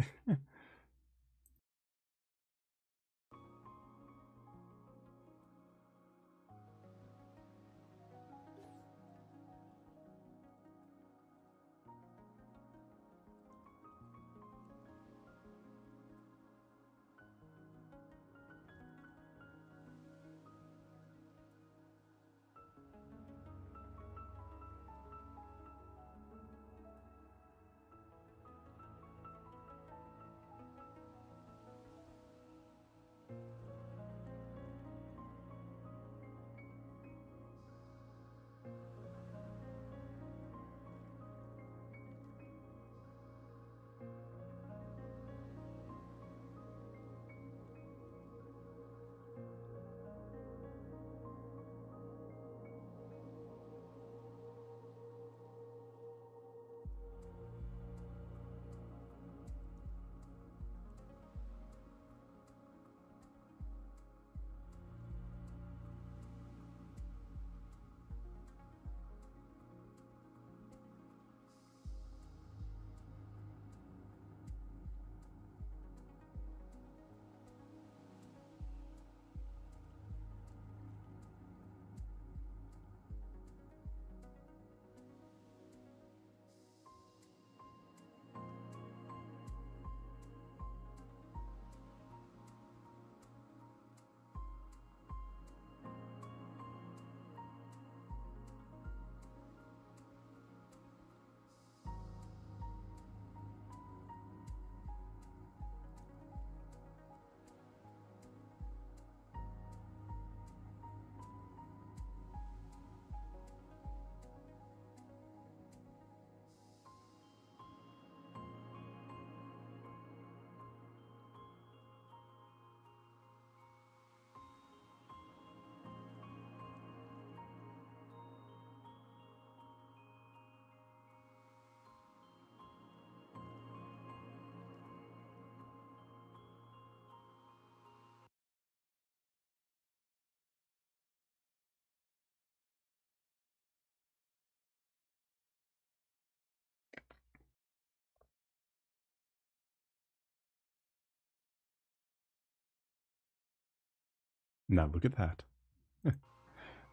Now look at that.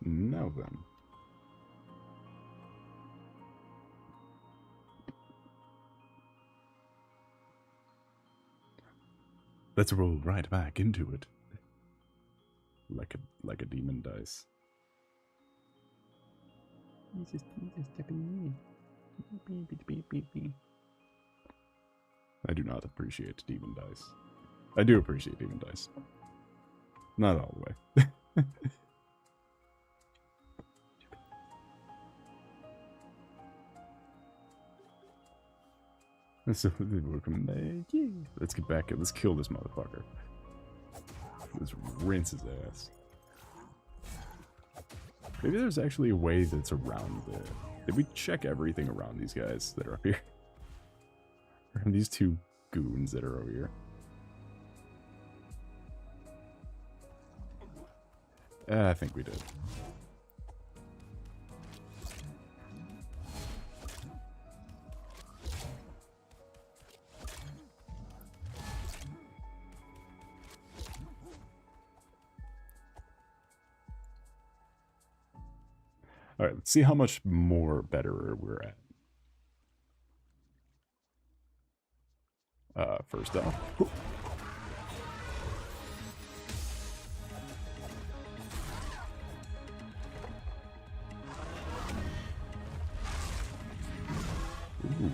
Now then. Let's roll right back into it. Like a demon dice. He's just stepping in. I do not appreciate demon dice. I do appreciate demon dice. Not all the way. So, let's get back. Let's kill this motherfucker. Let's rinse his ass. Maybe there's actually a way that's around the... Did we check everything around these guys that are up here? Or these two goons that are over here? I think we did. Alright, let's see how much more better we're at. First off. Ooh,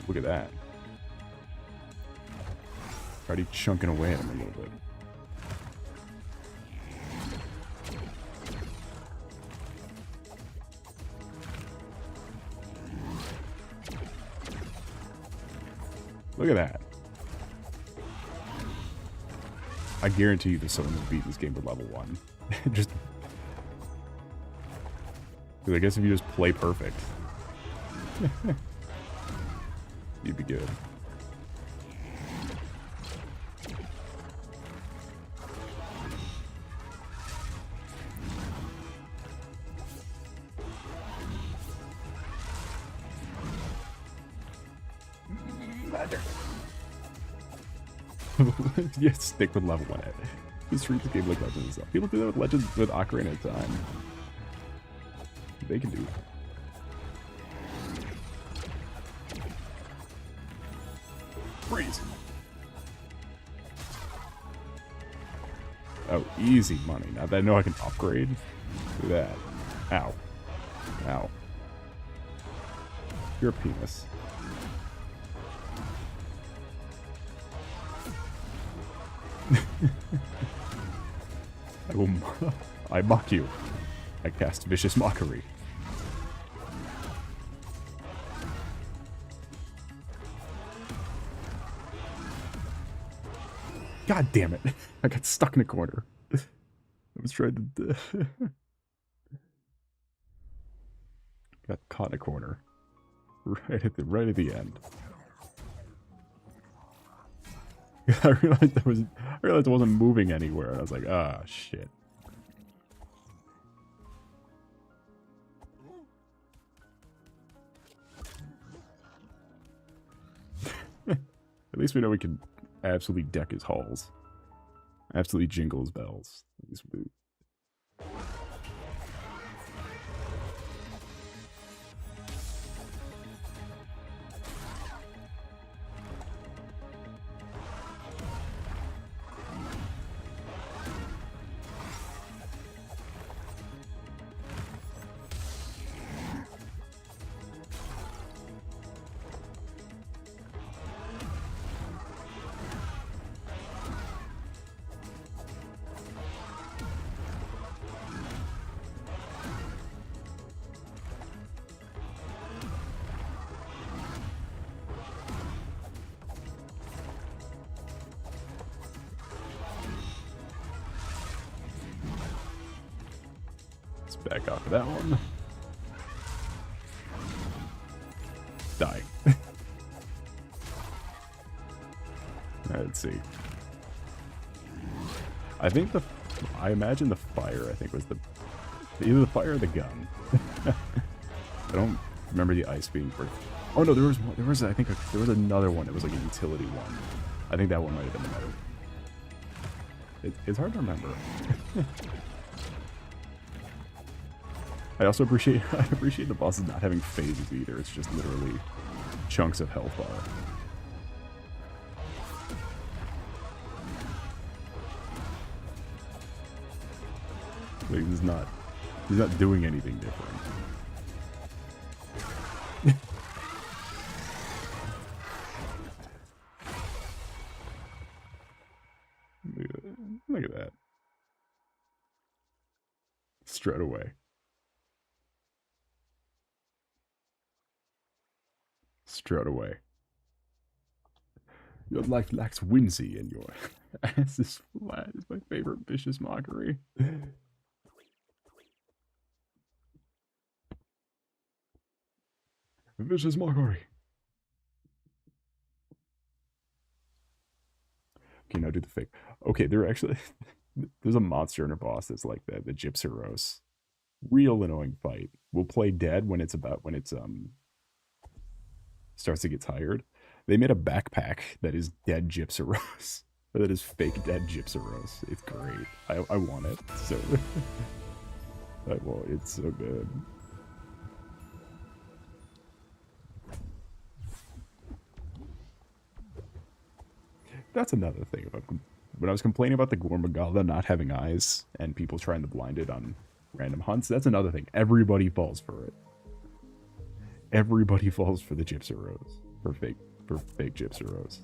look at that. Already chunking away at him a little bit. Look at that. I guarantee you that someone will beat this game with level 1. Just... Because I guess if you just play perfect, you'd be good. Yeah, stick with level 1. Just treat the game like Legends and stuff. People do that with Legends with Ocarina of Time. They can do it. Freeze. Oh, easy money. Now that I know I can upgrade. Do that. Ow. Ow. You're a penis. I mock you. I cast vicious mockery. God damn it. I got stuck in a corner. I was trying to... got caught in a corner. Right at the end. I realized I wasn't moving anywhere. And I was like, ah, shit. At least we know we can absolutely deck his halls. Absolutely jingle his bells. At least we... Back off of that one. Die. Let's see. I imagine the fire, I think, was either the fire or the gun. I don't remember the ice being pretty... Oh no, there was I think there was another one that was like a utility one. I think that one might have been the metal. It's hard to remember. I also appreciate the bosses not having phases either. It's just literally chunks of health bar. Like, he's not doing anything different. Look at that. Straight away. Straight away. Your life lacks whimsy and your ass is flat is my favorite vicious mockery. Vicious mockery. Okay, now do the fake. Okay, there's a monster in a boss that's like that, the Gypsyros. Real annoying fight. We'll play dead when it's starts to get tired. They made a backpack that is dead Gypsyros. Or that is fake dead Gypsyros. It's great. I want it. So it's so good. That's another thing about when I was complaining about the Gormagala not having eyes and people trying to blind it on random hunts. That's another thing. Everybody falls for it. Everybody falls for the Gypsyros. For fake Gypsyros.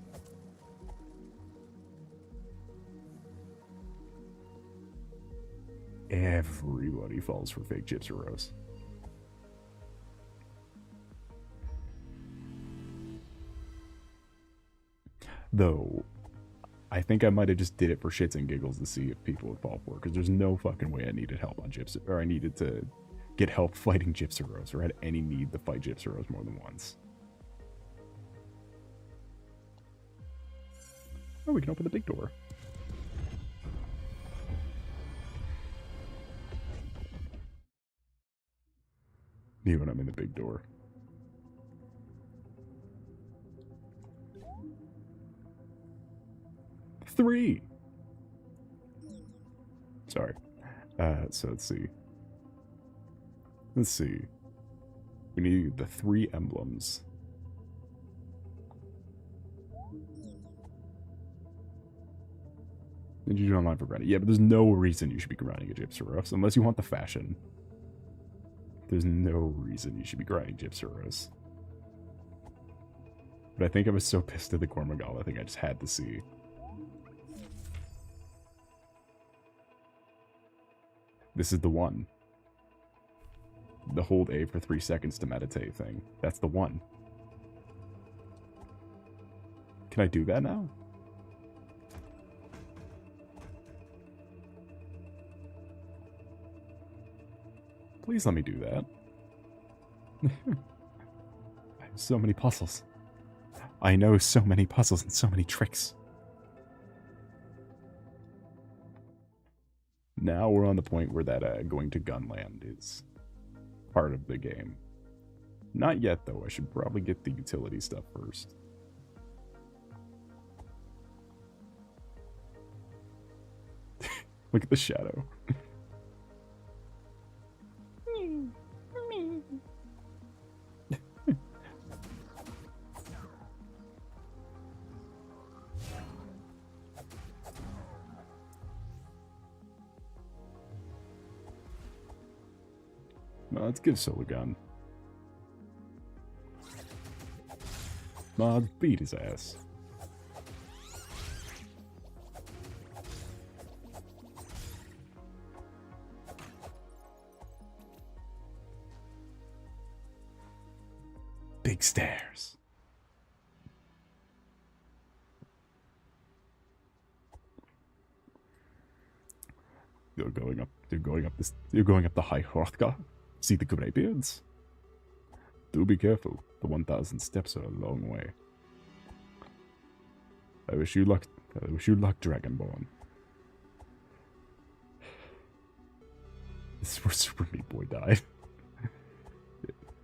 Everybody falls for fake Gypsyros. Though, I think I might have just did it for shits and giggles to see if people would fall for it, because there's no fucking way I needed help on or I needed to get help fighting Gypsyros, or had any need to fight Gypsyros more than once. Oh, we can open the big door. Me when I'm in the big door. Three. Sorry. So let's see. Let's see. We need the 3 emblems. Did you do online for grinding? Yeah, but there's no reason you should be grinding a Gypsyros unless you want the fashion. There's no reason you should be grinding Gypsyros. But I think I was so pissed at the Gormagala, I think I just had to see. This is the one. The hold A for 3 seconds to meditate thing. That's the one. Can I do that now? Please let me do that. I have so many puzzles. I know so many puzzles and so many tricks. Now we're on the point where that going to Gunland is part of the game. Not yet, though. I should probably get the utility stuff first. Look at the shadow. Well, let's give Soul a gun. Let's beat his ass. Big stairs. You're going up the high Hrothgar. See the Greybeards? Do be careful. The 1,000 steps are a long way. I wish you luck, Dragonborn. This is where Super Meat Boy died.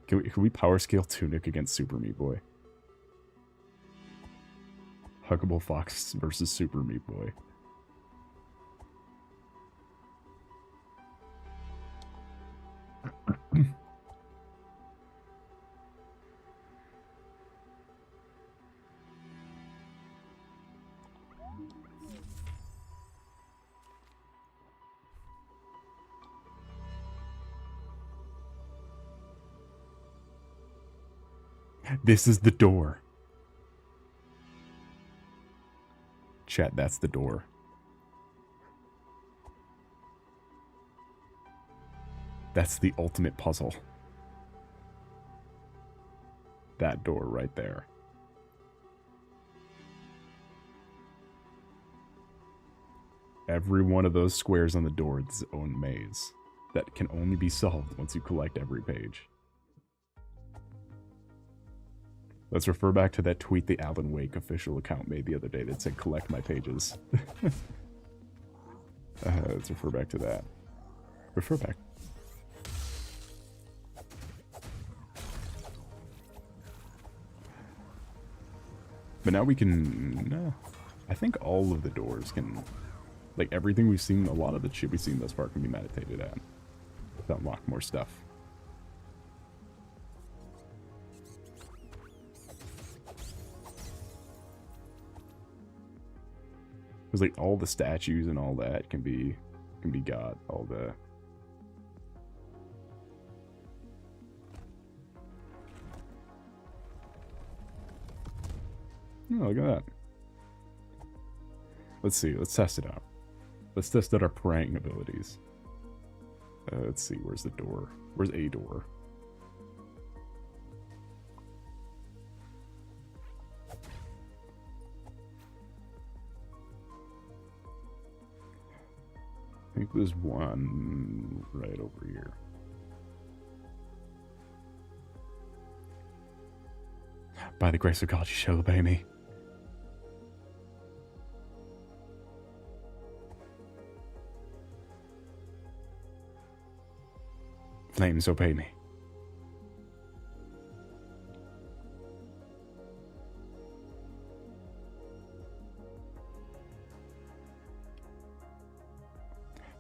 Can we power scale Tunic against Super Meat Boy? Huggable Fox versus Super Meat Boy. This is the door. Chat, that's the door. That's the ultimate puzzle. That door right there. Every one of those squares on the door is its own maze that can only be solved once you collect every page. Let's refer back to that tweet the Alan Wake official account made the other day that said, collect my pages. Let's refer back to that. Refer back. But now we can... I think all of the doors can... Like, everything we've seen, a lot of the shit we've seen thus far can be meditated at. To unlock more stuff. Because, like, all the statues and all that can be got. All the... Oh, look at that. Let's see. Let's test it out. Let's test out our praying abilities. Let's see. Where's the door? Where's a door? I think there's one right over here. By the grace of God, you shall obey me. Flames, obey me.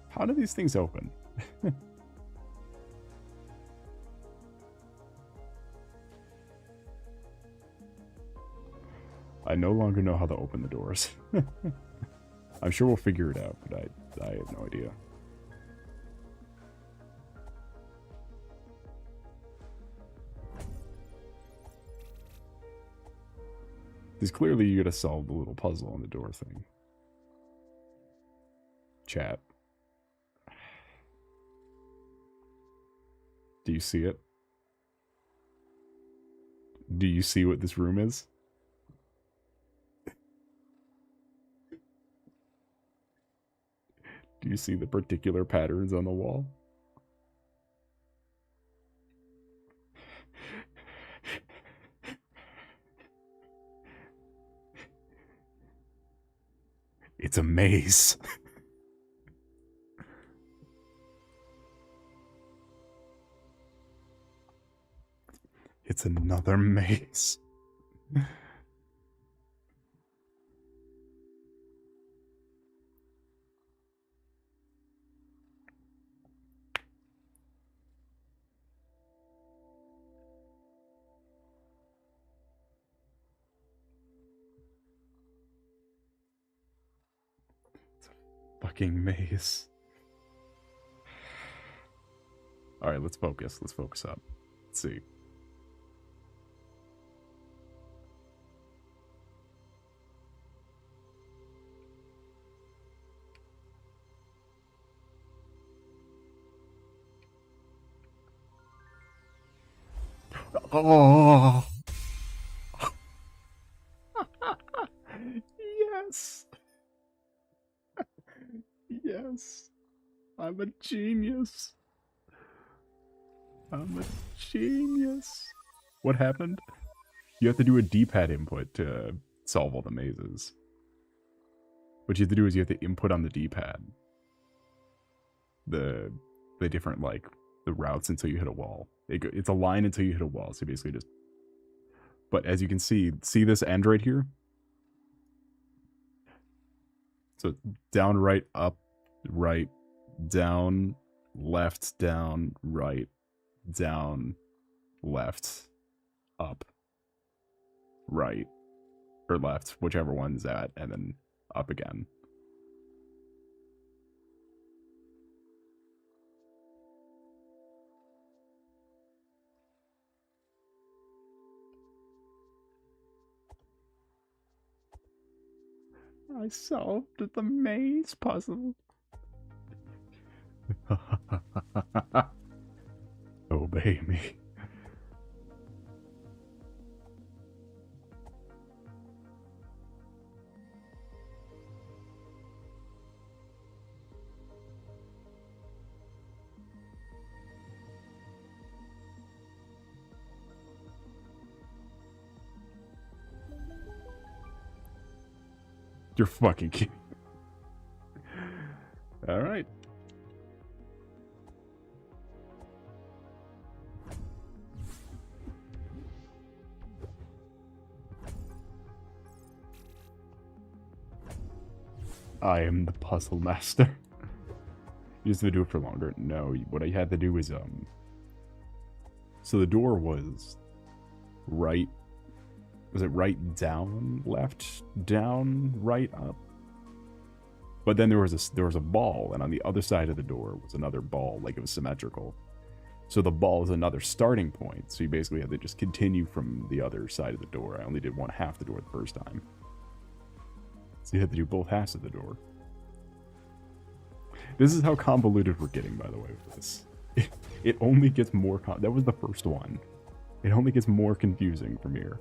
How do these things open? I no longer know how to open the doors. I'm sure we'll figure it out, but I have no idea. Because clearly you gotta solve the little puzzle on the door thing. Chat. Do you see it? Do you see what this room is? Do you see the particular patterns on the wall? It's a maze. It's another maze. Fucking maze. Alright, let's focus. Let's focus up. Let's see. Oh! Yes! Yes! I'm a genius! I'm a genius! What happened? You have to do a D-pad input to solve all the mazes. What you have to do is you have to input on the D-pad the different, like, the routes until you hit a wall. It's a line until you hit a wall, so basically just... But as you can see this android here? So down, right, up, right, down, left, down, right, down, left, up, right, or left, whichever one's at, and then up again. I solved the maze puzzle. Obey me. You're fucking kidding. All right. I am the puzzle master. You just have to do it for longer. No, what I had to do is so the door was right. Was it right down, left, down, right, up? But then there was a ball, and on the other side of the door was another ball, like it was symmetrical. So the ball is another starting point. So you basically have to just continue from the other side of the door. I only did one half the door the first time. So you have to do both halves of the door. This is how convoluted we're getting, by the way, with this. It only gets more that was the first one. It only gets more confusing from here.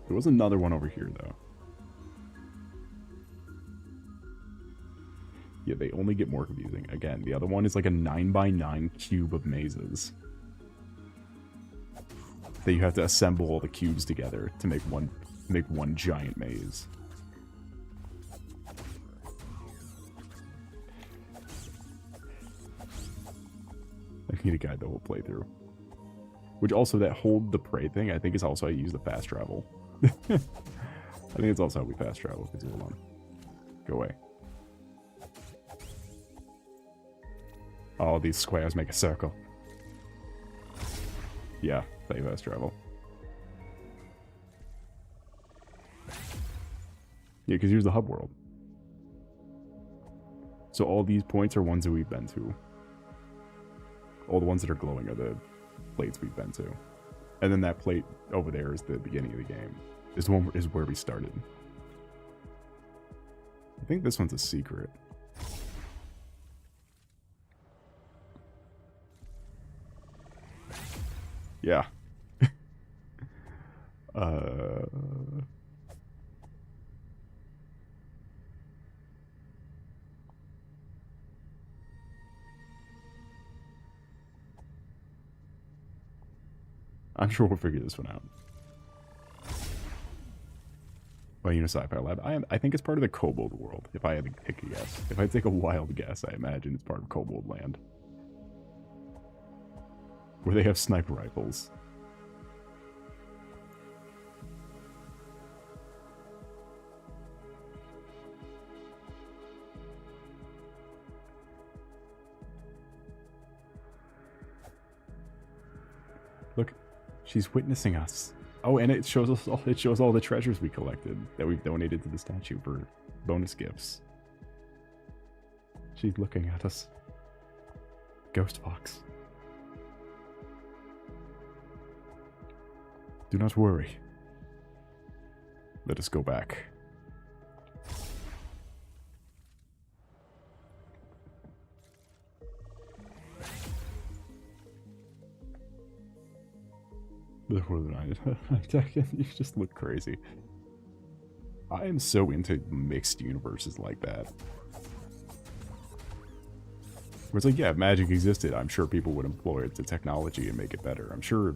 There was another one over here, though. Yeah, they only get more confusing. Again, the other one is like a 9x9 cube of mazes. That you have to assemble all the cubes together to make one giant maze. I need to guide the whole playthrough. Which also, that hold the prey thing, I think is also how you use the fast travel. I think it's also how we fast travel. Hold on. Go away. Oh, these squares make a circle. Yeah, that's how you fast travel. Yeah, because here's the hub world. So all these points are ones that we've been to. All the ones that are glowing are the plates we've been to. And then that plate over there is the beginning of the game. This one is where we started. I think this one's a secret. Yeah. I'm sure we'll figure this one out. Well, Sci-Fi Lab. I think it's part of the Kobold world, if I had to take a guess. If I take a wild guess, I imagine it's part of Kobold Land. Where they have sniper rifles. Look, she's witnessing us. Oh, and it shows us all, it shows all the treasures we collected that we've donated to the statue for bonus gifts. She's looking at us. Ghost box. Do not worry. Let us go back. You just look crazy. I am so into mixed universes like that. Where it's like, yeah, if magic existed, I'm sure people would employ it to technology and make it better. I'm sure.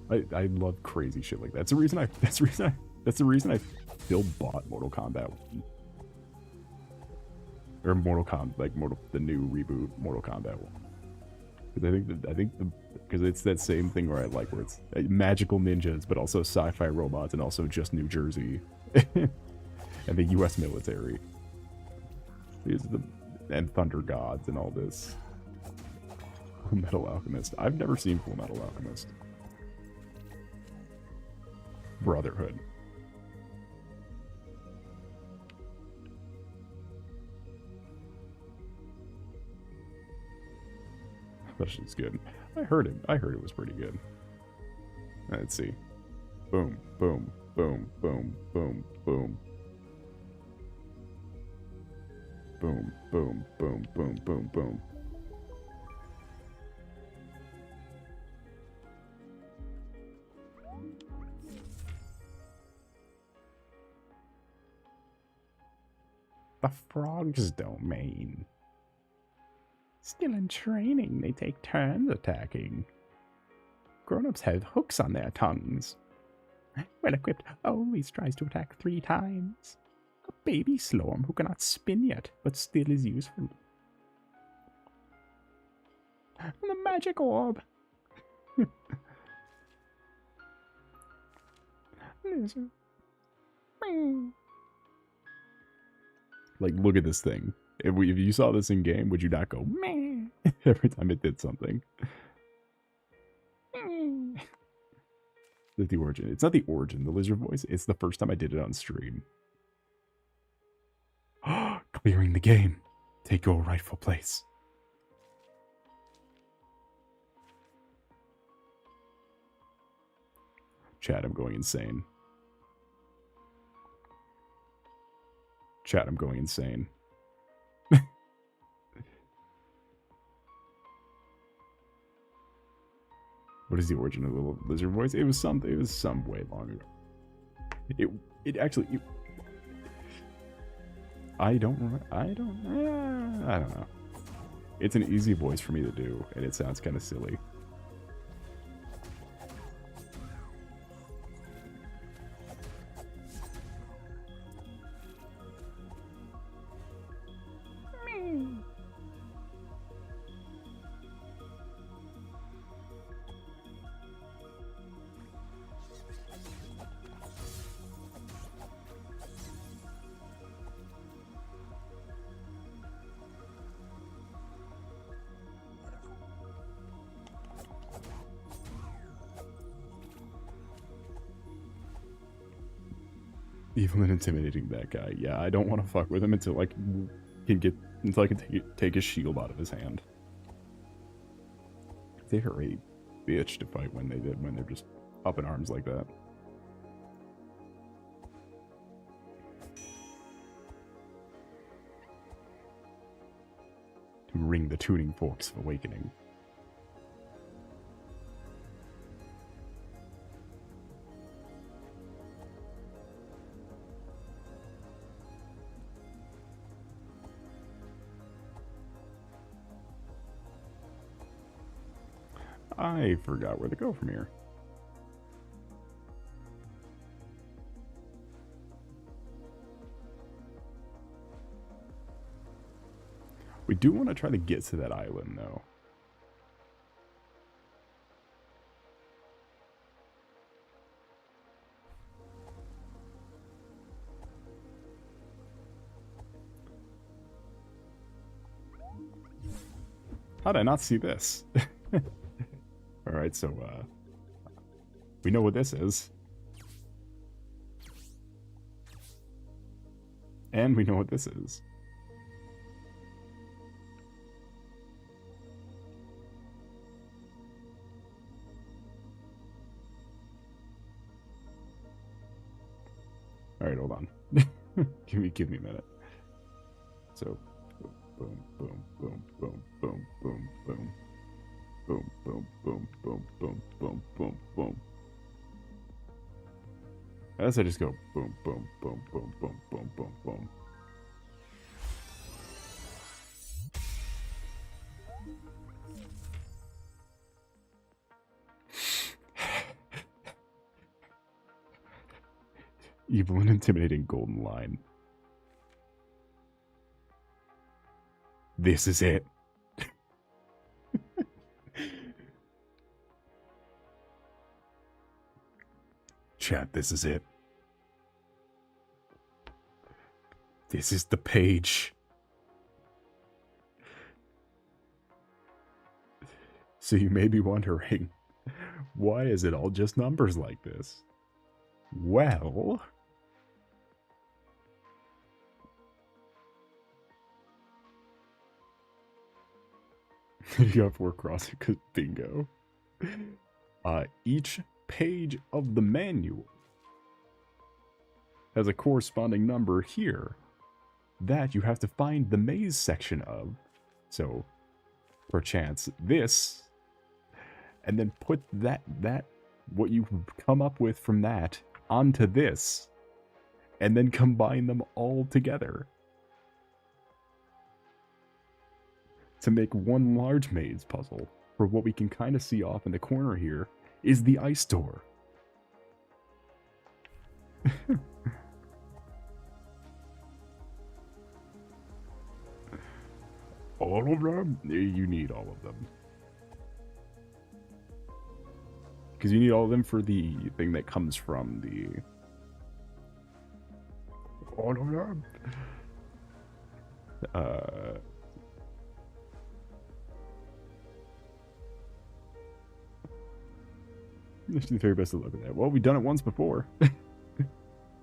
I love crazy shit like that. That's the reason I still bought Mortal Kombat 1. Or the new reboot Mortal Kombat 1. Because because it's that same thing where where it's magical ninjas, but also sci-fi robots, and also just New Jersey and the U.S. military. And Thunder Gods and all this. Full Metal Alchemist. I've never seen Full Metal Alchemist. Brotherhood. That shit's good. I heard it. I heard it was pretty good. Let's see. Boom, boom, boom, boom, boom, boom. Boom, boom, boom, boom, boom, boom. The frog's domain. Still in training, they take turns attacking. Grown-ups have hooks on their tongues. Well equipped, always tries to attack 3 times. A baby Slorm who cannot spin yet, but still is useful. The magic orb. Like, look at this thing. If you saw this in game, would you not go meh every time it did something? That's the origin. It's not the origin, the lizard voice. It's the first time I did it on stream. Clearing the game. Take your rightful place. Chat, I'm going insane. Chat, I'm going insane. What is the origin of the little lizard voice? It was some way long ago. It actually I don't know. It's an easy voice for me to do, and it sounds kind of silly. Evil and intimidating, that guy. Yeah, I don't want to fuck with him until I can take his shield out of his hand. They are a bitch to fight when they're just up in arms like that. To ring the tuning forks of awakening. I forgot where to go from here. We do want to try to get to that island, though. How did I not see this? Alright, so, we know what this is. And we know what this is. Alright, hold on. give me a minute. So, boom, boom, boom, boom, boom, boom, boom. Boom, boom, boom, boom, boom, boom, boom, boom. As I just go boom, boom, boom, boom, boom, boom, boom, boom. Evil and intimidating golden line. This is it. Chat, this is it. This is the page. So you may be wondering, why is it all just numbers like this? Well, You have 4 crossing, because bingo. Each page of the manual has a corresponding number here that you have to find the maze section of. So, perchance, this, and then put that what you come up with from that onto this, and then combine them all together to make one large maze puzzle. For what we can kind of see off in the corner here is the ice door. All of them? You need all of them. Because you need all of them for the thing that comes from the... All of them? Let's do the very best to look at that. Well, we've done it once before.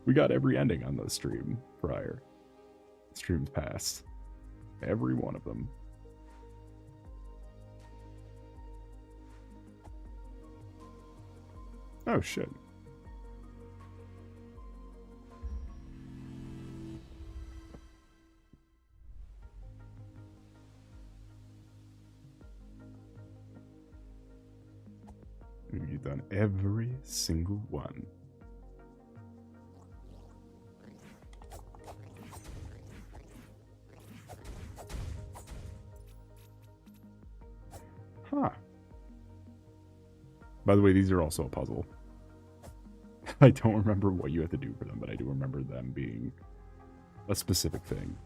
We got every ending on the stream prior. Streams past. Every one of them. Oh, shit. You've done every single one. Huh. By the way, these are also a puzzle. I don't remember what you have to do for them, but I do remember them being a specific thing.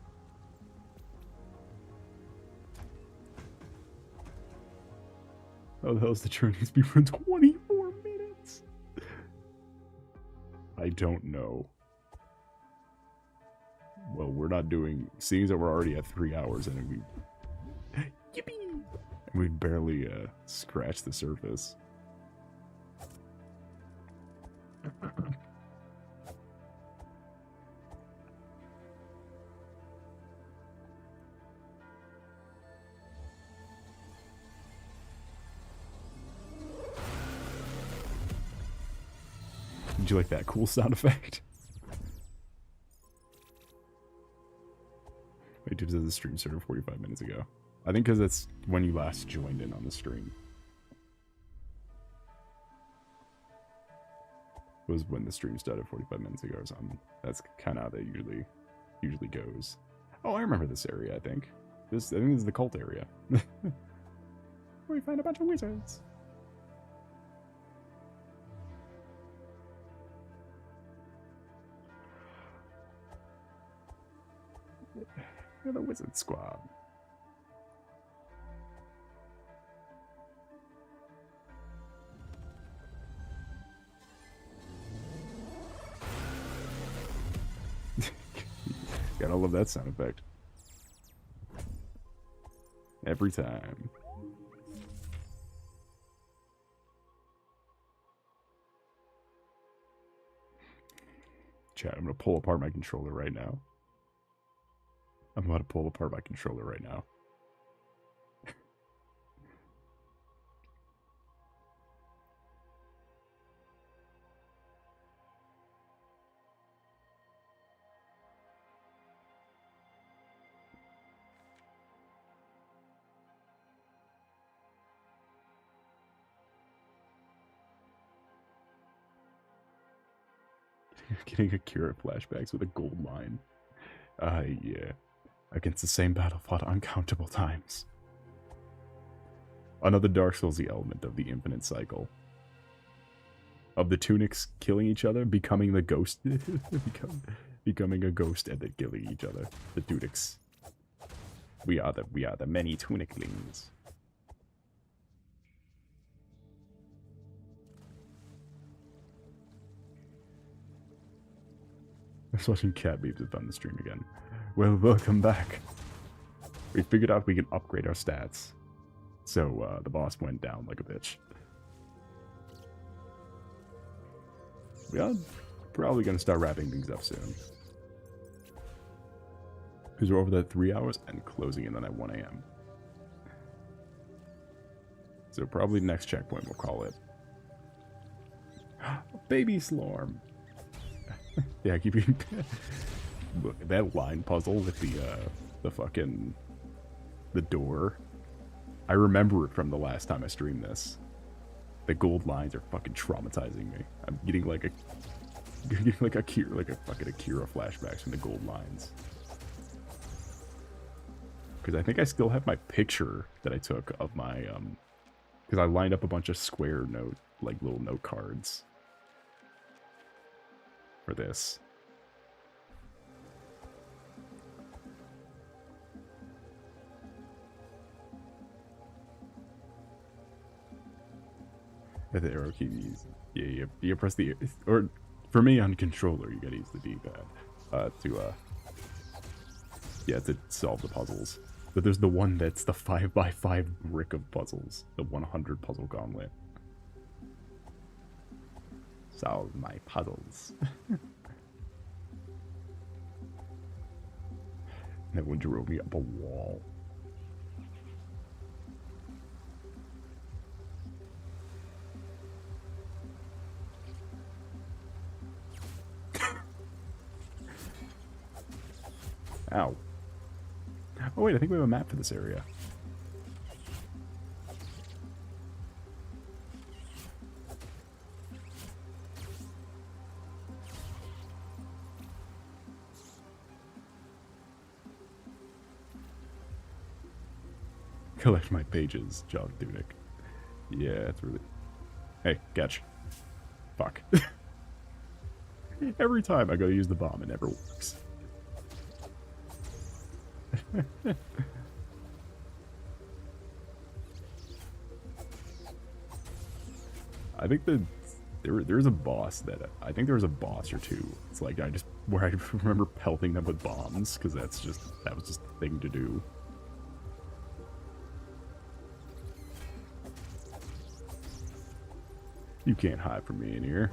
Oh, the hell's the journey's been for 24 minutes? I don't know. Well, we're not doing... Seeing as that we're already at 3 hours and we... Yippee! And we barely scratched the surface. Did you like that cool sound effect? Wait, Tibbs says the stream started 45 minutes ago. I think because that's when you last joined in on the stream. Was when the stream started 45 minutes ago or something. That's kind of how that usually goes. Oh, I remember this area, I think. I think this is the cult area. Where we find a bunch of wizards. We're the wizard squad. Gotta love that sound effect. Every time. Chat, I'm gonna pull apart my controller right now. I'm about to pull apart my controller right now. Getting Akira flashbacks with a gold mine. Yeah. Against the same battle fought uncountable times. Another Dark Souls-y element of the infinite cycle. Of the Tunics killing each other, becoming the ghost. becoming a ghost and then killing each other. The Tunics. We are the many Tuniclings. I was watching cat beeps on the stream again. Well, welcome back. We figured out we can upgrade our stats. So, the boss went down like a bitch. We are probably going to start wrapping things up soon. Because we're over that 3 hours and closing in on that 1 a.m. So probably next checkpoint we'll call it. Baby Slorm. Yeah, I keep eating that line puzzle with the fucking the door. I remember it from the last time I streamed this. The gold lines are fucking traumatizing me. I'm getting like a fucking Akira flashbacks from the gold lines. Because I think I still have my picture that I took of my because I lined up a bunch of square note, like little note cards for this. The arrow key, yeah, you press the, or for me on controller, you gotta use the D-pad to solve the puzzles. But there's the one that's the 5x5 brick of puzzles, the 100 puzzle gauntlet. Solve my puzzles. That one drove me up a wall. Ow. Oh wait, I think we have a map for this area. Collect my pages, John Tunic. Yeah, it's really... Hey, catch. Fuck. Every time I go to use the bomb, it never works. I think there's a boss that I think there was a boss or two. It's like where I remember pelting them with bombs because that was just the thing to do. You can't hide from me in here.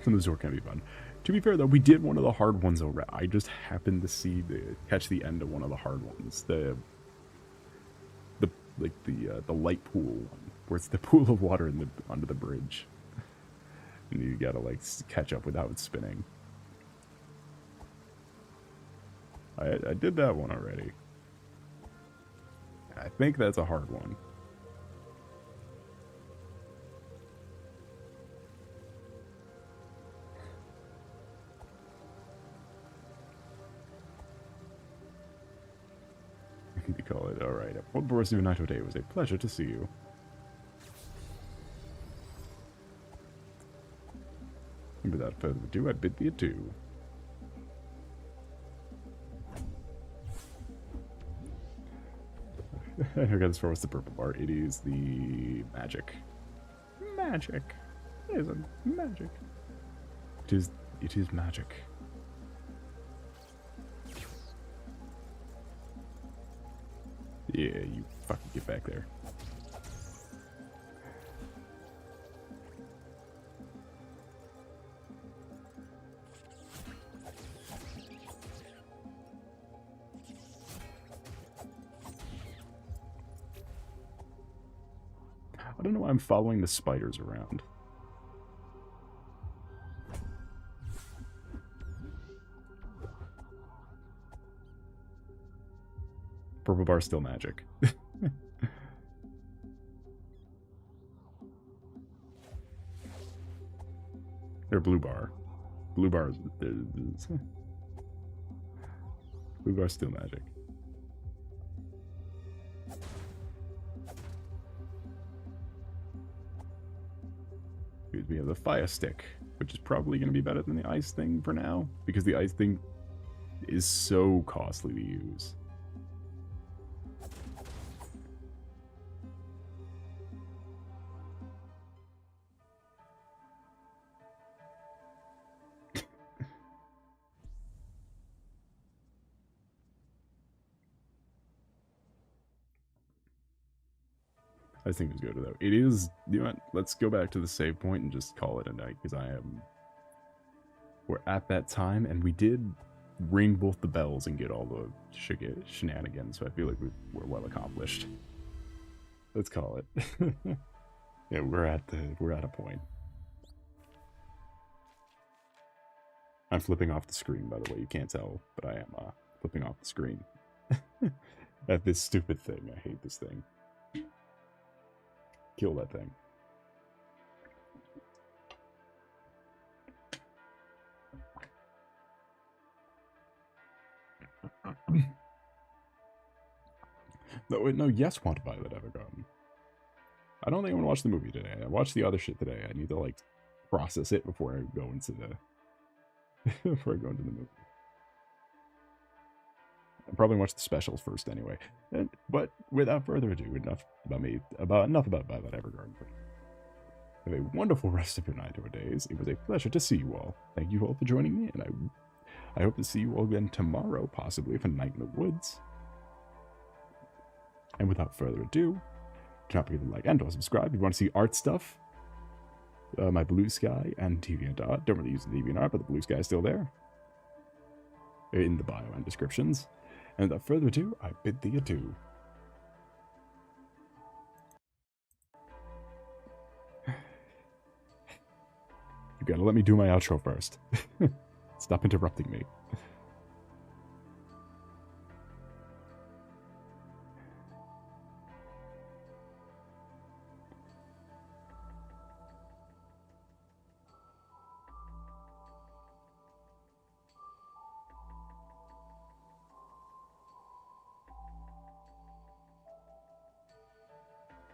Some of the Zor can be fun. To be fair though, we did one of the hard ones already. I just happened to catch the end of one of the hard ones. The light pool one, where it's the pool of water under the bridge, and you gotta like catch up without it spinning. I did that one already. I think that's a hard one. You call it. Alright. What Boris do night today? It was a pleasure to see you. And without further ado, I bid thee adieu. I forgot this for what's the purple bar. It is the magic. Magic. It is a magic. It is magic. Yeah, you fucking get back there. I don't know why I'm following the spiders around. Purple bar still magic. They're blue bar. Blue bar is blue bar still magic. We have the fire stick, which is probably going to be better than the ice thing for now, because the ice thing is so costly to use. I think it was good though. It is, you know what, let's go back to the save point and just call it a night, because we're at that time, and we did ring both the bells and get all the shenanigans. So I feel like we're well accomplished. Let's call it. Yeah, we're at a point. I'm flipping off the screen, by the way. You can't tell, but I am flipping off the screen at this stupid thing. I hate this thing. Kill that thing. No, wait, no, yes, want to buy that Evergarden. I don't think I'm gonna watch the movie today. I watched the other shit today. I need to like process it before I go into the before I go into the movie. I'll probably watch the specials first anyway. But without further ado, enough about that Evergarden. Have a wonderful rest of your night or days. It was a pleasure to see you all. Thank you all for joining me, and I hope to see you all again tomorrow, possibly for Night in the Woods. And without further ado, do not forget to like and or subscribe if you want to see art stuff. My Blue Sky and DeviantArt. Don't really use the DeviantArt, but the Blue Sky is still there. In the bio and descriptions. And without further ado, I bid thee adieu. You gotta let me do my outro first. Stop interrupting me.